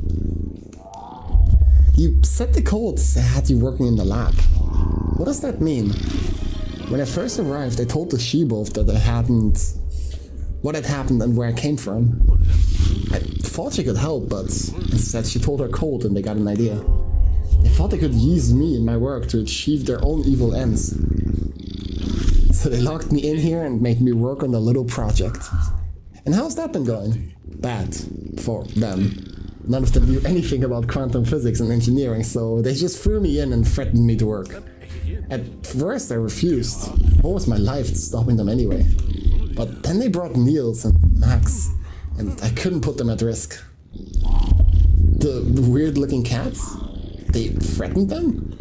You said the codes had you working in the lab. What does that mean? When I first arrived, I told the she-wolf that what had happened and where I came from. I thought she could help, but instead she told her code and they got an idea. They thought they could use me and my work to achieve their own evil ends. So they locked me in here and made me work on a little project. And how's that been going? Bad. For them. None of them knew anything about quantum physics and engineering, so they just threw me in and threatened me to work. At first I refused. What was my life stopping them anyway? But then they brought Niels and Max, and I couldn't put them at risk. The weird-looking cats? They threatened them?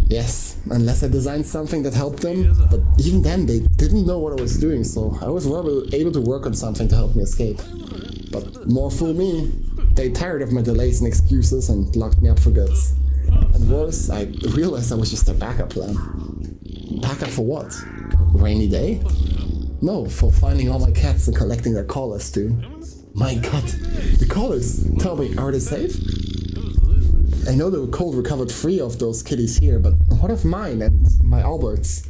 Yes, unless I designed something that helped them, but even then they didn't know what I was doing, so I was rather able to work on something to help me escape. But more fool me, they tired of my delays and excuses and locked me up for good. And worse, I realized I was just their backup plan. Backup for what? Rainy day? No, for finding all my cats and collecting their collars too. My god, the collars! Tell me, are they safe? I know the cult recovered 3 of those kitties here, but what of mine and my Alberts?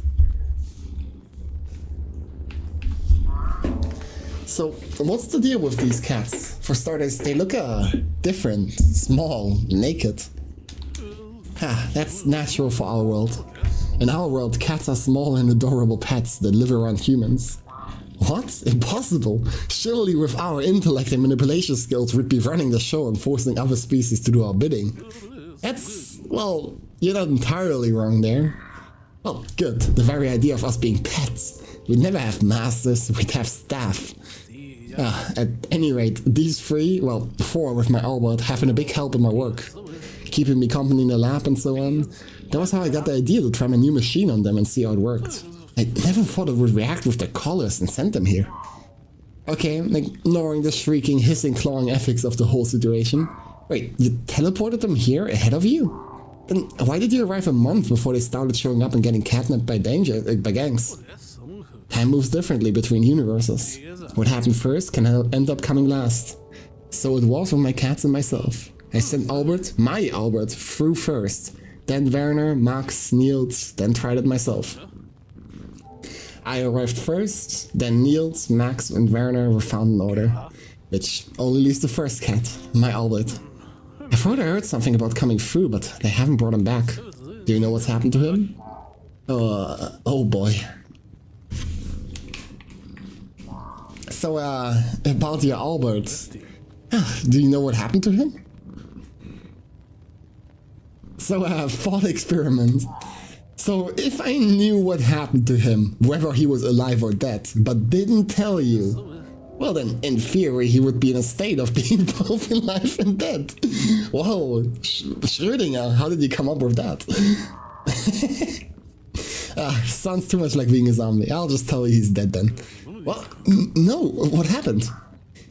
So, what's the deal with these cats? For starters, they look different, small, naked. That's natural for our world. In our world, cats are small and adorable pets that live around humans. What? Impossible! Surely with our intellect and manipulation skills we'd be running the show and forcing other species to do our bidding. That's... well, you're not entirely wrong there. Well, good. The very idea of us being pets. We'd never have masters, we'd have staff. At any rate, these 3, well, 4 with my Albert, have been a big help in my work. Keeping me company in the lab and so on. That was how I got the idea to try my new machine on them and see how it worked. I never thought it would react with their collars and send them here. Okay, ignoring the shrieking, hissing, clawing ethics of the whole situation. Wait, you teleported them here ahead of you? Then why did you arrive a month before they started showing up and getting kidnapped by by gangs? Time moves differently between universes. What happened first can end up coming last. So it was with my cats and myself. I sent Albert, my Albert, through first. Then Werner, Max, Niels, then tried it myself. I arrived first, then Niels, Max and Werner were found in order. Which only leaves the first cat, my Albert. I thought I heard something about coming through, but they haven't brought him back. Do you know what's happened to him? Oh boy. So, about your Albert. Do you know what happened to him? So, thought experiment. So, if I knew what happened to him, whether he was alive or dead, but didn't tell you, well then, in theory, he would be in a state of being both alive and dead. Whoa, Schrödinger, how did you come up with that? Sounds too much like being a zombie. I'll just tell you he's dead then. Well, no, what happened?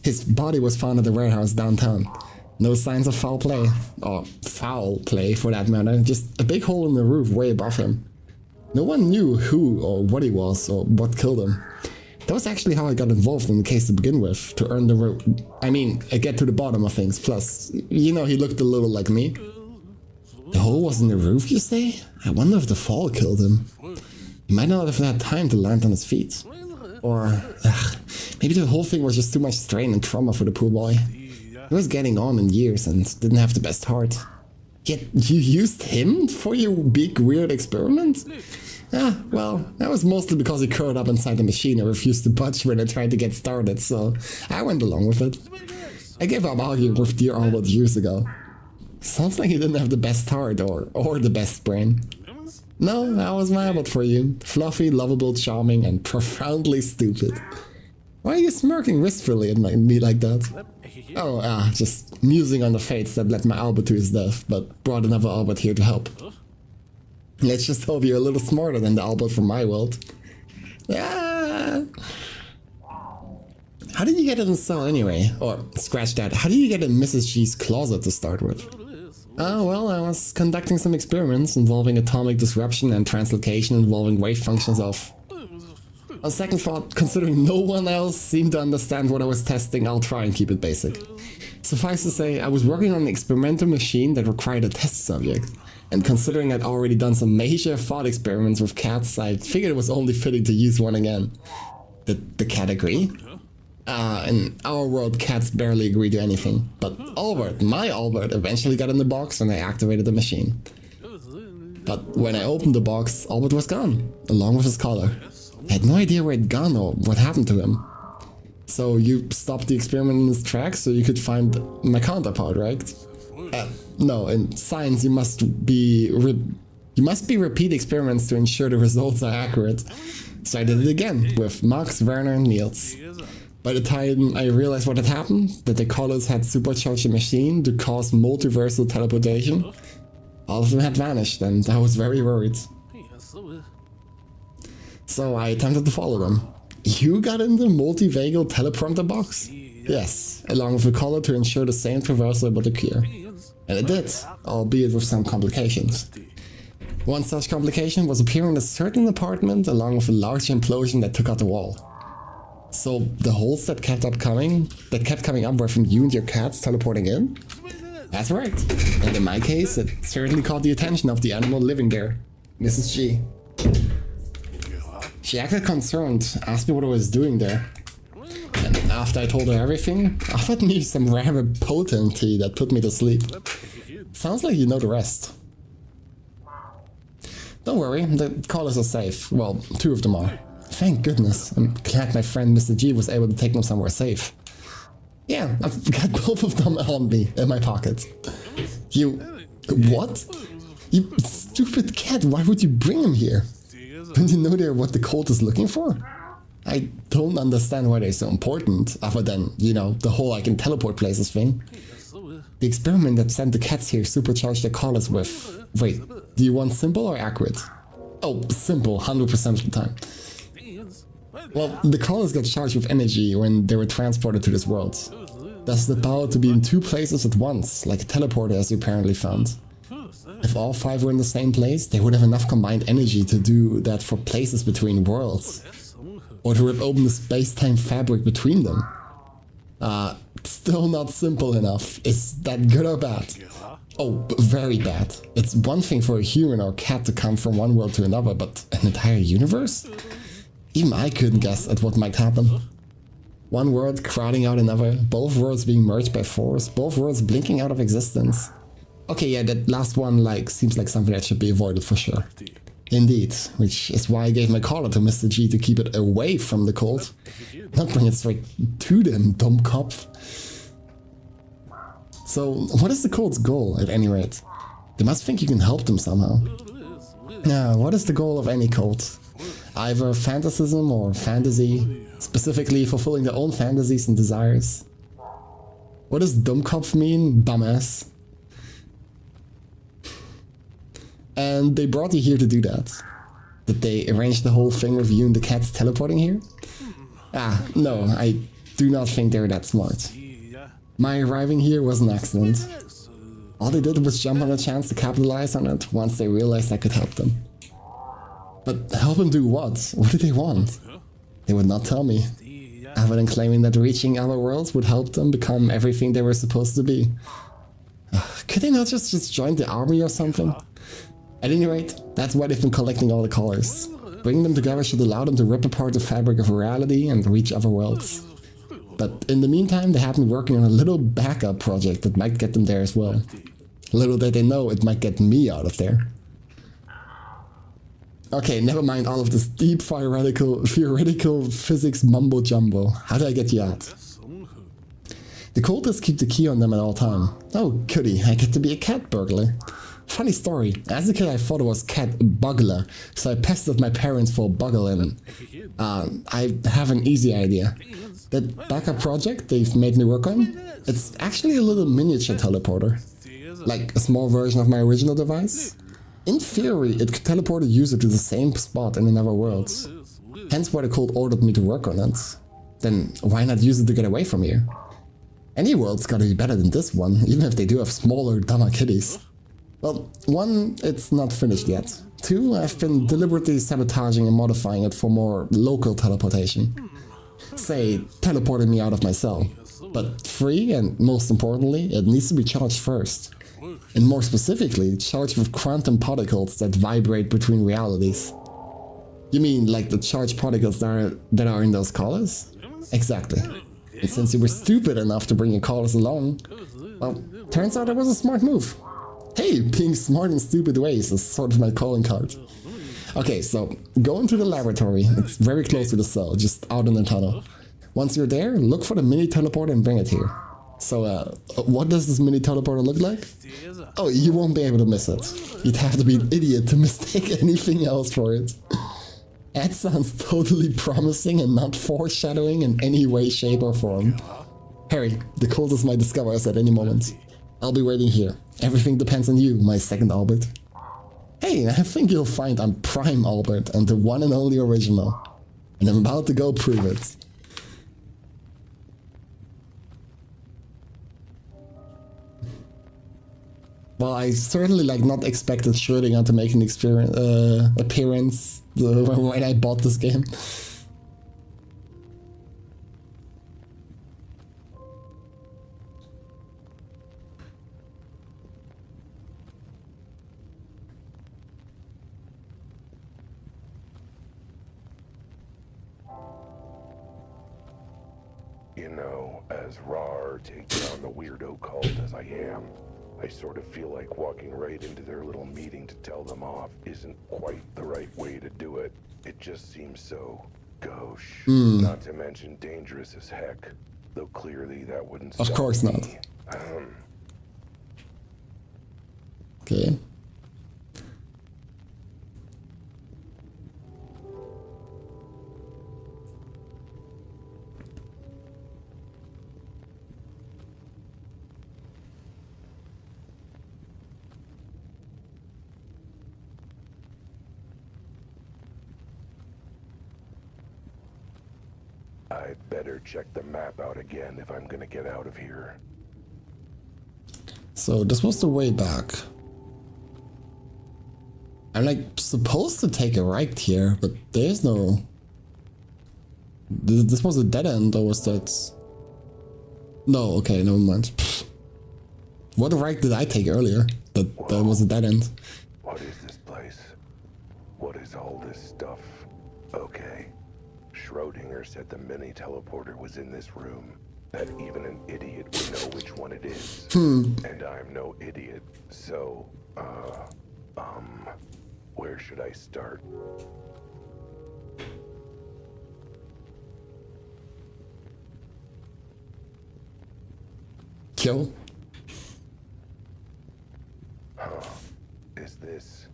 His body was found at the warehouse downtown. No signs of foul play, or foul play for that matter, just a big hole in the roof way above him. No one knew who or what he was or what killed him. That was actually how I got involved in the case to begin with, to earn the get to the bottom of things. Plus, you know, he looked a little like me. The hole was in the roof, you say? I wonder if the fall killed him. He might not have had time to land on his feet. Or, maybe the whole thing was just too much strain and trauma for the poor boy. He was getting on in years and didn't have the best heart. Yet you used him for your big weird experiment? Well, that was mostly because he curled up inside the machine and refused to budge when I tried to get started, so I went along with it. I gave up arguing with dear Albert years ago. Sounds like he didn't have the best heart or the best brain. No, that was my Albert for you. Fluffy, lovable, charming, and profoundly stupid. Why are you smirking wistfully at me like that? Oh, just musing on the fates that led my Albert to his death, but brought another Albert here to help. Let's just hope you're a little smarter than the Albert from my world. Yeah. How did you get in the cell anyway? Or, scratch that, how did you get in Mrs. G's closet to start with? Oh, well, I was conducting some experiments involving atomic disruption and translocation involving wave functions of... On second thought, considering no one else seemed to understand what I was testing, I'll try and keep it basic. Suffice to say, I was working on an experimental machine that required a test subject. And considering I'd already done some major thought experiments with cats, I figured it was only fitting to use one again. Did the cat agree? In our world, cats barely agree to anything. But Albert, my Albert, eventually got in the box and I activated the machine. But when I opened the box, Albert was gone, along with his collar. I had no idea where he'd gone or what happened to him. So you stopped the experiment in its tracks so you could find my counterpart, right? No, in science you must repeat experiments to ensure the results are accurate. So I did it again with Max, Werner, and Niels. By the time I realized what had happened, that the collars had supercharged the machine to cause multiversal teleportation, all of them had vanished and I was very worried. So I attempted to follow them. You got in the multivagal teleprompter box? Yes, along with a collar to ensure the same traversal but occur. And it did, albeit with some complications. One such complication was appearing in a certain apartment along with a large implosion that took out the wall. So the holes that kept coming up were from you and your cats teleporting in? That's right. And in my case, it certainly caught the attention of the animal living there, Mrs. G. She acted concerned, asked me what I was doing there. And after I told her everything, offered me some rather potent tea that put me to sleep. Sounds like you know the rest. Don't worry, the collars are safe. Well, 2 of them are. Thank goodness. I'm glad my friend Mr. G was able to take them somewhere safe. Yeah, I've got both of them on me, in my pocket. You... what? You stupid cat, why would you bring him here? Don't you know they're what the cult is looking for? I don't understand why they're so important, other than, you know, the whole I can teleport places thing. The experiment that sent the cats here supercharged their collars with... Wait, do you want simple or accurate? Oh, simple, 100% of the time. Well, the collars got charged with energy when they were transported to this world. That's the power to be in 2 places at once, like a teleporter as you apparently found. If all 5 were in the same place, they would have enough combined energy to do that for places between worlds. Or to rip open the space-time fabric between them. Still not simple enough. Is that good or bad? Oh, very bad. It's one thing for a human or cat to come from one world to another, but an entire universe? Even I couldn't guess at what might happen. One world crowding out another, both worlds being merged by force, both worlds blinking out of existence. Okay, yeah, that last one seems like something that should be avoided for sure. Indeed, which is why I gave my collar to Mr. G to keep it away from the cult. Not bring it straight to them, dumb cop. So, what is the cult's goal, at any rate? They must think you can help them somehow. Now, what is the goal of any cult? Either fantasism or fantasy, specifically fulfilling their own fantasies and desires. What does Dummkopf mean? Dumbass. And they brought you here to do that. Did they arrange the whole thing with you and the cats teleporting here? Ah, no, I do not think they're that smart. My arriving here was an accident. All they did was jump on a chance to capitalize on it once they realized I could help them. But help them do what? What did they want? They would not tell me. Other than claiming that reaching other worlds would help them become everything they were supposed to be. Could they not just join the army or something? At any rate, that's why they've been collecting all the collars. Bringing them together should allow them to rip apart the fabric of reality and reach other worlds. But in the meantime, they have been working on a little backup project that might get them there as well. Little did they know it might get me out of there. Okay, never mind all of this deep theoretical physics mumbo jumbo. How do I get you out? The cultists keep the key on them at all time. Oh goody, I get to be a cat burglar. Funny story, as a kid I thought it was cat buggler, so I pestered my parents for buggling. I have an easy idea. That backup project they've made me work on, it's actually a little miniature teleporter. Like a small version of my original device. In theory, it could teleport a user to the same spot in another world. Hence why the cult ordered me to work on it. Then why not use it to get away from here? Any world's gotta be better than this one, even if they do have smaller, dumber kitties. Well, 1, it's not finished yet. 2, I've been deliberately sabotaging and modifying it for more local teleportation. Say, teleporting me out of my cell. But 3, and most importantly, it needs to be charged first. And more specifically, charged with quantum particles that vibrate between realities. You mean like the charged particles that are in those collars? Exactly. And since you were stupid enough to bring your collars along, well, turns out it was a smart move. Hey, being smart in stupid ways is sort of my calling card. Okay, so go into the laboratory. It's very close to the cell, just out in the tunnel. Once you're there, look for the mini teleporter and bring it here. So, what does this mini teleporter look like? Oh, you won't be able to miss it. You'd have to be an idiot to mistake anything else for it. That sounds totally promising and not foreshadowing in any way, shape or form. Harry, the cultists might discover us at any moment. I'll be waiting here. Everything depends on you, my second Albert. Hey, I think you'll find I'm Prime Albert and the one and only original. And I'm about to go prove it. Well, I certainly not expected Schrödinger to make an appearance when I bought this game. You know, as raw or take down the weirdo cult as I am, I sort of feel like walking right into their little meeting to tell them off isn't quite the right way to do it. It just seems so gauche. Not to mention dangerous as heck. Though clearly that wouldn't Of stop course not. me. Okay. I'd better check the map out again if I'm gonna get out of here. So this was the way back. I'm like supposed to take a right here, but there's no... This was a dead end, or was that... No, okay, never mind. Pfft. What right did I take earlier? That was a dead end. What is this place? What is all this stuff? Okay. Schrodinger said the mini teleporter was in this room. That even an idiot would know which one it is. And I'm no idiot. So, where should I start? Kill? Is this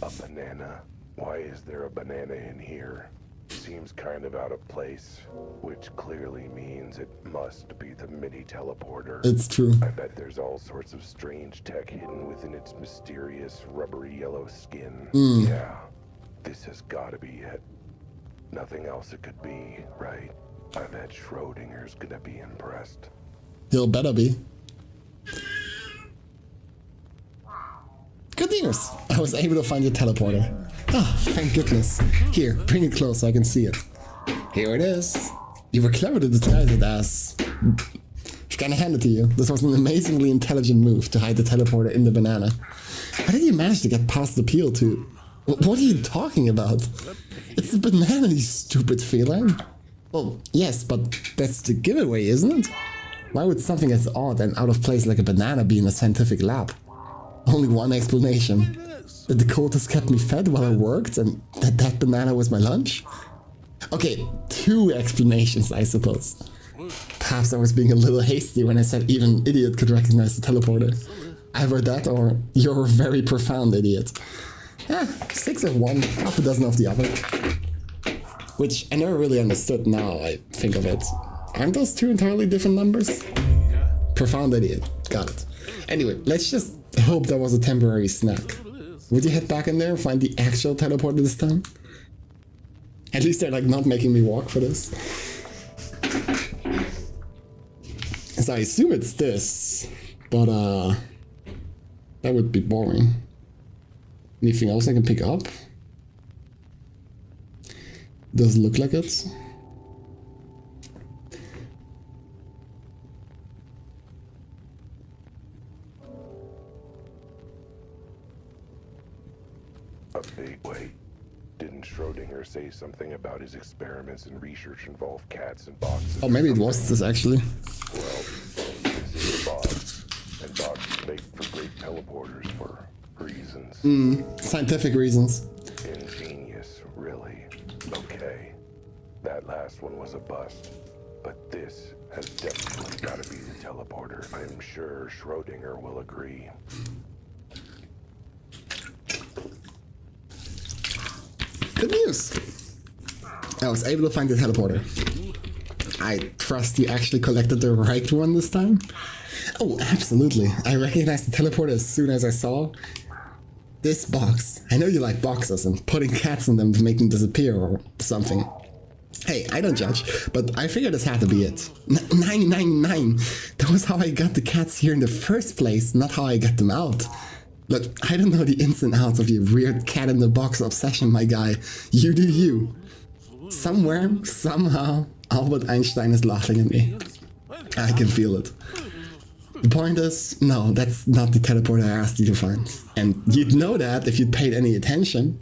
a banana? Why is there a banana in here? Seems kind of out of place, which clearly means it must be the mini teleporter. It's true. I bet there's all sorts of strange tech hidden within its mysterious rubbery yellow skin. Yeah, this has got to be it. Nothing else it could be, right? I bet Schrodinger's gonna be impressed. He'll better be. Good news! I was able to find your teleporter. Ah, thank goodness. Here, bring it close so I can see it. Here it is. You were clever to disguise it as... I'm gonna hand it to you. This was an amazingly intelligent move to hide the teleporter in the banana. How did you manage to get past the peel to... What are you talking about? It's a banana, you stupid feline. Well, yes, but that's the giveaway, isn't it? Why would something as odd and out of place like a banana be in a scientific lab? Only one explanation. The Dakotas kept me fed while I worked and that banana was my lunch? Okay, two explanations, I suppose. Perhaps I was being a little hasty when I said even an idiot could recognize the teleporter. Either that or you're a very profound idiot. 6 of one, half a dozen of the other. Which I never really understood now I think of it. Aren't those two entirely different numbers? Profound idiot, got it. Anyway, let's just hope that was a temporary snack. Would you head back in there and find the actual teleporter this time? At least they're like not making me walk for this. So I assume it's this, but that would be boring. Anything else I can pick up? Does it look like it? Wait. Didn't Schrodinger say something about his experiments and research involve cats and boxes? Oh, maybe it was this actually. Well, this is a box, and boxes make for great teleporters for reasons. Scientific reasons. Ingenious, really. Okay. That last one was a bust. But this has definitely got to be the teleporter. I'm sure Schrodinger will agree. Good news! I was able to find the teleporter. I trust you actually collected the right one this time? Oh, absolutely. I recognized the teleporter as soon as I saw this box. I know you like boxes and putting cats in them to make them disappear or something. Hey, I don't judge, but I figured this had to be it. 999! That was how I got the cats here in the first place, not how I got them out. Look, I don't know the ins and outs of your weird cat-in-the-box obsession, my guy. You do you. Somewhere, somehow, Albert Einstein is laughing at me. I can feel it. The point is, no, that's not the teleporter I asked you to find. And you'd know that if you'd paid any attention.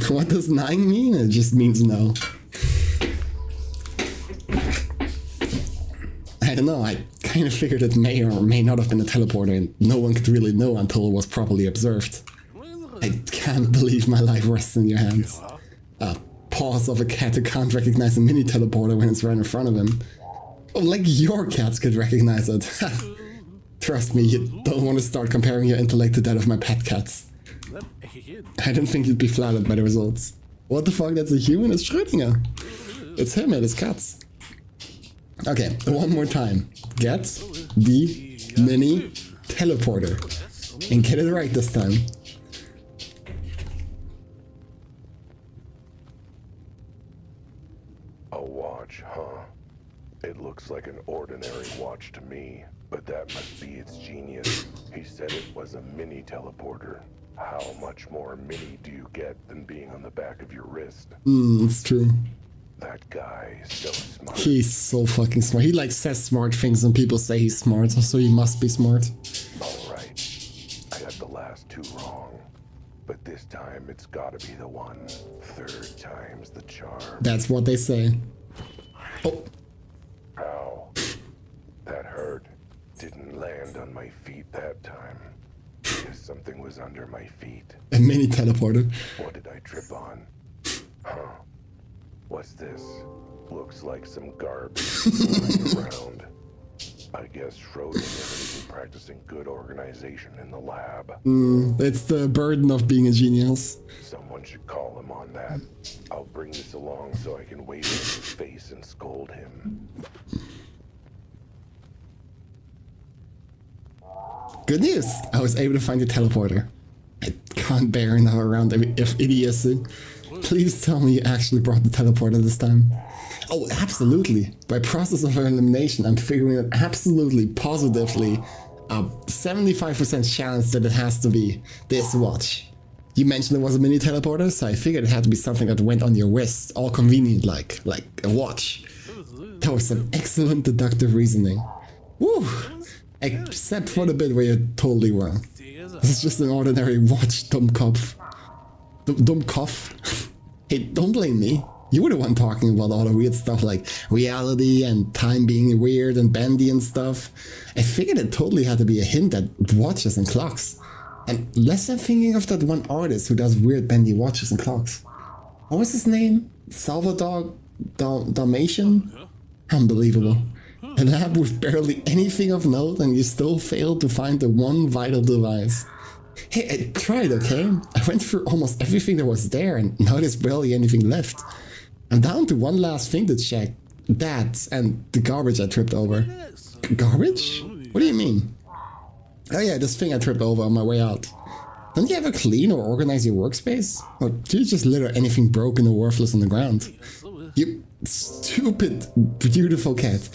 What does 9 mean? It just means no. I don't know, I kind of figured it may or may not have been a teleporter and no one could really know until it was properly observed. I can't believe my life rests in your hands. Paws of a cat who can't recognize a mini teleporter when it's right in front of him. Oh, like your cats could recognize it. Trust me, you don't want to start comparing your intellect to that of my pet cats. I don't think you'd be flattered by the results. What the fuck, that's a human? It's Schrödinger. It's him and his cats. Okay, one more time. Get the mini teleporter. And get it right this time. A watch, huh? It looks like an ordinary watch to me, but that must be its genius. He said it was a mini teleporter. How much more mini do you get than being on the back of your wrist? It's true. That guy is so smart. He's so fucking smart. He like says smart things and people say he's smart, so he must be smart. Alright, I got the last two wrong. But this time it's gotta be the one. Third time's the charm. That's what they say. Oh, Ow. That hurt. Didn't land on my feet that time. Guess something was under my feet. a mini teleporter. What did I trip on? Huh. What's this? Looks like some garbage lying around. I guess Schrodinger isn't practicing good organization in the lab. It's the burden of being a genius. Someone should call him on that. I'll bring this along so I can wave in his face and scold him. Good news! I was able to find the teleporter. I can't bear another round of idiocy. Please tell me you actually brought the teleporter this time. Oh, absolutely. By process of elimination, I'm figuring out absolutely, positively, a 75% chance that it has to be this watch. You mentioned it was a mini teleporter, so I figured it had to be something that went on your wrist, all convenient like a watch. That was some excellent deductive reasoning. Woo! Except for the bit where you're totally wrong. This is just an ordinary watch, Dummkopf. Dummkopf. Hey, don't blame me. You were the one talking about all the weird stuff like reality and time being weird and bendy and stuff. I figured it totally had to be a hint at watches and clocks. And less I'm thinking of that one artist who does weird bendy watches and clocks. What was his name? Salvador Dalmatian? Unbelievable. A lab with barely anything of note and you still failed to find the one vital device. Hey, I tried, okay? I went through almost everything that was there and now there's barely anything left. I'm down to one last thing to check. That and the garbage I tripped over. Garbage? What do you mean? Oh yeah, this thing I tripped over on my way out. Don't you ever clean or organize your workspace? Or do you just litter anything broken or worthless on the ground? You stupid, beautiful cat.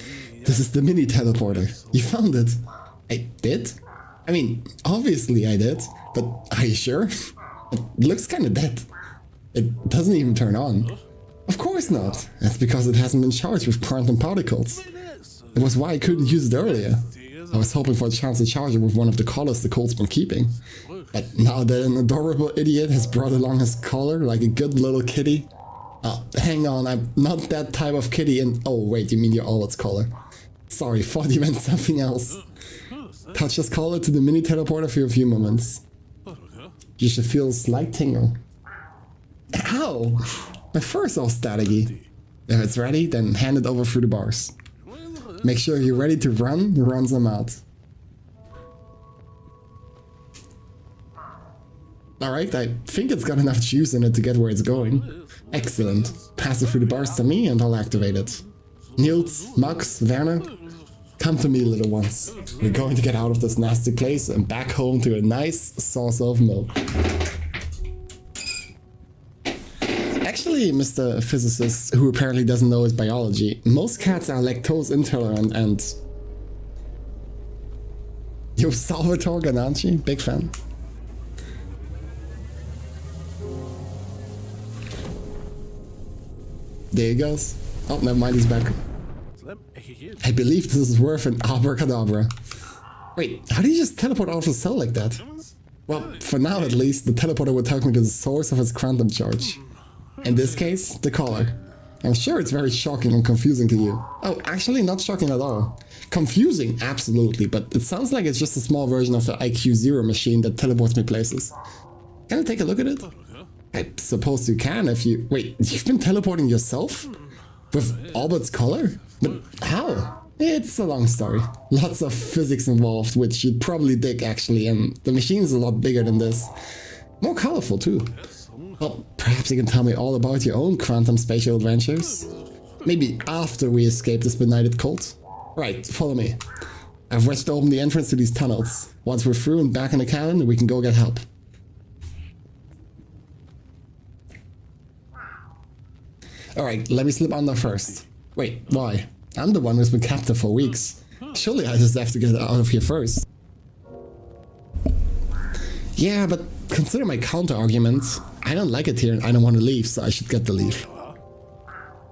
This is the mini teleporter. You found it. I did? I mean, obviously I did, but are you sure? It looks kinda dead. It doesn't even turn on. Of course not. That's because it hasn't been charged with quantum particles. It was why I couldn't use it earlier. I was hoping for a chance to charge it with one of the collars the Colt's been keeping. But now that an adorable idiot has brought along his collar like a good little kitty... Oh, hang on, I'm not that type of kitty and... Oh wait, you mean your Owlet's collar. Sorry, thought you meant something else. Touch this collar to the mini teleporter for a few moments. You should feel a slight tingle. Ow! My fur's all staticky. If it's ready, then hand it over through the bars. Make sure you're ready to run them out. Alright, I think it's got enough juice in it to get where it's going. Excellent. Pass it through the bars to me and I'll activate it. Niels, Max, Werner, come to me, little ones. We're going to get out of this nasty place and back home to a nice sauce of milk. Actually, Mr. Physicist, who apparently doesn't know his biology, most cats are lactose intolerant and... Yo, Salvatore Ganacci, big fan. There he goes. Oh, never mind, he's back. I believe this is worth an abracadabra. Wait, how do you just teleport out of the cell like that? Well, for now at least, the teleporter will take me to the source of its quantum charge. In this case, the collar. I'm sure it's very shocking and confusing to you. Oh, actually not shocking at all. Confusing, absolutely, but it sounds like it's just a small version of the IQ0 machine that teleports me places. Can I take a look at it? I suppose you can if you... Wait, you've been teleporting yourself? With Albert's collar? But how? It's a long story. Lots of physics involved, which you'd probably dig actually, and the machine's a lot bigger than this. More colorful too. Well, perhaps you can tell me all about your own quantum spatial adventures? Maybe after we escape this benighted cult? Right, follow me. I've wedged open the entrance to these tunnels. Once we're through and back in the cabin, we can go get help. Alright, let me slip under first. Wait, why? I'm the one who's been captive for weeks. Surely I just have to get out of here first. Yeah, but consider my counter argument. I don't like it here and I don't want to leave, so I should get the leave.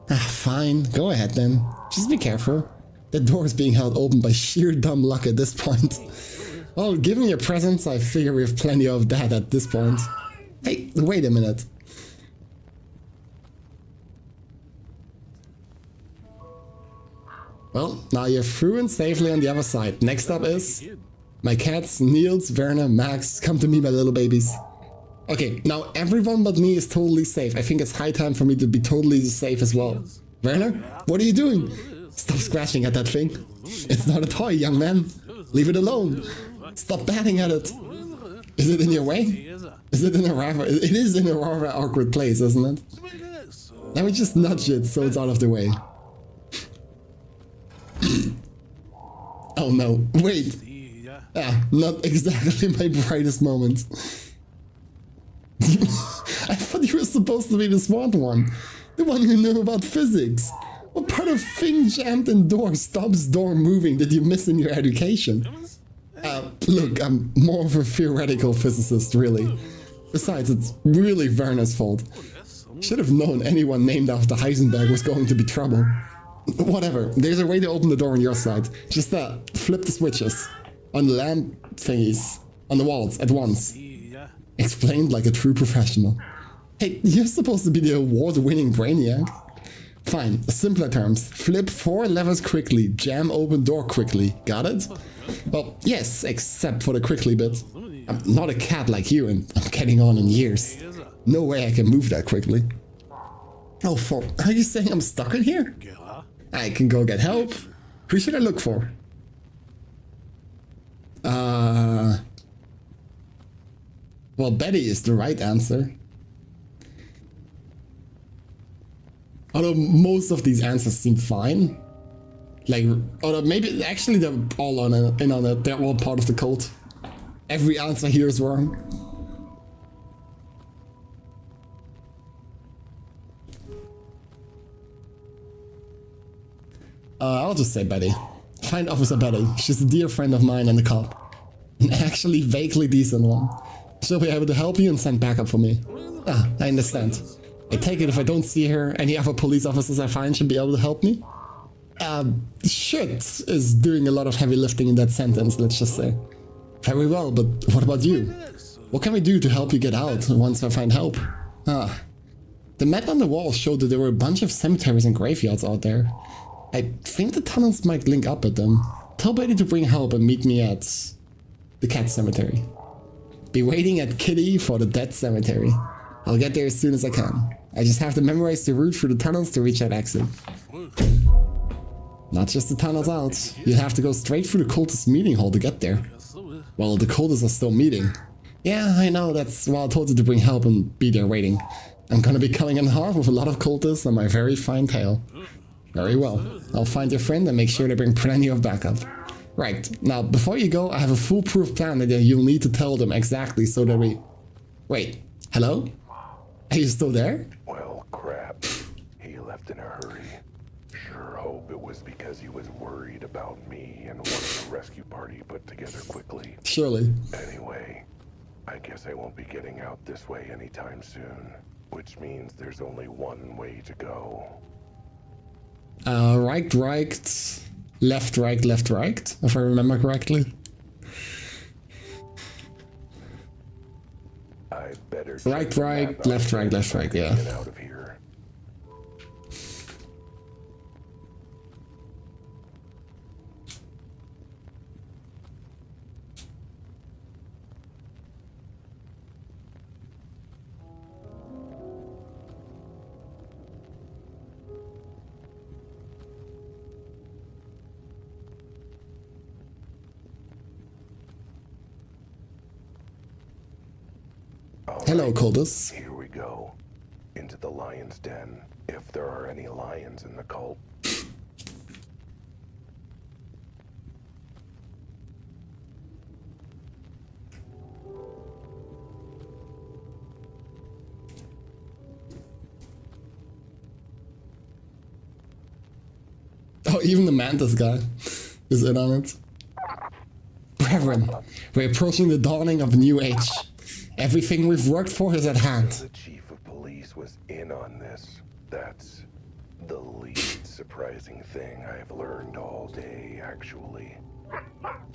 Fine, go ahead then. Just be careful. The door is being held open by sheer dumb luck at this point. Well, given your presence, I figure we have plenty of that at this point. Hey, wait a minute. Well, now you're through and safely on the other side. Next up is my cats, Niels, Werner, Max. Come to me, my little babies. Okay, now everyone but me is totally safe. I think it's high time for me to be totally safe as well. Werner, what are you doing? Stop scratching at that thing. It's not a toy, young man. Leave it alone. Stop batting at it. Is it in your way? Is it in a rather... It is in a rather awkward place, isn't it? Let me just nudge it so it's out of the way. Oh no, wait. Ah, not exactly my brightest moment. I thought you were supposed to be the smart one. The one who knew about physics. What part of thing jammed in door stops door moving did you miss in your education? Look, I'm more of a theoretical physicist, really. Besides, it's really Werner's fault. Should have known anyone named after Heisenberg was going to be trouble. Whatever, there's a way to open the door on your side. Just flip the switches. On the lamp thingies. On the walls, at once. Explained like a true professional. Hey, you're supposed to be the award-winning brainiac. Fine, simpler terms. Flip 4 levers quickly, jam open door quickly. Got it? Well, yes, except for the quickly bit. I'm not a cat like you and I'm getting on in years. No way I can move that quickly. Oh, are you saying I'm stuck in here? I can go get help. Who should I look for? Well, Betty is the right answer. Although most of these answers seem fine. Like, or maybe actually they're all in on it. They're all part of the cult. Every answer here is wrong. I'll just say Betty. Find Officer Betty. She's a dear friend of mine and a cop. An actually vaguely decent one. She'll be able to help you and send backup for me. Ah, I understand. I take it if I don't see her, any other police officers I find should be able to help me? Shit is doing a lot of heavy lifting in that sentence, let's just say. Very well, but what about you? What can we do to help you get out once I find help? Ah. The map on the wall showed that there were a bunch of cemeteries and graveyards out there. I think the tunnels might link up at them. Tell Betty to bring help and meet me at the cat cemetery. Be waiting at Kitty for the dead cemetery. I'll get there as soon as I can. I just have to memorize the route through the tunnels to reach that exit. Not just the tunnels out. You have to go straight through the cultist meeting hall to get there. Well, the cultists are still meeting. Yeah, I know, that's why I told you to bring help and be there waiting. I'm gonna be coming in hard with a lot of cultists on my very fine tail. Very well. I'll find your friend and make sure they bring plenty of backup. Right, now before you go, I have a foolproof plan that you'll need to tell them exactly so that we... Wait, hello? Are you still there? Well, crap. He left in a hurry. Sure hope it was because he was worried about me and wanted a rescue party put together quickly. Surely. Anyway, I guess I won't be getting out this way anytime soon. Which means there's only one way to go. Right, left, right, if I remember correctly. I better Right, left, right, yeah. Get out of here. Hello, cultists. Here we go. Into the lion's den, if there are any lions in the cult. Oh, even the Mantis guy is in on it. Brethren, we're approaching the dawning of a new age. Everything we've worked for is at hand. The chief of police was in on this. That's the least surprising thing I've learned all day, actually.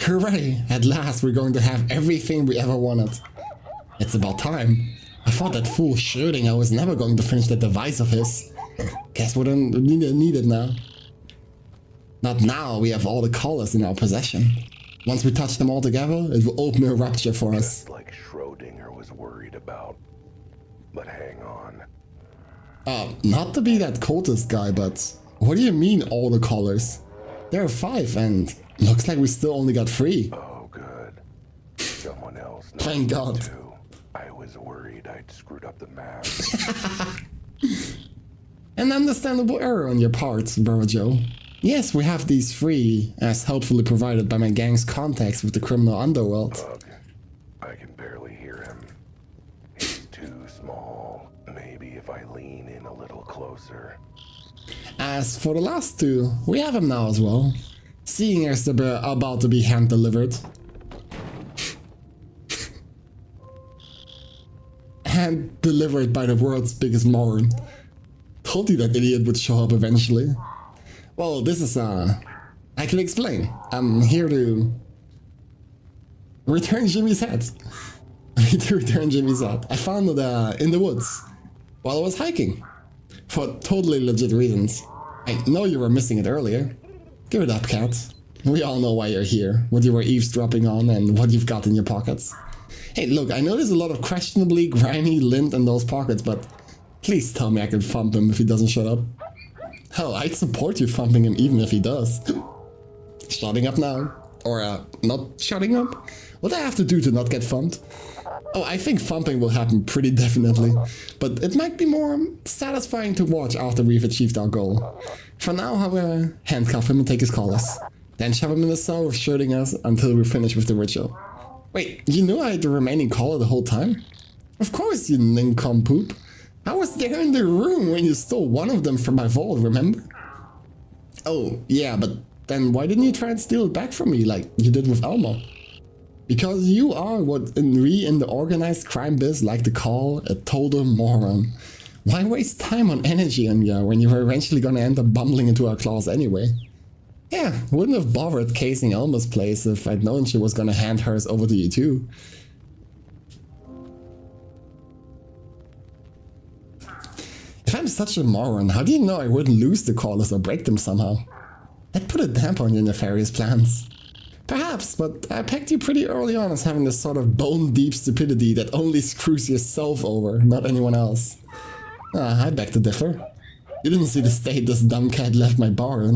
Hooray! At last we're going to have everything we ever wanted. It's about time. I thought that fool Schrödinger was never going to finish that device of his. Guess we don't need it now. Not now, we have all the collars in our possession. Once we touch them all together, it will open a rupture for us. Just like Schrödinger was worried about. But hang on. Not to be that cultist guy, but what do you mean all the collars? There are 5 and looks like we still only got 3. Oh, good. Someone else knows Thank God. too. I was worried I'd screwed up the math. An understandable error on your part, Brother Joe. Yes, we have these 3, as helpfully provided by my gang's contacts with the criminal underworld. Ugh, I can barely hear him. He's too small. Maybe if I lean in a little closer. As for the last 2, we have them now as well. Seeing as they're about to be hand-delivered. Hand-delivered by the world's biggest moron. Told you that idiot would show up eventually. Well, this is, I can explain. I'm here to return Jimmy's hat. I need to return Jimmy's hat. I found it in the woods while I was hiking. For totally legit reasons. I know you were missing it earlier. Give it up, cat. We all know why you're here, what you were eavesdropping on, and what you've got in your pockets. Hey, look, I know there's a lot of questionably grimy lint in those pockets, but please tell me I can thump him if he doesn't shut up. Hell, I'd support you thumping him even if he does. Shutting up now. Or, not shutting up? What do I have to do to not get thumped? Oh, I think thumping will happen pretty definitely. But it might be more satisfying to watch after we've achieved our goal. For now, however, handcuff him and take his collars. Then shove him in the cell with Schrödinger's until we're finished with the ritual. Wait, you knew I had the remaining collar the whole time? Of course, you nincompoop. I was there in the room when you stole one of them from my vault, remember? Oh, yeah, but then why didn't you try and steal it back from me like you did with Elmo? Because you are what we in the organized crime biz like to call a total moron. Why waste time on energy on you when you were eventually gonna end up bumbling into our claws anyway? Yeah, wouldn't have bothered casing Elma's place if I'd known she was gonna hand hers over to you too. If I'm such a moron, how do you know I wouldn't lose the collars or break them somehow? That put a damp on your nefarious plans. Perhaps, but I pegged you pretty early on as having this sort of bone-deep stupidity that only screws yourself over, not anyone else. I beg to differ. You didn't see the state this dumb cat left my bar in.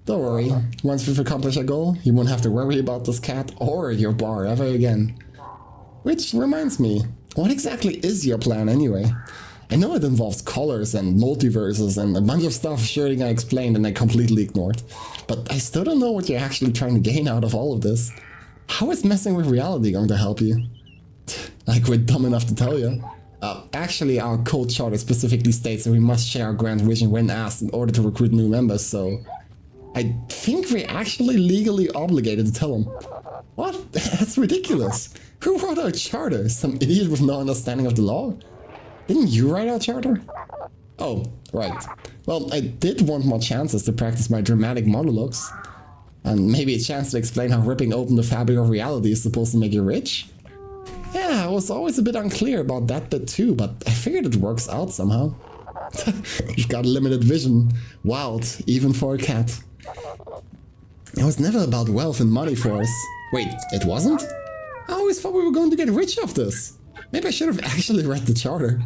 Don't worry, once we've accomplished our goal, you won't have to worry about this cat or your bar ever again. Which reminds me, what exactly is your plan anyway? I know it involves collars and multiverses and a bunch of stuff Schrödinger explained and I completely ignored. But I still don't know what you're actually trying to gain out of all of this. How is messing with reality going to help you? Like we're dumb enough to tell you. Actually, our code charter specifically states that we must share our grand vision when asked in order to recruit new members, so... I think we're actually legally obligated to tell them. What? That's ridiculous. Who wrote our charter? Some idiot with no understanding of the law? Didn't you write our charter? Oh, right. Well, I did want more chances to practice my dramatic monologues. And maybe a chance to explain how ripping open the fabric of reality is supposed to make you rich? Yeah, I was always a bit unclear about that bit too, but I figured it works out somehow. You've got limited vision. Wild, even for a cat. It was never about wealth and money for us. Wait, it wasn't? I always thought we were going to get rich off this. Maybe I should have actually read the charter.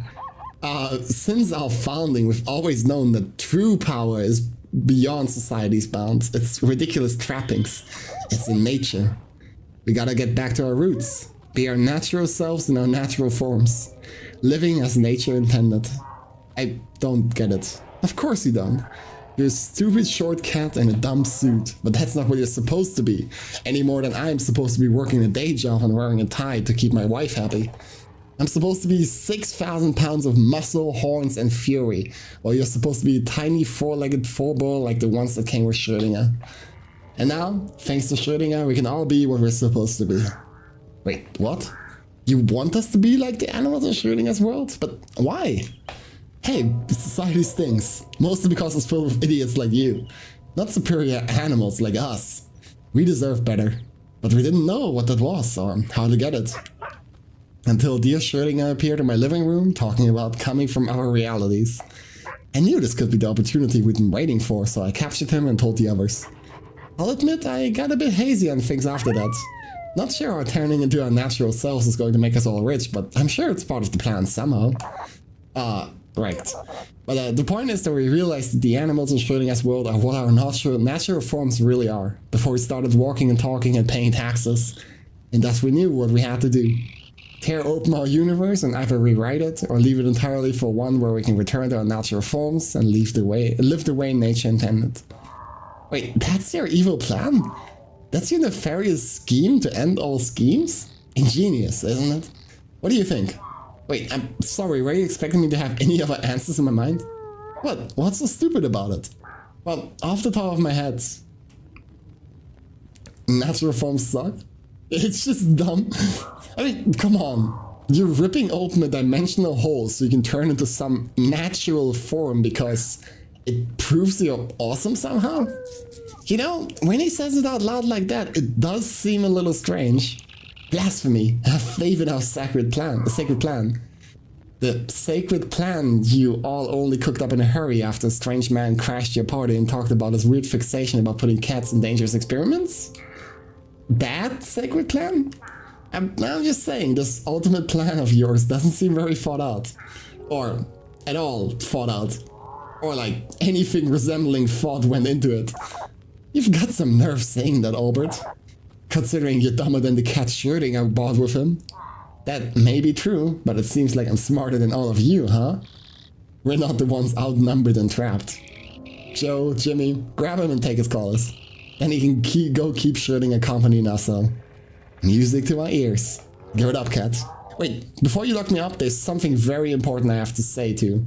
Since our founding, we've always known that true power is beyond society's bounds. It's ridiculous trappings. It's in nature. We gotta get back to our roots. Be our natural selves in our natural forms. Living as nature intended. I don't get it. Of course you don't. You're a stupid short cat in a dumb suit, but that's not what you're supposed to be. Any more than I'm supposed to be working a day job and wearing a tie to keep my wife happy. I'm supposed to be 6,000 pounds of muscle, horns, and fury, while you're supposed to be a tiny four-legged four-ball like the ones that came with Schrödinger. And now, thanks to Schrödinger, we can all be what we're supposed to be. Wait, what? You want us to be like the animals in Schrödinger's world? But why? Hey, society stinks. Mostly because it's full of idiots like you. Not superior animals like us. We deserve better. But we didn't know what that was or how to get it. Until dear Schrödinger appeared in my living room talking about coming from our realities. I knew this could be the opportunity we'd been waiting for, so I captured him and told the others. I'll admit I got a bit hazy on things after that. Not sure how turning into our natural selves is going to make us all rich, but I'm sure it's part of the plan somehow. Right. But the point is that we realized that the animals in Schrödinger's world are what our natural forms really are, before we started walking and talking and paying taxes. And thus we knew what we had to do. Tear open our universe and either rewrite it, or leave it entirely for one where we can return to our natural forms and live the way nature intended. Wait, that's your evil plan? That's your nefarious scheme to end all schemes? Ingenious, isn't it? What do you think? Wait, I'm sorry, were you expecting me to have any other answers in my mind? What? What's so stupid about it? Well, off the top of my head, natural forms suck. It's just dumb. I mean, come on. You're ripping open a dimensional hole so you can turn into some natural form because it proves you're awesome somehow? You know, when he says it out loud like that, it does seem a little strange. Blasphemy. Have faith in our sacred plan. The sacred plan. The sacred plan you all only cooked up in a hurry after a strange man crashed your party and talked about his weird fixation about putting cats in dangerous experiments? That sacred plan? I'm just saying, this ultimate plan of yours doesn't seem very thought out. Or at all thought out. Or like anything resembling thought went into it. You've got some nerve saying that, Albert. Considering you're dumber than the cat Schrödinger bought with him. That may be true, but it seems like I'm smarter than all of you, huh? We're not the ones outnumbered and trapped. Joe, Jimmy, grab him and take his collars. Then he can keep Schrödinger company in Nassau. Music to my ears. Give it up, cat. Wait, before you lock me up, there's something very important I have to say to.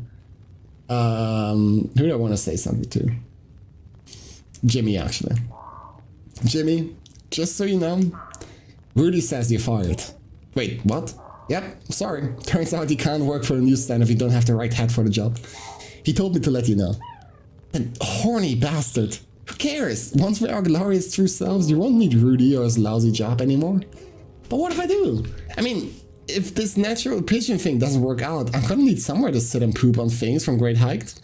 Who do I want to say something to? Jimmy, actually. Jimmy, just so you know, Rudy says you're fired. Wait, what? Yep, sorry. Turns out you can't work for the newsstand if you don't have the right hat for the job. He told me to let you know. That horny bastard. Who cares? Once we are glorious true selves, you won't need Rudy or his lousy job anymore. But what if I do? I mean, if this natural pigeon thing doesn't work out, I'm gonna need somewhere to sit and poop on things from Great Height.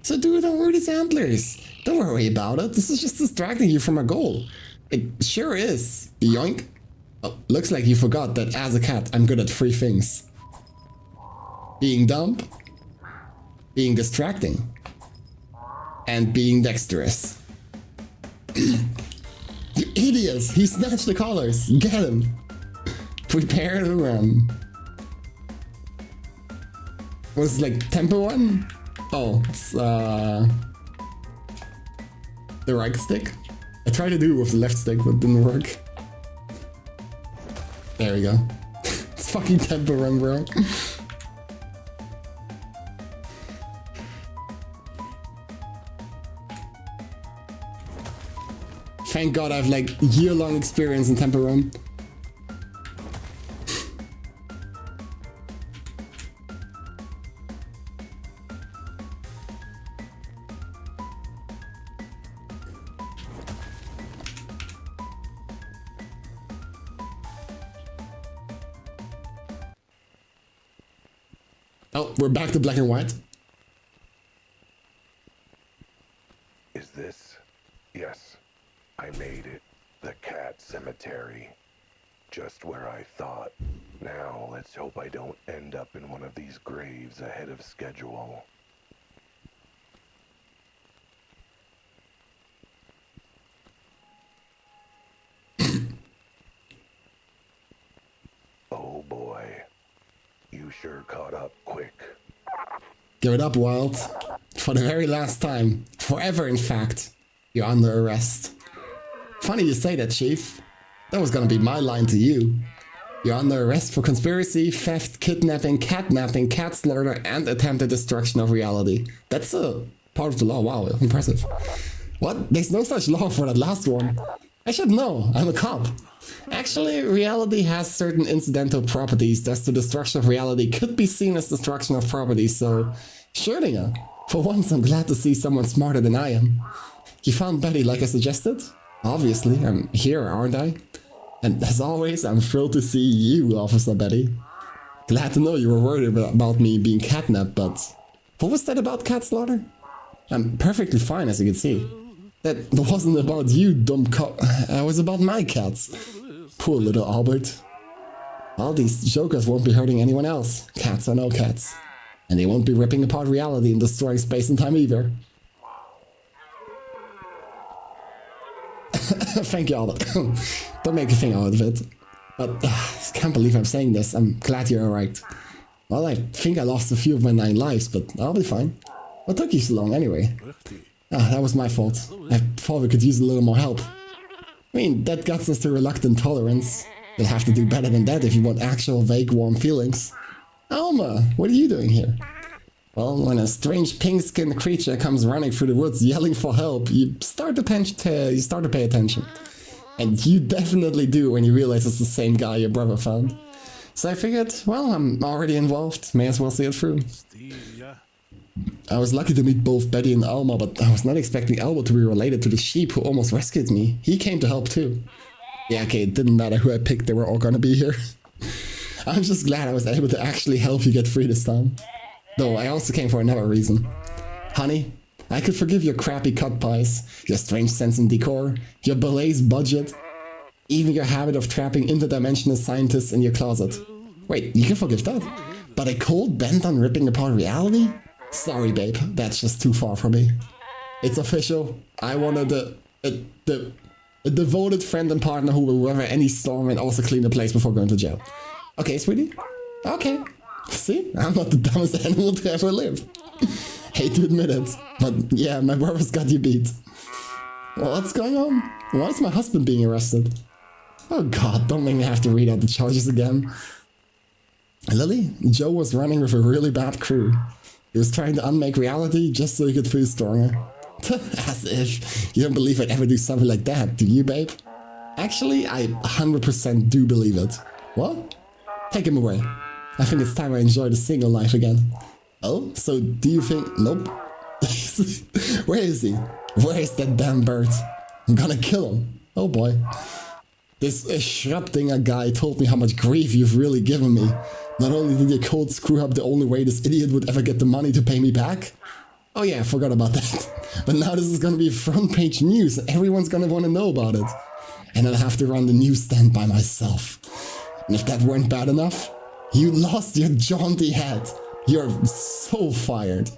So do it on Rudy's antlers. Don't worry about it. This is just distracting you from our goal. It sure is. Yoink. Oh, looks like you forgot that as a cat, I'm good at 3 things. Being dumb, being distracting, and being dexterous. You idiots! He snatched the collars! Get him! Prepare to run. Was it like tempo 1? Oh, it's the right stick? I tried to do it with the left stick, but it didn't work. There we go. It's fucking tempo run, bro. Thank God I have like year-long experience in Temple Run. Oh, we're back to black and white. Is this? Yes. I made it. The cat cemetery. Just where I thought. Now, let's hope I don't end up in one of these graves ahead of schedule. Oh boy. You sure caught up quick. Give it up, Wild. For the very last time. Forever, in fact. You're under arrest. Funny you say that, Chief. That was gonna be my line to you. You're under arrest for conspiracy, theft, kidnapping, catnapping, cat slaughter, and attempted destruction of reality. That's a part of the law. Wow, impressive. What? There's no such law for that last one. I should know. I'm a cop. Actually, reality has certain incidental properties, thus the destruction of reality could be seen as destruction of property, so... Schrödinger, for once I'm glad to see someone smarter than I am. You found Betty like I suggested? Obviously, I'm here, aren't I? And as always, I'm thrilled to see you, Officer Betty. Glad to know you were worried about me being catnapped, but... What was that about cat slaughter? I'm perfectly fine, as you can see. That wasn't about you, dumb cop. It was about my cats. Poor little Albert. All these jokers won't be hurting anyone else. Cats are no cats. And they won't be ripping apart reality and destroying space and time either. Thank you, Albert. Don't make a thing out of it. But I can't believe I'm saying this. I'm glad you're alright. Well, I think I lost a few of my 9 lives, but I'll be fine. What took you so long anyway? Ah, that was my fault. I thought we could use a little more help. I mean, that gets us to reluctant tolerance. You'll have to do better than that if you want actual vague warm feelings. Alma, what are you doing here? Well, when a strange pink-skinned creature comes running through the woods yelling for help, you start to pay attention. And you definitely do when you realize it's the same guy your brother found. So I figured, well, I'm already involved, may as well see it through. I was lucky to meet both Betty and Alma, but I was not expecting Albert to be related to the sheep who almost rescued me. He came to help too. Yeah, okay, it didn't matter who I picked, they were all gonna be here. I'm just glad I was able to actually help you get free this time. Though I also came for another reason. Honey, I could forgive your crappy cut pies, your strange sense in decor, your ballet's budget, even your habit of trapping interdimensional scientists in your closet. Wait, you can forgive that? But a cold bent on ripping apart reality? Sorry babe, that's just too far for me. It's official, I wanted a devoted friend and partner who will weather any storm and also clean the place before going to jail. Okay, sweetie? Okay. See? I'm not the dumbest animal to ever live. Hate to admit it, but yeah, my brother's got you beat. What's going on? Why is my husband being arrested? Oh god, don't make me have to read out the charges again. Lily, Joe was running with a really bad crew. He was trying to unmake reality just so he could feel stronger. As if you don't believe I'd ever do something like that, do you, babe? Actually, I 100% do believe it. What? Take him away. I think it's time I enjoy the single life again. Oh, so do you think... Nope. Where is he? Where is that damn bird? I'm gonna kill him. Oh boy. This Schrödinger guy told me how much grief you've really given me. Not only did your code screw up the only way this idiot would ever get the money to pay me back. Oh yeah, I forgot about that. But now this is gonna be front page news and everyone's gonna wanna know about it. And I'll have to run the newsstand by myself. And if that weren't bad enough, you lost your jaunty head. You're so fired.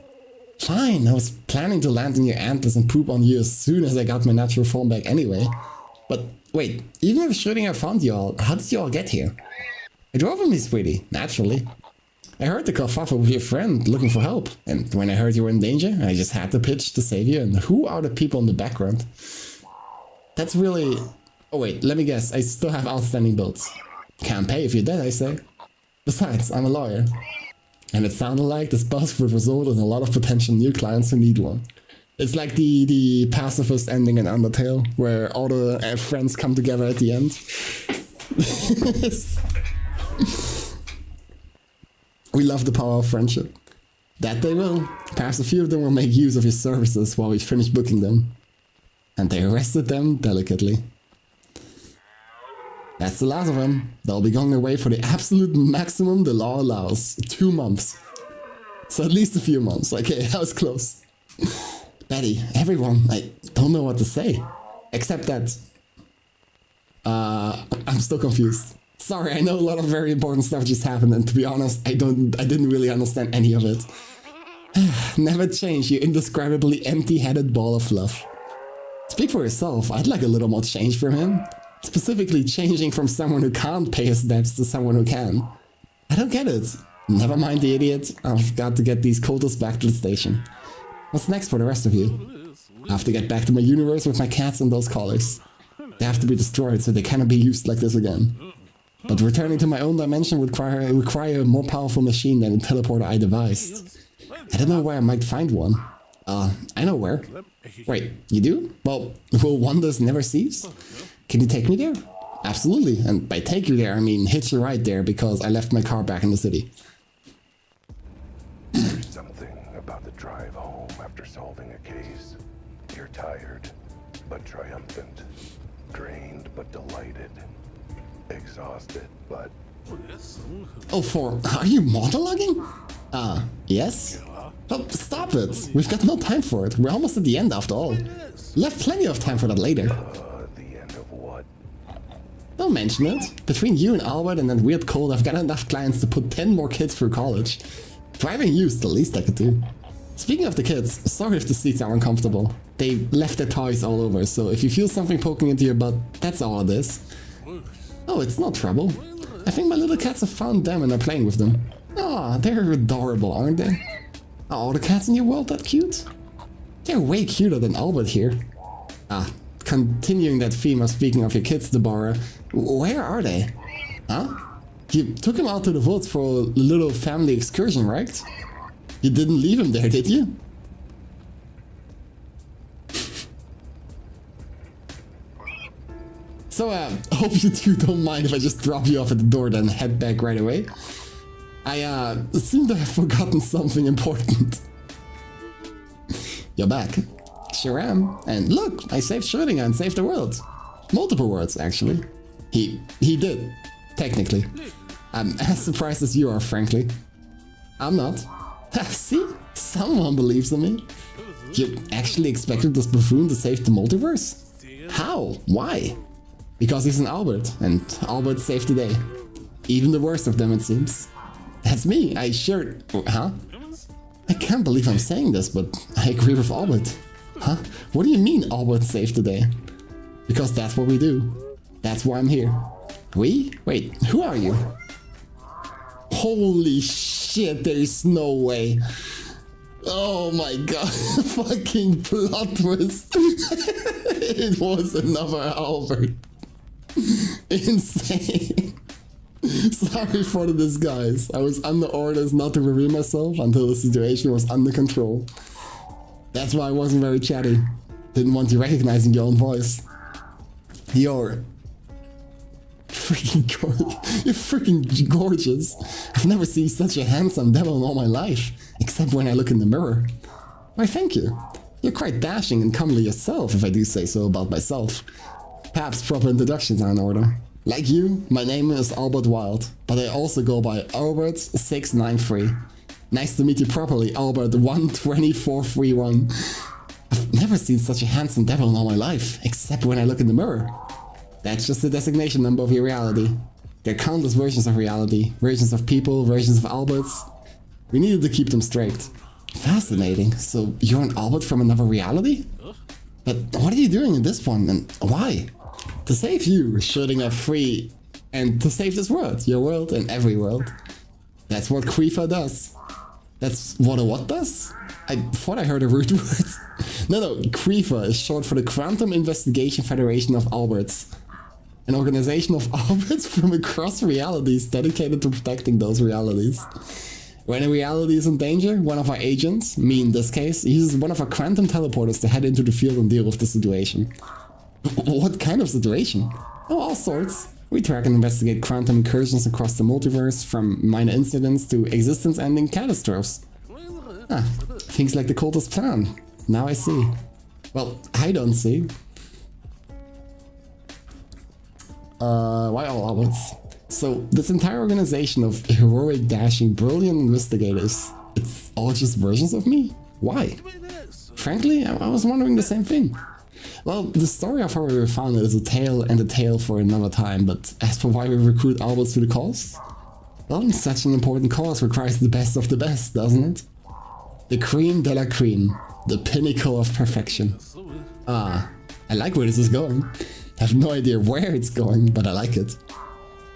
Fine, I was planning to land in your antlers and poop on you as soon as I got my natural form back anyway. But wait, even if Schrödinger found you all, how did you all get here? I drove with me, sweetie, naturally. I heard the kerfuffle with your friend looking for help, and when I heard you were in danger, I just had to pitch to save you, and who are the people in the background? That's really... Oh wait, let me guess, I still have outstanding bills. Can't pay if you're dead, I say. Besides, I'm a lawyer. And it sounded like this bust would result in a lot of potential new clients who need one. It's like the pacifist ending in Undertale, where all the friends come together at the end. We love the power of friendship. That they will. Perhaps a few of them will make use of your services while we finish booking them. And they arrested them delicately. That's the last of them. They'll be going away for the absolute maximum the law allows. 2 months. So at least a few months. Okay, that was close. Betty, everyone, I don't know what to say. Except that... I'm still confused. Sorry, I know a lot of very important stuff just happened, and to be honest, I didn't really understand any of it. Never change, you indescribably empty-headed ball of fluff. Speak for yourself, I'd like a little more change from him. Specifically changing from someone who can't pay his debts to someone who can. I don't get it. Never mind the idiot, I've got to get these cultists back to the station. What's next for the rest of you? I have to get back to my universe with my cats and those collars. They have to be destroyed so they cannot be used like this again. But returning to my own dimension would require a more powerful machine than the teleporter I devised. I don't know where I might find one. I know where. Wait, you do? Well, will wonders never cease? Can you take me there? Absolutely, and by take you there, I mean hitch a ride there because I left my car back in the city. There's something about the drive home after solving a case. You're tired, but triumphant. Drained, but delighted. Exhausted, but... Oh, are you monologuing? Yes? Oh, stop it. We've got no time for it. We're almost at the end after all. Left plenty of time for that later. The end of what? Don't mention it. Between you and Albert and that weird cold, I've got enough clients to put 10 more kids through college. Driving you is the least I could do. Speaking of the kids, sorry if the seats are uncomfortable. They left their toys all over, so if you feel something poking into your butt, that's all it is. Oh, it's no trouble. I think my little cats have found them and are playing with them. Aw, they're adorable, aren't they? Are all the cats in your world that cute? They're way cuter than Albert here. Continuing that theme of speaking of your kids, Deborah, where are they? Huh? You took him out to the woods for a little family excursion, right? You didn't leave him there, did you? So, hope you two don't mind if I just drop you off at the door then head back right away. I, seem to have forgotten something important. You're back. Sure am. And look, I saved Schrödinger and saved the world. Multiple worlds, actually. He did. Technically. I'm as surprised as you are, frankly. I'm not. See? Someone believes in me. You actually expected this buffoon to save the multiverse? How? Why? Because he's an Albert, and Albert saved the day. Even the worst of them, it seems. That's me, Huh? I can't believe I'm saying this, but I agree with Albert. Huh? What do you mean Albert saved the day? Because that's what we do. That's why I'm here. We? Wait, who are you? Holy shit, there's no way. Oh my god, fucking plot twist. It was another Albert. Insane. Sorry for the disguise. I was under orders not to reveal myself until the situation was under control. That's why I wasn't very chatty. Didn't want you recognizing your own voice. You're freaking gorgeous. I've never seen such a handsome devil in all my life, except when I look in the mirror. Why, thank you. You're quite dashing and comely yourself, if I do say so about myself. Perhaps proper introductions are in order. Like you, my name is Albert Wild, but I also go by Albert693. Nice to meet you properly, Albert12431. I've never seen such a handsome devil in all my life, except when I look in the mirror. That's just the designation number of your reality. There are countless versions of reality, versions of people, versions of Alberts. We needed to keep them straight. Fascinating, so you're an Albert from another reality? But what are you doing in this one, and why? To save you, Schrödinger free, and to save this world, your world and every world. That's what Quifa does. That's what a what does? I thought I heard a rude word. No, Quifa is short for the Quantum Investigation Federation of Alberts. An organization of Alberts from across realities dedicated to protecting those realities. When a reality is in danger, one of our agents, me in this case, uses one of our quantum teleporters to head into the field and deal with the situation. What kind of situation? Oh, all sorts. We track and investigate quantum incursions across the multiverse, from minor incidents to existence-ending catastrophes. Things like the cultist plan. Now I see. Well, I don't see. Why all Alberts? So, this entire organization of heroic, dashing, brilliant investigators, it's all just versions of me? Why? Frankly, I was wondering the same thing. Well, the story of how we were founded is a tale for another time, but as for why we recruit Alberts to the cause? Well, such an important cause requires the best of the best, doesn't it? The cream de la cream, the pinnacle of perfection. I like where this is going. I have no idea where it's going, but I like it.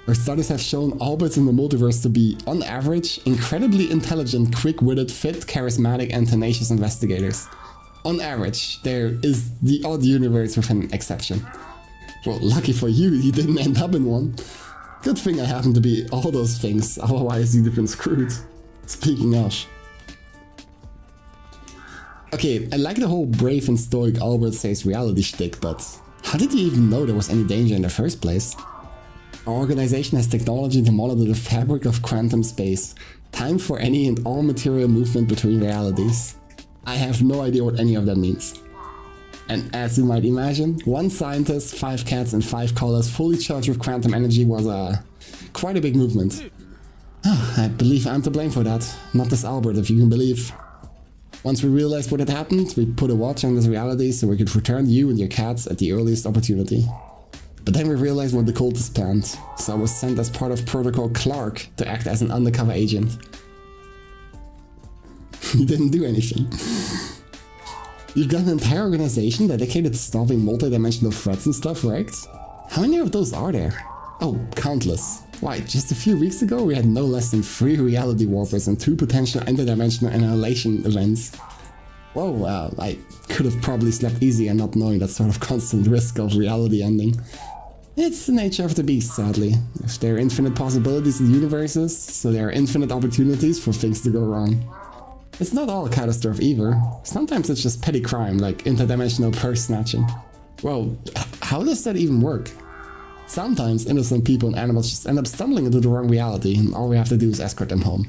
Our studies have shown Alberts in the multiverse to be, on average, incredibly intelligent, quick-witted, fit, charismatic, and tenacious investigators. On average, there is the odd universe with an exception. Well, lucky for you, you didn't end up in one. Good thing I happen to be all those things, otherwise you'd have been screwed. Speaking of. Okay, I like the whole brave and stoic Albert saves reality shtick, but How did you even know there was any danger in the first place? Our organization has technology to monitor the fabric of quantum space. Time for any and all material movement between realities. I have no idea what any of that means. And as you might imagine, 1 scientist, 5 cats and 5 collars fully charged with quantum energy was quite a big movement. I believe I'm to blame for that, not this Albert, if you can believe. Once we realized what had happened, we put a watch on this reality so we could return you and your cats at the earliest opportunity. But then we realized what the cultists planned, so I was sent as part of Protocol Clark to act as an undercover agent. You didn't do anything. You've got an entire organization dedicated to stopping multidimensional threats and stuff, right? How many of those are there? Oh, countless. Why, just a few weeks ago we had no less than 3 reality warpers and 2 potential interdimensional annihilation events. Whoa, I could have probably slept easier not knowing that sort of constant risk of reality ending. It's the nature of the beast, sadly. If there are infinite possibilities in universes, so there are infinite opportunities for things to go wrong. It's not all catastrophe either. Sometimes it's just petty crime, like interdimensional purse snatching. Well, how does that even work? Sometimes innocent people and animals just end up stumbling into the wrong reality, and all we have to do is escort them home.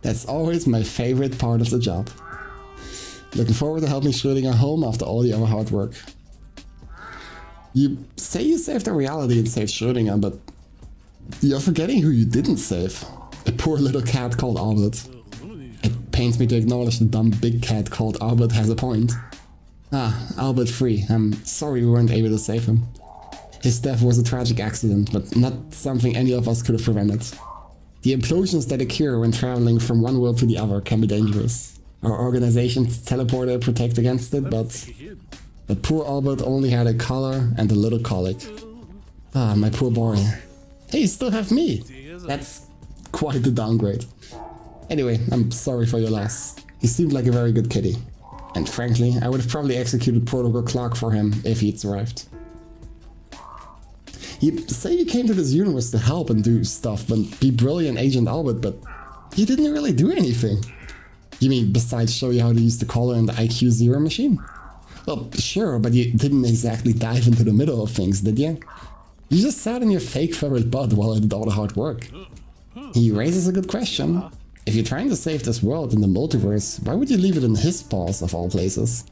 That's always my favorite part of the job. Looking forward to helping Schrödinger home after all the other hard work. You say you saved a reality and saved Schrödinger, but you're forgetting who you didn't save. A poor little cat called Albert. It pains me to acknowledge the dumb big cat called Albert has a point. Albert Free. I'm sorry we weren't able to save him. His death was a tragic accident, but not something any of us could have prevented. The implosions that occur when traveling from one world to the other can be dangerous. Our organization's teleporter protects against it, but poor Albert only had a collar and a little colic. My poor boy. Hey, you still have me! That's quite the downgrade. Anyway, I'm sorry for your loss. He seemed like a very good kitty. And frankly, I would have probably executed Protocol Clark for him if he'd survived. You say you came to this universe to help and do stuff and be brilliant Agent Albert, but you didn't really do anything. You mean besides show you how to use the collar and the IQ-0 machine? Well, sure, but you didn't exactly dive into the middle of things, did you? You just sat in your fake favorite butt while I did all the hard work. He raises a good question. If you're trying to save this world in the multiverse, why would you leave it in his paws of all places?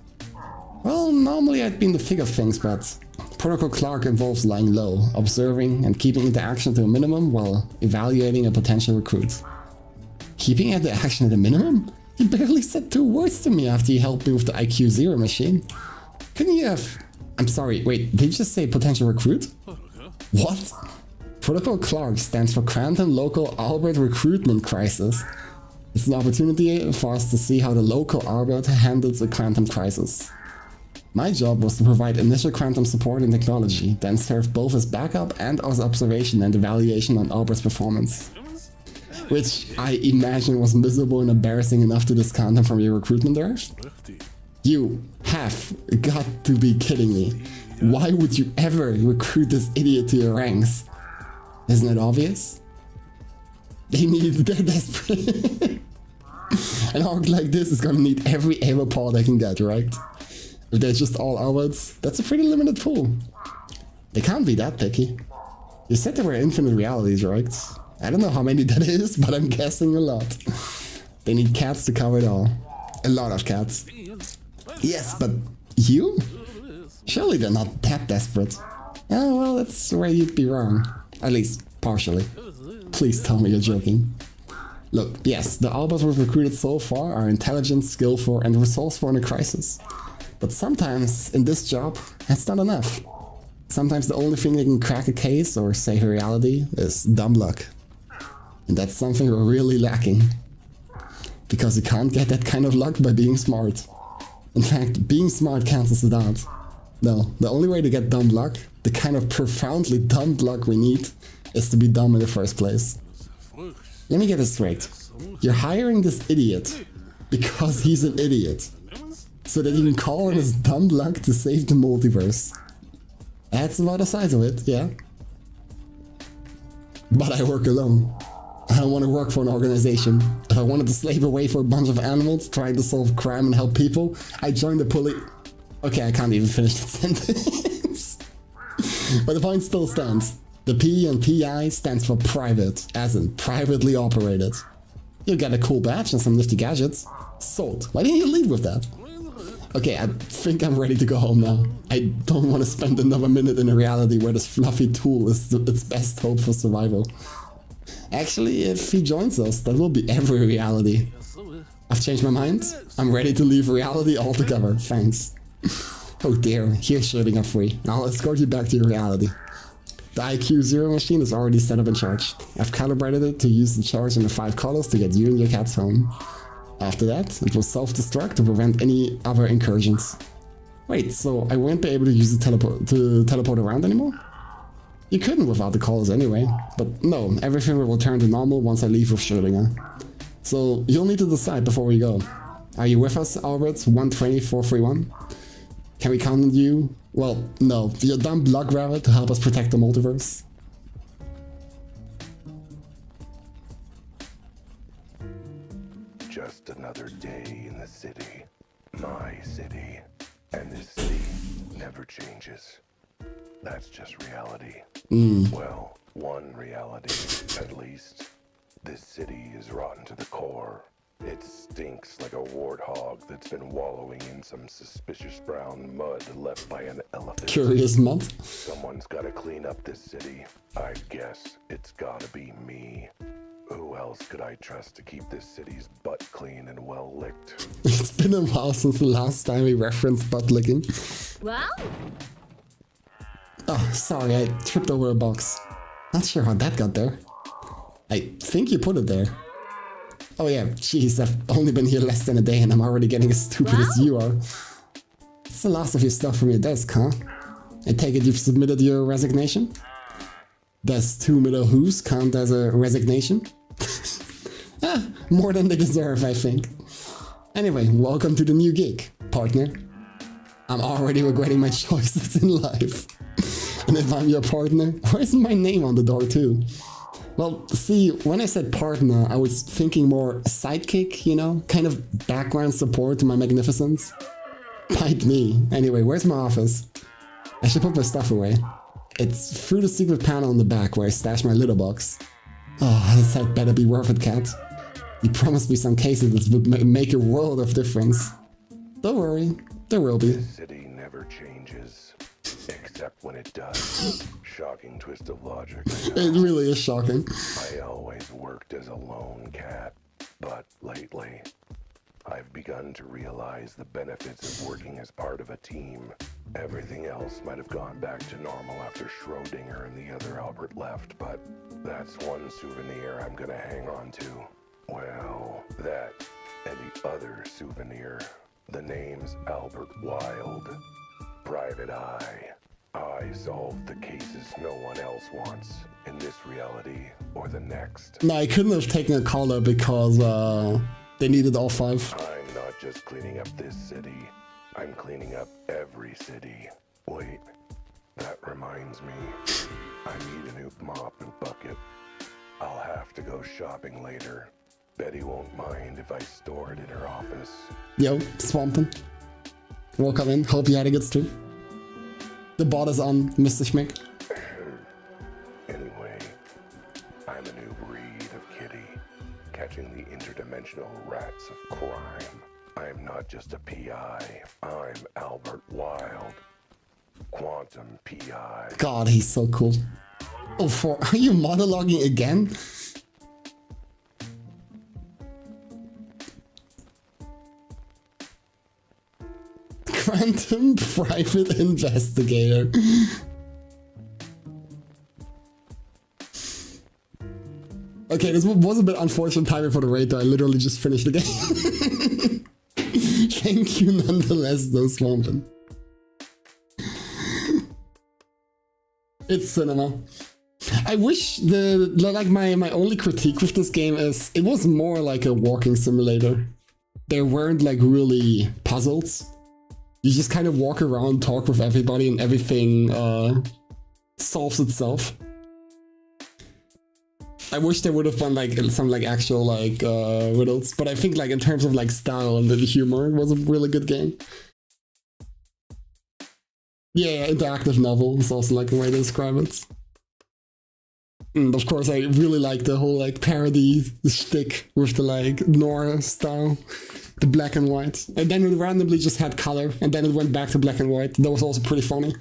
Well, normally I'd be in the thick of things, but Protocol Clark involves lying low, observing and keeping interaction to a minimum while evaluating a potential recruit. Keeping interaction at a minimum? You barely said 2 words to me after you helped me with the IQ-0 machine. Couldn't you have... I'm sorry, wait, did you just say potential recruit? What? Protocol Clark stands for Quantum Local Albert Recruitment Crisis. It's an opportunity for us to see how the local Albert handles a quantum crisis. My job was to provide initial quantum support and technology, then serve both as backup and as observation and evaluation on Albert's performance. Which I imagine was miserable and embarrassing enough to discount him from your recruitment draft? You have got to be kidding me. Why would you ever recruit this idiot to your ranks? Isn't it obvious? They need that desperate. An org like this is gonna need every able paw they can get, right? If they're just all Alberts, that's a pretty limited pool. They can't be that picky. You said there were infinite realities, right? I don't know how many that is, but I'm guessing a lot. They need cats to cover it all. A lot of cats. Yes, but you? Surely they're not that desperate. Oh, well, that's where you'd be wrong. At least, partially. Please tell me you're joking. Look, yes, the Alberts we've recruited so far are intelligent, skillful, and resourceful in a crisis. But sometimes, in this job, that's not enough. Sometimes the only thing that can crack a case or save a reality is dumb luck. And that's something we're really lacking. Because you can't get that kind of luck by being smart. In fact, being smart cancels it out. No, the only way to get dumb luck, the kind of profoundly dumb luck we need, is to be dumb in the first place. Let me get this straight. You're hiring this idiot because he's an idiot. So that you can call on his dumb luck to save the multiverse. That's about the size of it, yeah? But I work alone. I don't want to work for an organization. If I wanted to slave away for a bunch of animals trying to solve crime and help people, I'd join the police. Okay, I can't even finish that sentence. But the point still stands. The P and PI stands for private, as in privately operated. You'll get a cool badge and some nifty gadgets. Sold. Why didn't you lead with that? Okay, I think I'm ready to go home now. I don't want to spend another minute in a reality where this fluffy tool is its best hope for survival. Actually, if he joins us, that will be every reality. I've changed my mind. I'm ready to leave reality altogether. Thanks. Oh dear, here's Schrödinger free. I'll escort you back to your reality. The IQ0 machine is already set up in charge. I've calibrated it to use the charge in the 5 colors to get you and your cats home. After that, it will self-destruct to prevent any other incursions. Wait, so I won't be able to use the teleport around anymore? You couldn't without the colors anyway. But no, everything will return to normal once I leave with Schrödinger. So you'll need to decide before we go. Are you with us, Albert 120431? Can we count on you? Well, no, your dumb block rabbit to help us protect the multiverse. Just another day in the city. My city. And this city never changes. That's just reality. Well, one reality, at least. This city is rotten to the core. It stinks like a warthog that's been wallowing in some suspicious brown mud left by an elephant. Curious mud. Someone's gotta clean up this city. I guess it's gotta be me. Who else could I trust to keep this city's butt clean and well licked? It's been a while since the last time we referenced butt licking. Wow. Oh, sorry, I tripped over a box. Not sure how that got there. I think you put it there. Oh yeah, jeez, I've only been here less than a day and I'm already getting as stupid as you are. It's the last of your stuff from your desk, huh? I take it you've submitted your resignation? Does 2 middle who's count as a resignation? More than they deserve, I think. Anyway, welcome to the new gig, partner. I'm already regretting my choices in life. And if I'm your partner, why isn't my name on the door too? Well, see, when I said partner, I was thinking more sidekick, you know? Kind of background support to my magnificence. Bite me. Anyway, where's my office? I should put my stuff away. It's through the secret panel in the back where I stash my litter box. Oh, this had better be worth it, cat. You promised me some cases that would make a world of difference. Don't worry, there will be. This city never changes. Except when it does. Shocking twist of logic. It really is shocking. I always worked as a lone cat, but lately, I've begun to realize the benefits of working as part of a team. Everything else might have gone back to normal after Schrödinger and the other Albert left, but that's one souvenir I'm gonna hang on to. Well, that and the other souvenir. The name's Albert Wilde. Private Eye. I solved the cases no one else wants in this reality or the next. No, I couldn't have taken a caller because they needed all 5. I'm not just cleaning up this city. I'm cleaning up every city. Wait, that reminds me. I need a new mop and bucket. I'll have to go shopping later. Betty won't mind if I store it in her office. Yo, Swampin. Welcome in. Hope you had a good stream. The bot is on, Mr. Schmick. Anyway, I'm a new breed of kitty, catching the interdimensional rats of crime. I'm not just a PI, I'm Albert Wilde. Quantum PI. God, he's so cool. Oh, are you monologuing again? Quantum Private Investigator. Okay, this was a bit unfortunate timing for the raid though. I literally just finished the game. Thank you nonetheless, though, Swampin. It's cinema. I wish my only critique with this game is it was more like a walking simulator. There weren't like really puzzles. You just kind of walk around, talk with everybody, and everything solves itself. I wish there would have been like some like actual like riddles, but I think like in terms of like style and the humor, it was a really good game. Yeah, interactive novel is also like a way to describe it. And of course, I really like the whole like parody shtick with the like noir style, the black and white, and then it randomly just had color, and then it went back to black and white. That was also pretty funny.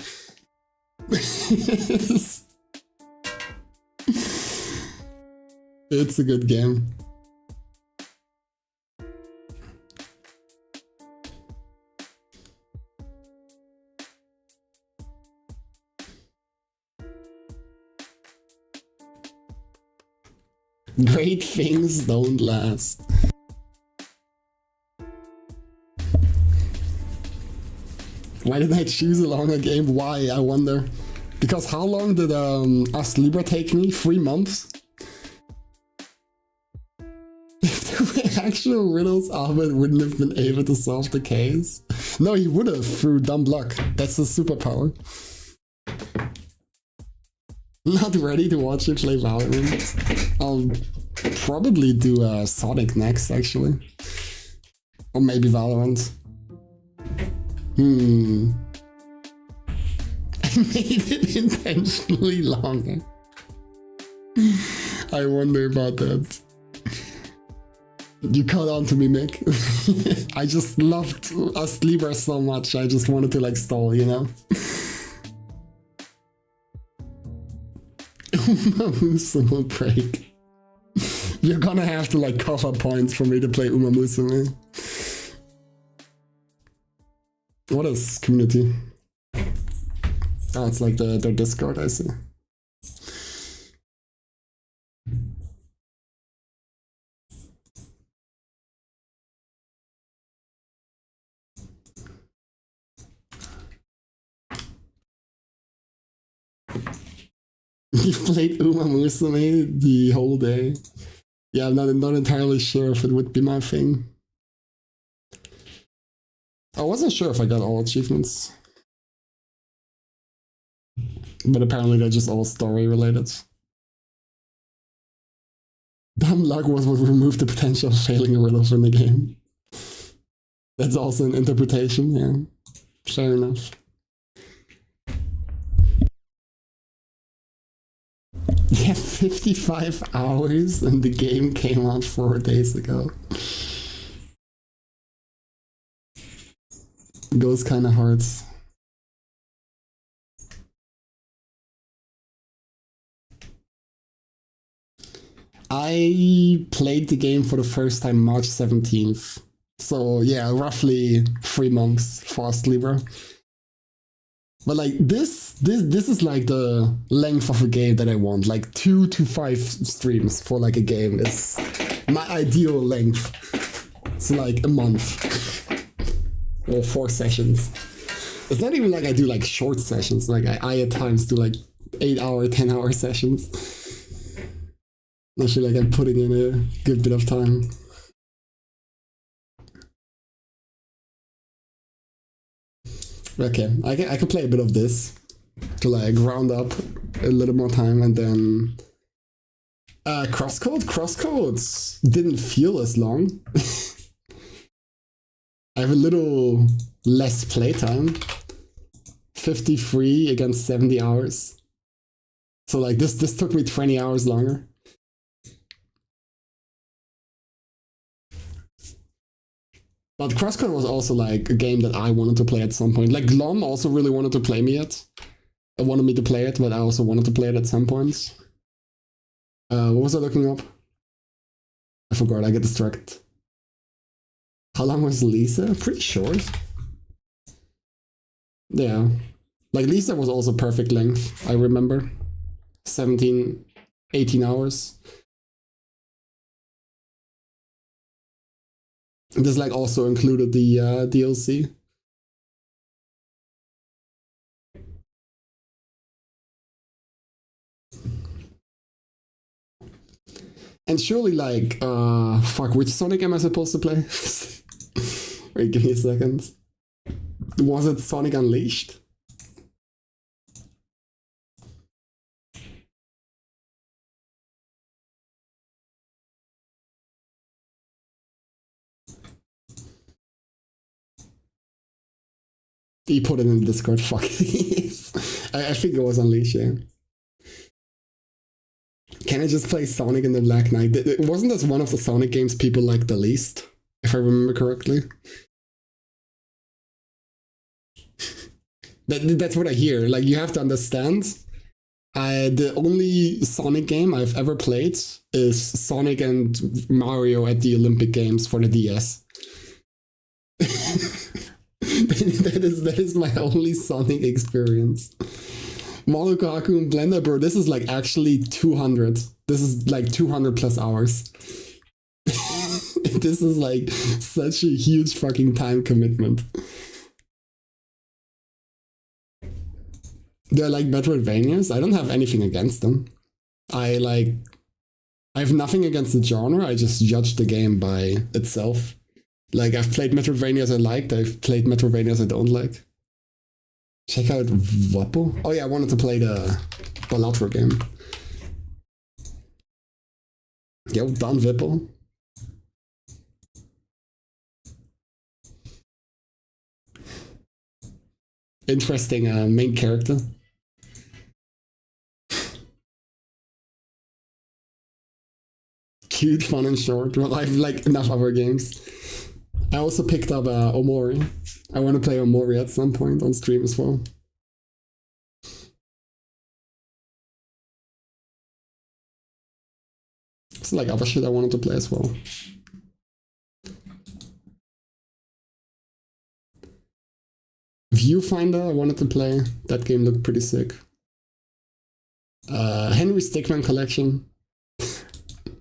It's a good game. Great things don't last. Why did I choose a longer game? Why, I wonder. Because how long did As Libra take me? 3 months? If there were actual riddles, Ahmed wouldn't have been able to solve the case. No, he would have through dumb luck. That's his superpower. Not ready to watch you play Valorant. I'll probably do Sonic next, actually. Or maybe Valorant. I made it intentionally longer. I wonder about that. You caught on to me, Mick. I just loved As Libra so much, I just wanted to like stall, you know? Musa will break. You're gonna have to like cover points for me to play Uma Musume. What is community? Oh, it's like their Discord, I see. You played Uma Musume the whole day. Yeah, I'm not entirely sure if it would be my thing. I wasn't sure if I got all achievements. But apparently they're just all story related. Dumb luck was what removed the potential of failing a riddle from the game. That's also an interpretation, yeah. Fair enough. Yeah, 55 hours and the game came out 4 days ago. It goes kinda hard. I played the game for the first time March 17th. So yeah, roughly 3 months for As Libra. But like this is like the length of a game that I want. Like 2 to 5 streams for like a game is my ideal length. It's like a month or 4 sessions. It's not even like I do like short sessions. Like I at times do like 8-hour, 10-hour sessions. I feel like I'm putting in a good bit of time. Okay, I can play a bit of this to like round up a little more time, and then Crosscodes didn't feel as long. I have a little less playtime, 53 against 70 hours. So like this took me 20 hours longer. But Crosscode was also like a game that I wanted to play at some point. Like Glom also really wanted to play me it. I wanted me to play it, but I also wanted to play it at some point. What was I looking up? I forgot, I get distracted. How long was Lisa? Pretty short. Yeah. Like Lisa was also perfect length, I remember. 17, 18 hours. This like also included the DLC. And surely like, fuck, which Sonic am I supposed to play? Wait, give me a second. Was it Sonic Unleashed? He put it in Discord. Fuck. I think it was Unleash, yeah. Can I just play Sonic and the Black Knight? Wasn't this one of the Sonic games people liked the least, if I remember correctly? That's what I hear. Like, you have to understand, the only Sonic game I've ever played is Sonic and Mario at the Olympic Games for the DS. that is my only Sonic experience. Monokaku and Blender, bro, this is like actually 200. This is like 200 plus hours. This is like such a huge fucking time commitment. Do I like Metroidvanias? I don't have anything against them. I have nothing against the genre, I just judge the game by itself. Like, I've played Metroidvanias I liked, I've played Metroidvanias I don't like. Check out Wappo. Oh yeah, I wanted to play the Balatro game. Yo, done Whipple. Interesting main character. Cute, fun, and short. Well, I've like enough other games. I also picked up Omori. I want to play Omori at some point on stream as well. It's like other shit I wanted to play as well. Viewfinder I wanted to play. That game looked pretty sick. Henry Stickmin Collection.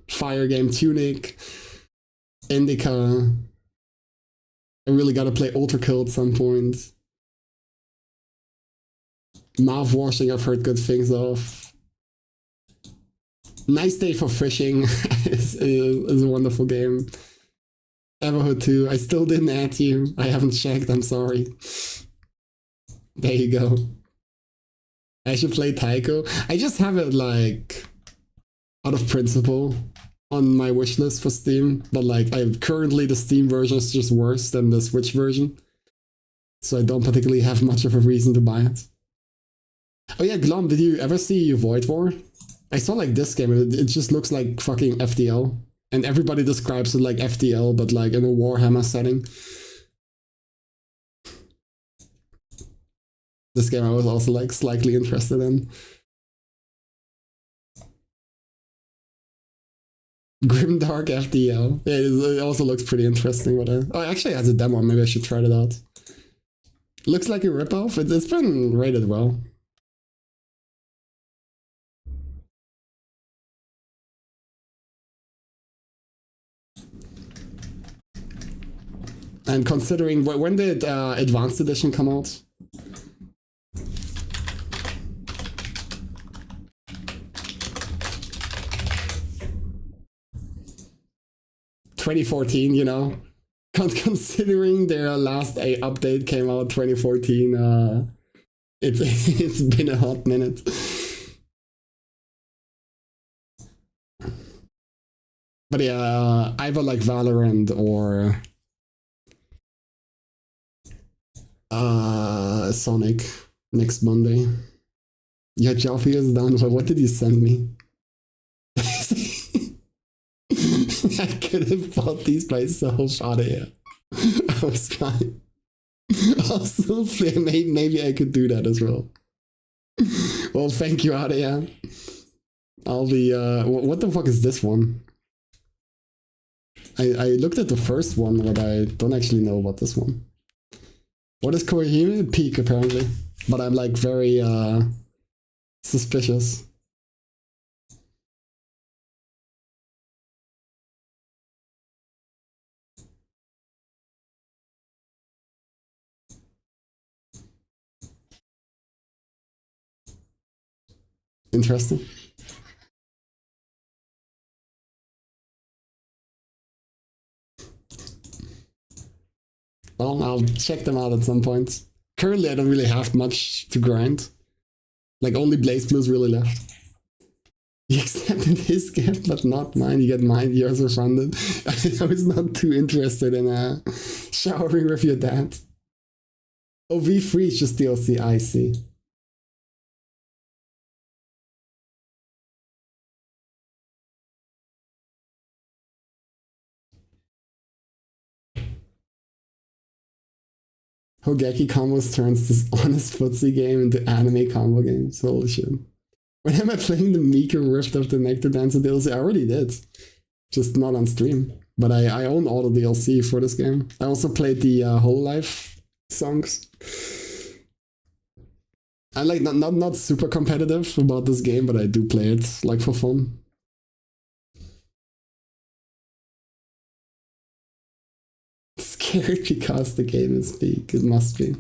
Fire Game Tunic. Indica. I really gotta play Ultra Kill at some point. Mouth Washing I've heard good things of. Nice Day for Fishing is a wonderful game. Everhood 2, I still didn't add you. I haven't checked, I'm sorry. There you go. I should play Taiko. I just have it like out of principle on my wishlist for Steam, but like currently the Steam version is just worse than the Switch version, so I don't particularly have much of a reason to buy it. Oh yeah, Glom, did you ever see Void War? I saw like this game and it just looks like fucking FDL, and everybody describes it like FDL but like in a Warhammer setting. This game I was also like slightly interested in. Grimdark FDL. Yeah, it also looks pretty interesting. But oh, it actually has a demo. Maybe I should try it out. Looks like a ripoff. It's been rated well. And considering when did Advanced Edition come out? ...2014, you know? Considering their last update came out 2014, it's been a hot minute. But yeah, either like Valorant or Sonic next Monday. Yeah, Joffy is done. But what did you send me? I could have bought these myself out of here. I was fine. Also, maybe I could do that as well. Well, thank you, Adia. I'll be, what the fuck is this one? I looked at the first one, but I don't actually know about this one. What is Koihime? Peak, apparently. But I'm like very, suspicious. Interesting. Well, I'll check them out at some point. Currently, I don't really have much to grind. Like, only Blaze Blues really left. He accepted his gift, but not mine. You get mine, yours are funded. I was not too interested in showering with your dad. Oh, V3 is just DLC, I see. Hogeki combos turns this honest footsie game into anime combo games. Holy shit. When am I playing the Miku Rift of the Nectar Dancer DLC? I already did. Just not on stream. But I own all the DLC for this game. I also played the Whole Life songs. I'm like not super competitive about this game, but I do play it like for fun. Scared because the game is big. It must be.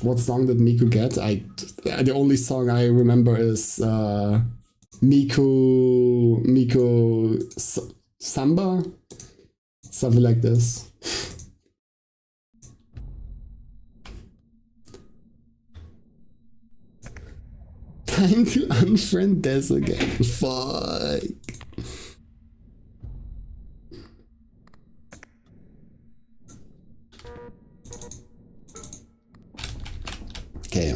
What song did Miku get? The only song I remember is Miku Samba, something like this. Time to unfriend Des again. Fuck. Okay,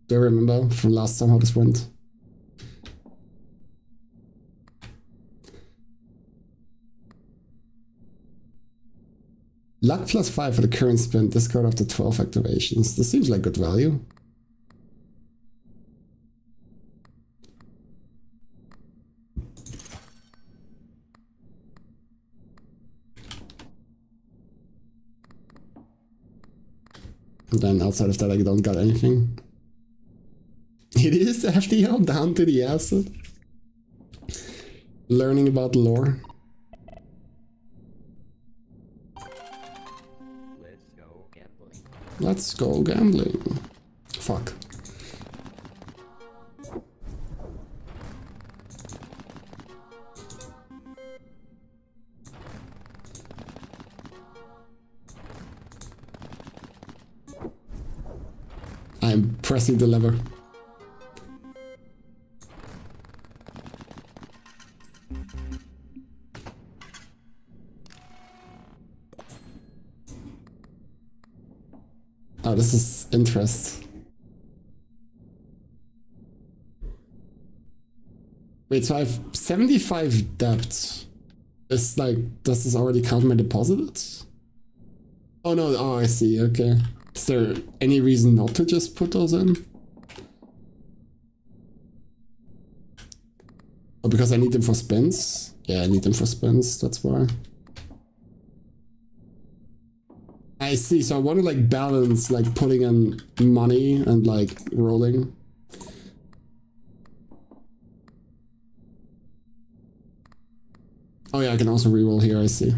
do I remember from last time how this went? Luck +5 for the current spin, discard after 12 activations. This seems like good value. And then outside of that, I don't got anything. It is FTL down to the acid. Learning about lore. Let's go gambling. Let's go gambling. Fuck. I'm pressing the lever. Oh, this is interest. Wait, so I have 75 debt. It's like, does this already count my deposits? Oh no, oh I see, okay. Is there any reason not to just put those in? Oh, because I need them for spins? Yeah, I need them for spins, that's why. I see, so I want to like balance like putting in money and like rolling. Oh yeah, I can also reroll here, I see.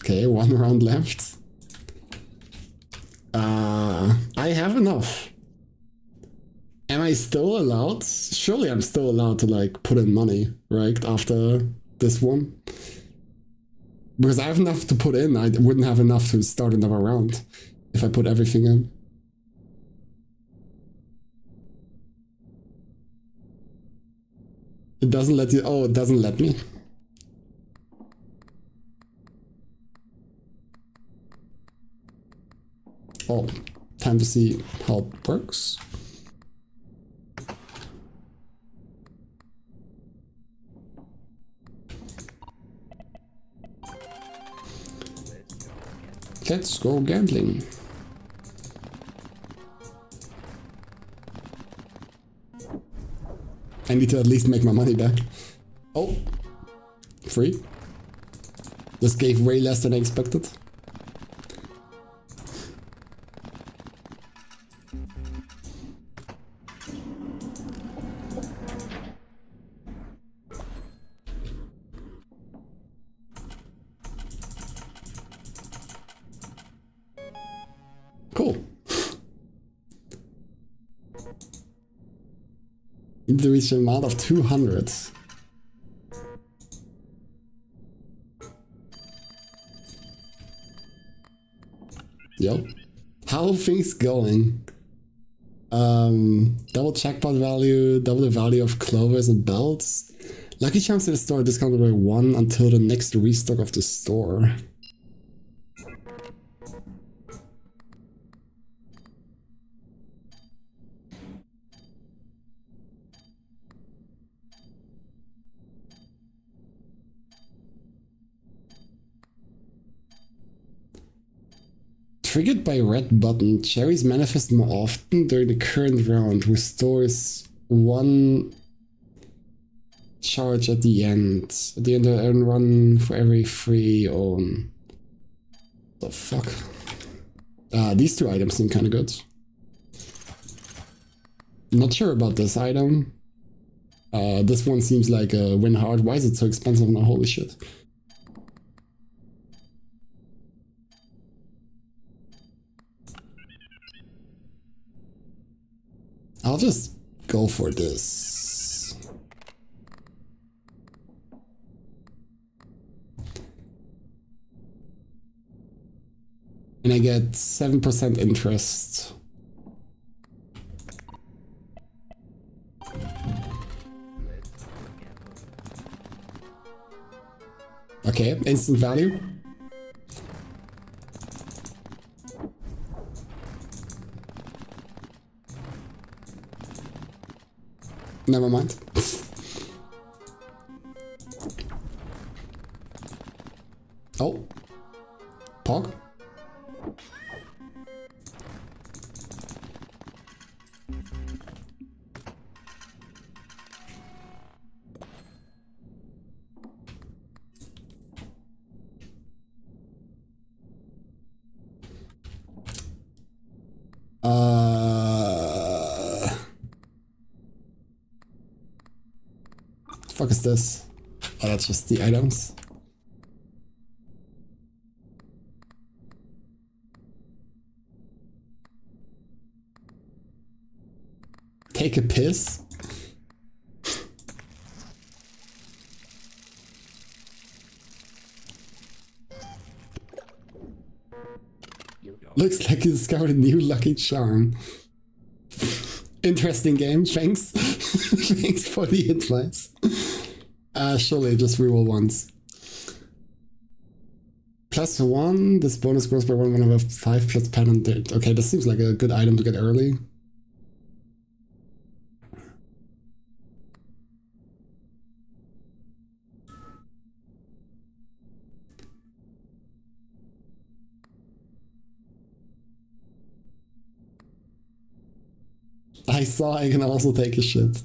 Okay, one round left. I have enough. Am I still allowed? Surely I'm still allowed to like put in money, right? After this one. Because I have enough to put in, I wouldn't have enough to start another round if I put everything in. It doesn't let you, oh, it doesn't let me. Oh, time to see how it works. Let's go gambling. I need to at least make my money back. Oh, free. This gave way less than I expected. Cool. Need to reach an amount of 200. Yo. How are things going? Double jackpot value, double the value of clovers and belts. Lucky charms in the store discounted by 1 until the next restock of the store. Triggered by red button, cherries manifest more often during the current round. Restores 1 charge at the end. At the end of the run for every free own. The fuck? These 2 items seem kinda good. Not sure about this item. This one seems like a win hard. Why is it so expensive now? Holy shit. I'll just go for this. And I get 7% interest. Okay, instant value. Never mind. Oh. Pog. Fuck is this? Oh, that's just the items. Take a piss? Looks like you discovered a new lucky charm. Interesting game, thanks. Thanks for the advice. Surely just reroll once. +1, this bonus grows by 1 whenever 5 plus pattern did. Okay, this seems like a good item to get early. I saw I can also take a shit.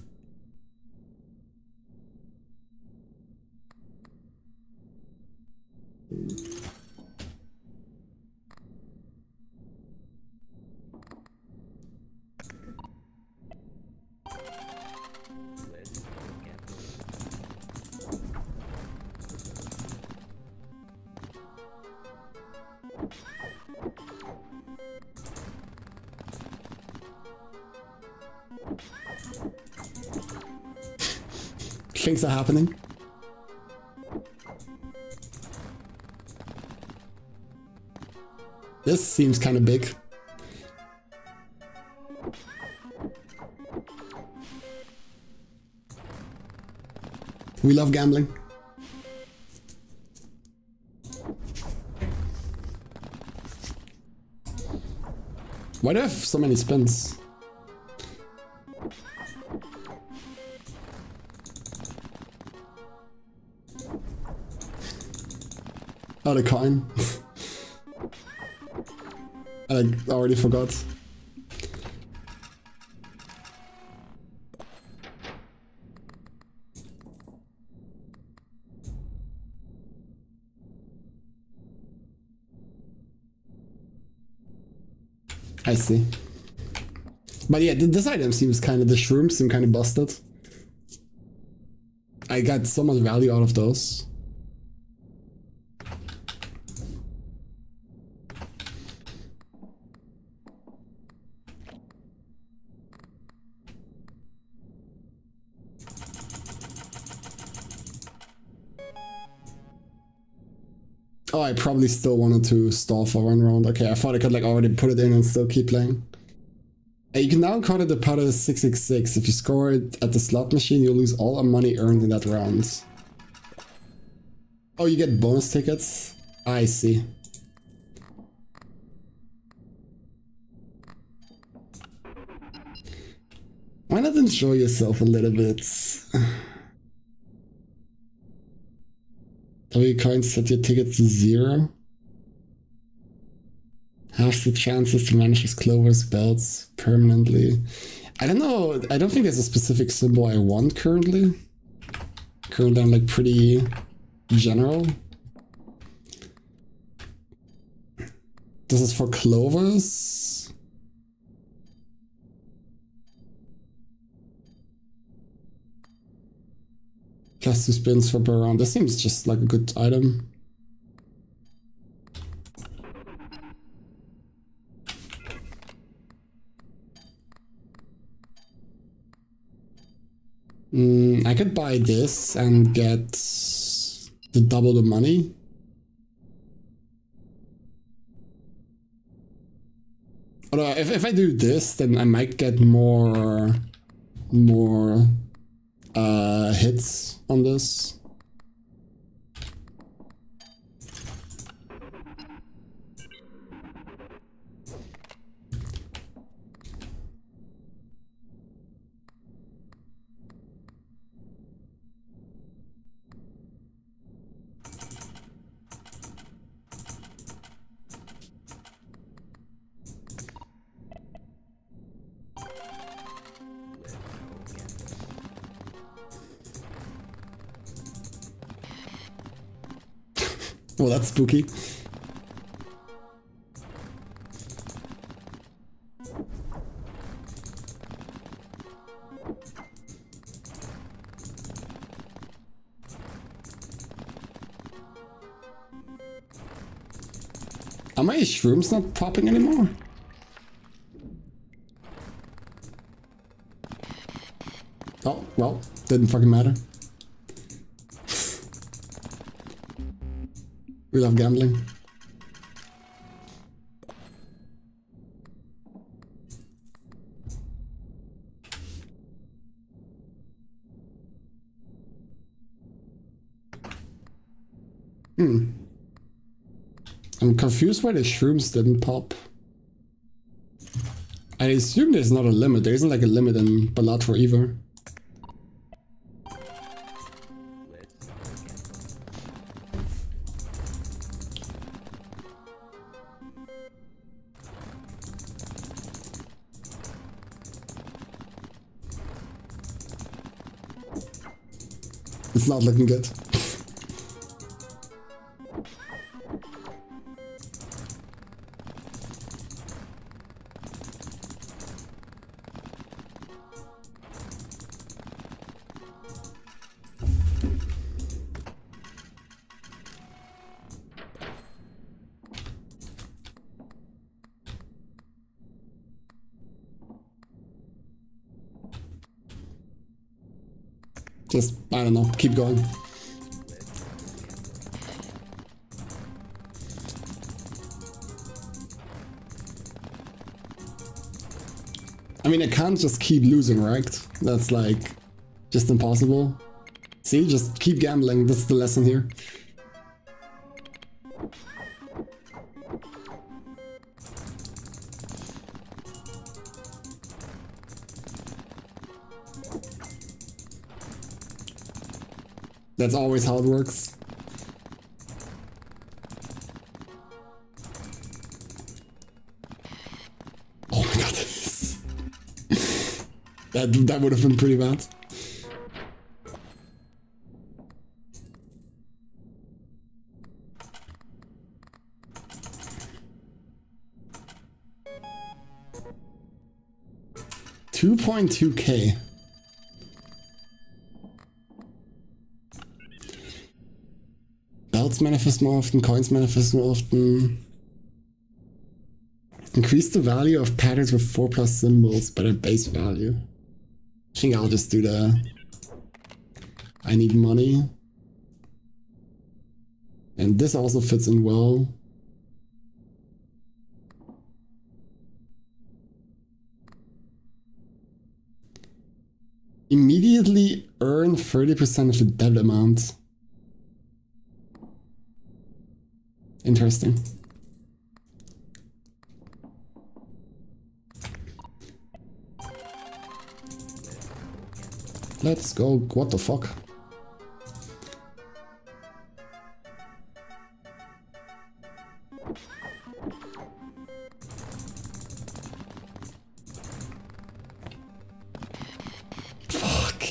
Things are happening. This seems kind of big. We love gambling. Why do I have so many spins? Oh, the coin. I already forgot. I see. But yeah, this item seems kind of, the shrooms seem kind of busted. I got so much value out of those. Oh, I probably still wanted to stall for one round. Okay, I thought I could like already put it in and still keep playing. You can now call it the putter 666. If you score it at the slot machine, you'll lose all the money earned in that round. Oh, you get bonus tickets? I see. Why not enjoy yourself a little bit? W coins set your ticket to 0. Half the chances to manage with Clover's belts permanently. I don't know. I don't think there's a specific symbol I want currently. Currently I'm like pretty general. This is for Clovers. Plus 2 spins for per round. This seems just like a good item. I could buy this and get the double the money. Although if I do this, then I might get more hits on this. Oh, that's spooky. Are my shrooms not popping anymore? Oh, well, didn't fucking matter. We love gambling. I'm confused why the shrooms didn't pop. I assume there's not a limit. There isn't like a limit in Balatro either. It's not looking good. Just, I don't know, keep going. I mean, I can't just keep losing, right? That's like, just impossible. See, just keep gambling, that's the lesson here. That's always how it works. Oh my god. that would have been pretty bad. $2.2K. Belts manifest more often, coins manifest more often. Increase the value of patterns with 4+ symbols by their base value. I think I'll just do the... I need money. And this also fits in well. Immediately earn 30% of the debt amount. Interesting. Let's go. What the fuck? Fuck.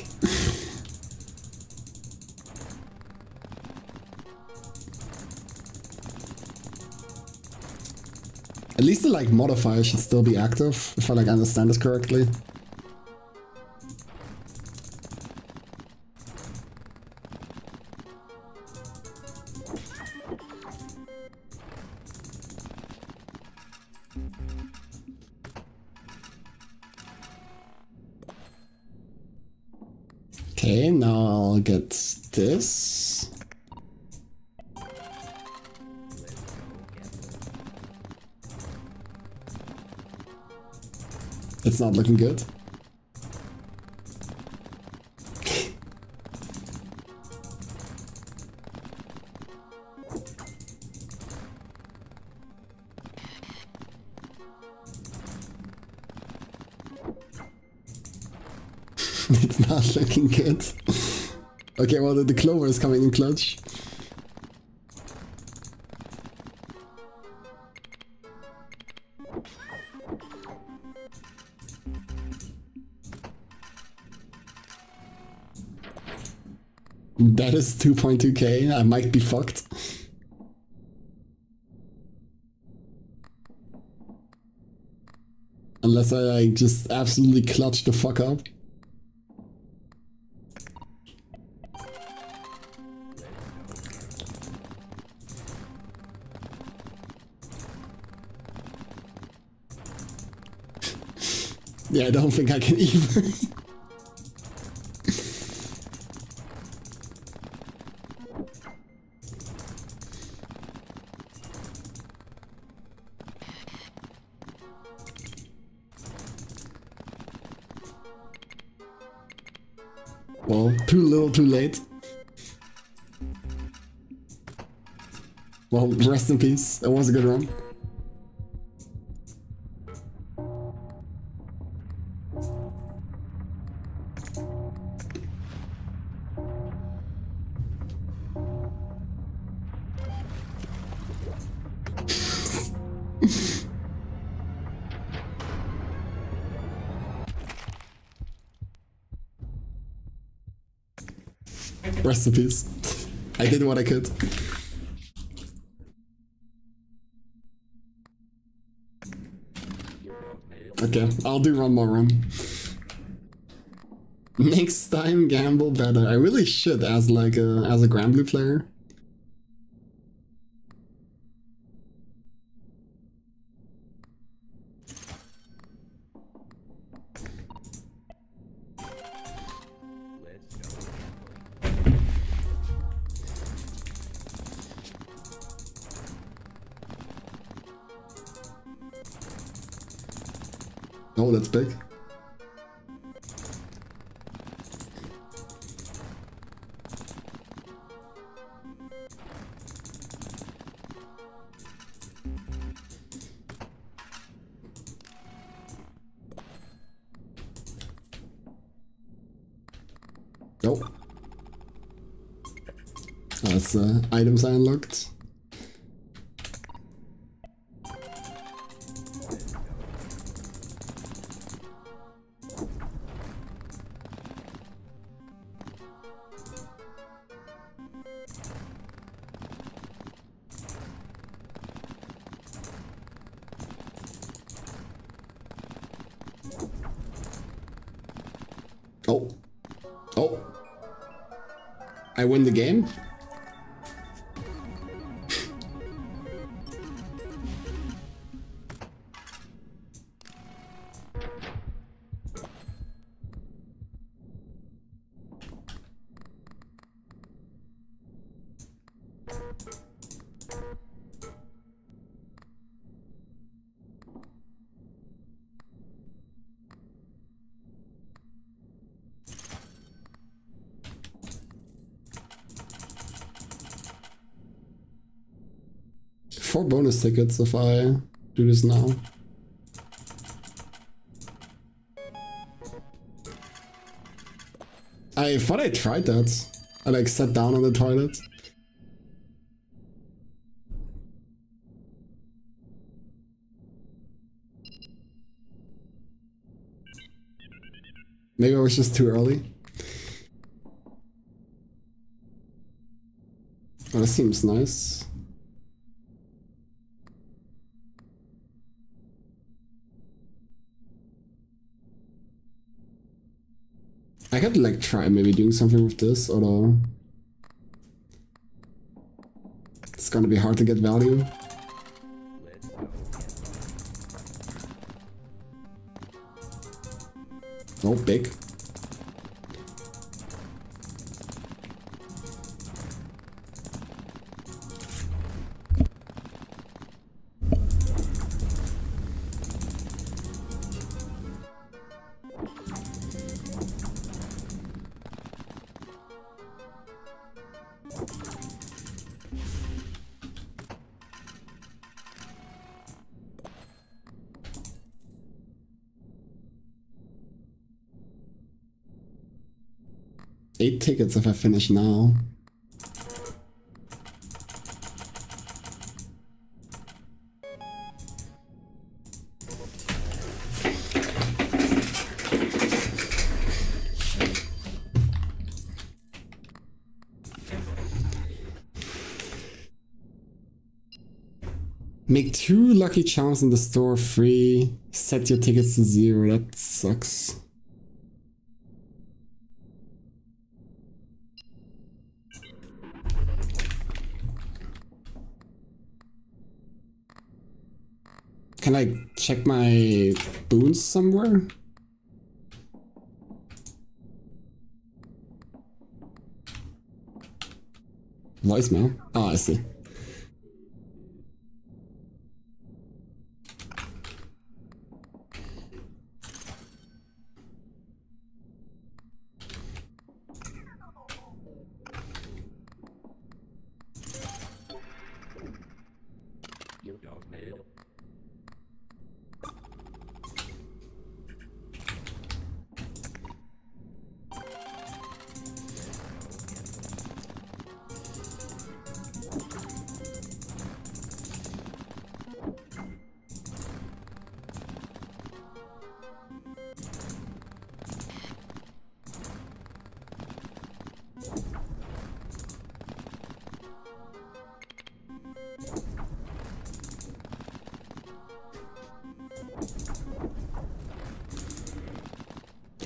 At least the like modifier should still be active, if I like understand this correctly. Okay, now I'll get this. It's not looking good. It's not looking good. Okay, well, the clover is coming in clutch. That is 2.2k. I might be fucked. Unless I like just absolutely clutch the fuck up. Yeah, I don't think I can either. Well, too little, too late. Well, rest in peace. That was a good run. Rest in peace. I did what I could. Okay, I'll do one more run. Next time, gamble better. I really should as like as a Granblue player. Oh, that's big. Oh. That's items I unlocked. Oh. Oh. I win the game? 4 bonus tickets if I do this now. I thought I tried that. I like sat down on the toilet. Maybe I was just too early. Oh, that seems nice. I could like try maybe doing something with this, although it's gonna be hard to get value. Let's go. Oh, big. Eight tickets if I finish now. Make 2 lucky charms in the store free. Set your tickets to 0. That sucks. Can I check my boons somewhere? Voicemail? Oh, I see. You don't need it.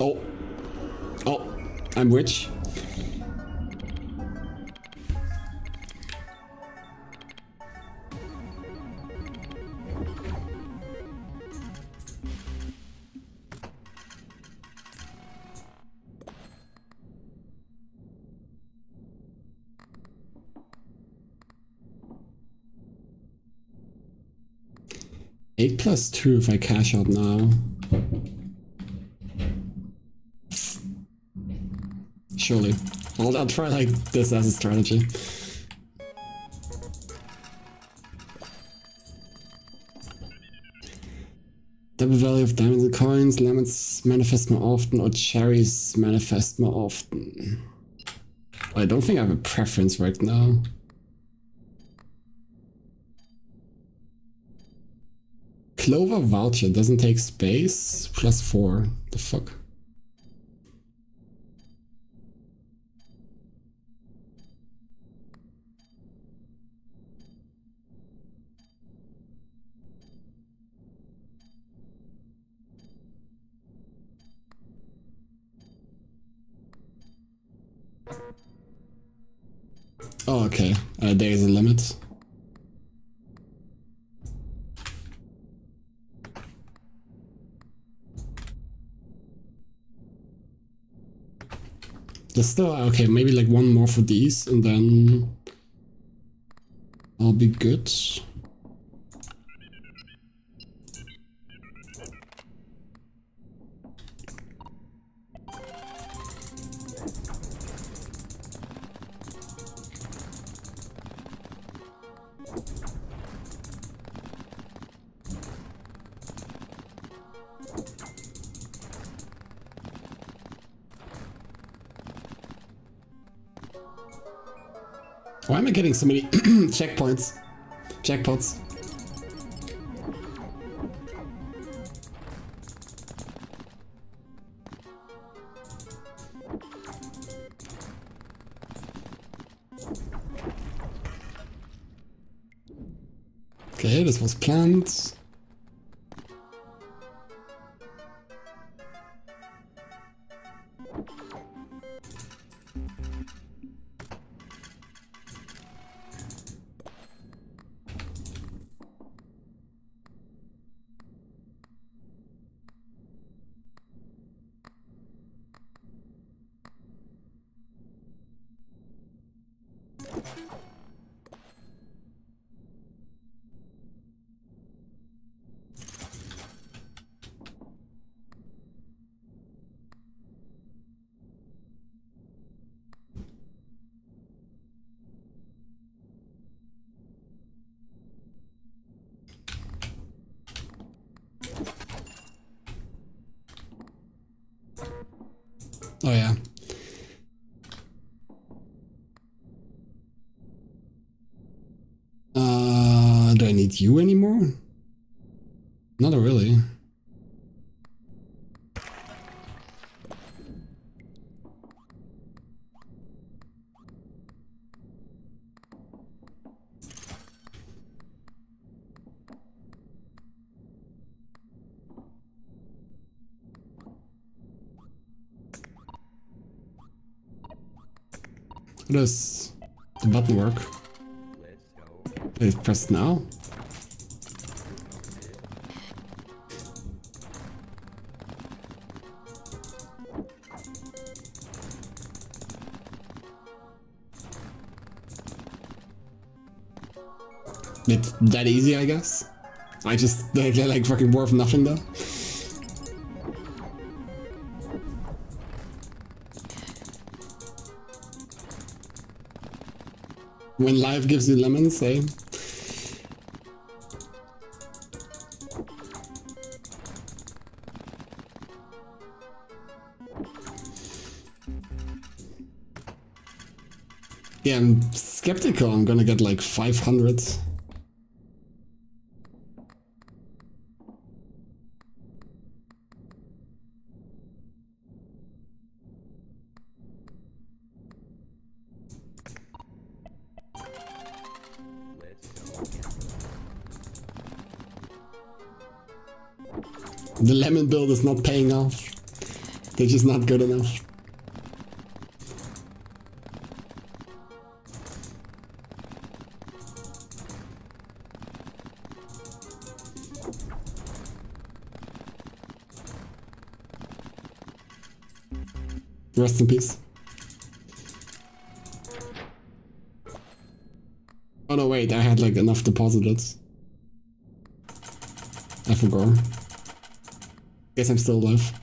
Oh. Oh, I'm rich. Eight plus 2 if I cash out now. Surely. I'll try like this as a strategy. Double value of diamonds and coins, lemons manifest more often, or cherries manifest more often. I don't think I have a preference right now. Clover voucher doesn't take space. +4. The fuck? Oh, okay. There is a limit. There's still, okay, maybe like one more for these and then I'll be good. Why am I getting so many checkpoints? Jackpots. Okay, this was planned. Oh yeah. Do I need you anymore? Not really. How does the button work? Let's go. Is it pressed now? It's that easy, I guess. I just like fucking worth nothing though. When life gives you lemons, eh? Yeah, I'm skeptical I'm gonna get like 500. The lemon build is not paying off. They're just not good enough. Rest in peace. Oh no, wait, I had like enough deposited. I forgot. Guess I'm still alive.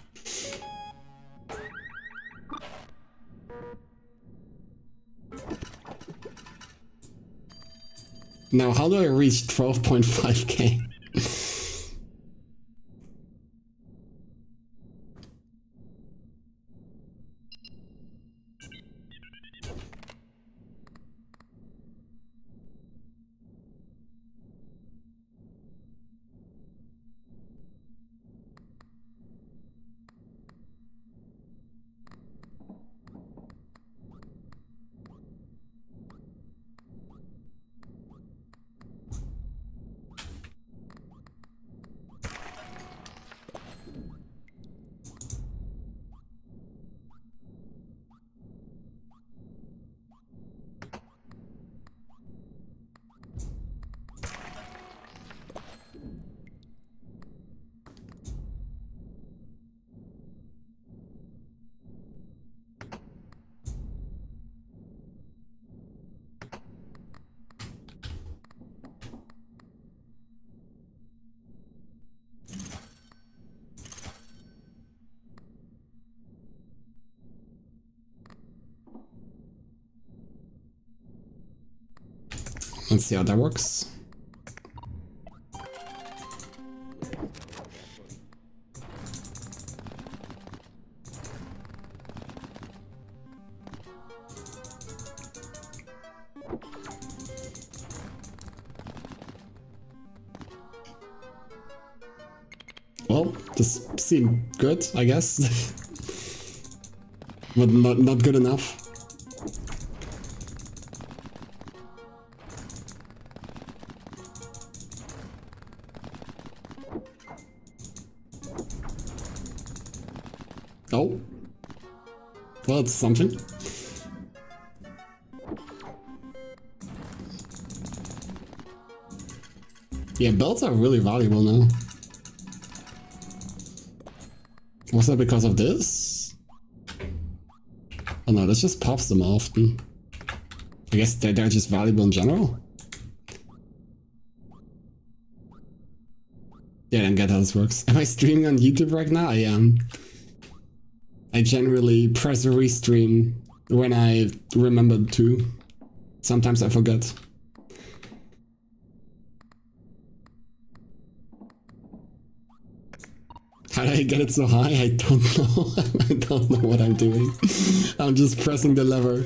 Now, how do I reach 12.5k? Let's see how that works. Well, this seemed good, I guess. But not good enough. Oh. Well, it's something. Yeah, belts are really valuable now. Was that because of this? Oh no, this just pops them often. I guess they're just valuable in general. Yeah, I don't get how this works. Am I streaming on YouTube right now? I am. I generally press restream when I remember to. Sometimes I forget. How did I get it so high? I don't know. I don't know what I'm doing. I'm just pressing the lever.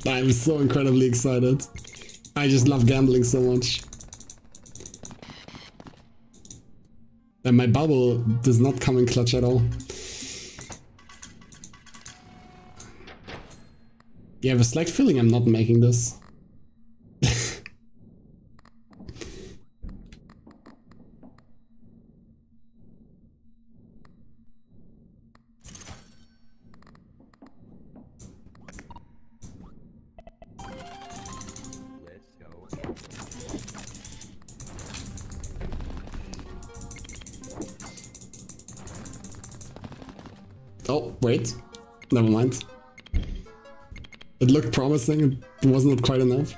I'm so incredibly excited. I just love gambling so much. And my bubble does not come in clutch at all. Yeah, I have a slight feeling I'm not making this. Let's go. Oh, wait. Never mind. It looked promising, it wasn't quite enough.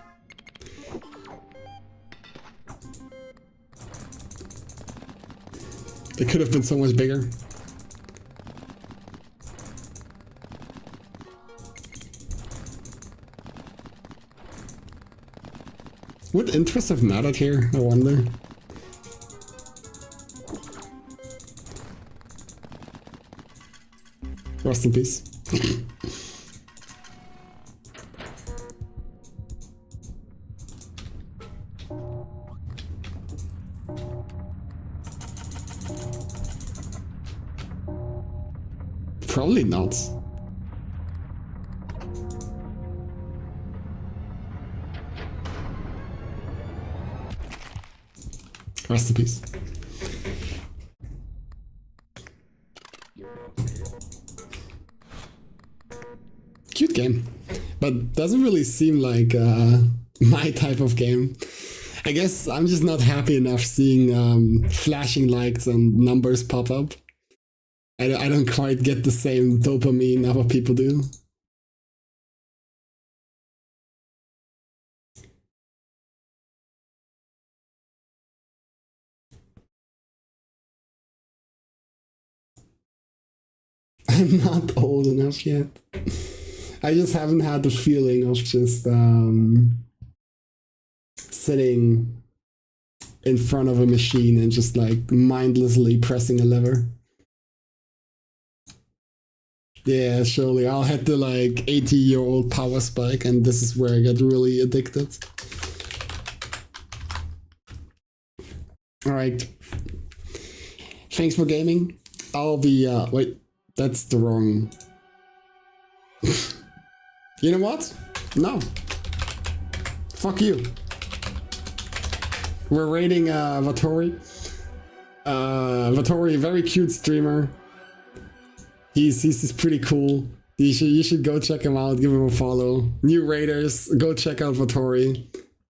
It could have been so much bigger. Would interest have mattered here, I wonder? Rest in peace. Probably not. Rest in peace. Cute game, but doesn't really seem like my type of game. I guess I'm just not happy enough seeing flashing lights and numbers pop up. I don't quite get the same dopamine other people do. I'm not old enough yet. I just haven't had the feeling of just sitting in front of a machine and just like mindlessly pressing a lever. Yeah, surely I'll hit the like 80-year-old power spike and this is where I get really addicted. Alright. Thanks for gaming. I'll be, wait, that's the wrong... You know what? No. Fuck you. We're rating Vatori. Vatori, very cute streamer. He's pretty cool. You should go check him out, give him a follow. New raiders, go check out Vatori.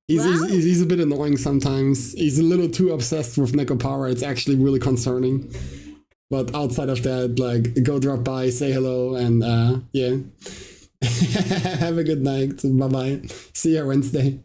He's a bit annoying sometimes. He's a little too obsessed with Neko Power. It's actually really concerning. But outside of that, like, go drop by, say hello, and yeah. Have a good night. Bye bye. See you Wednesday.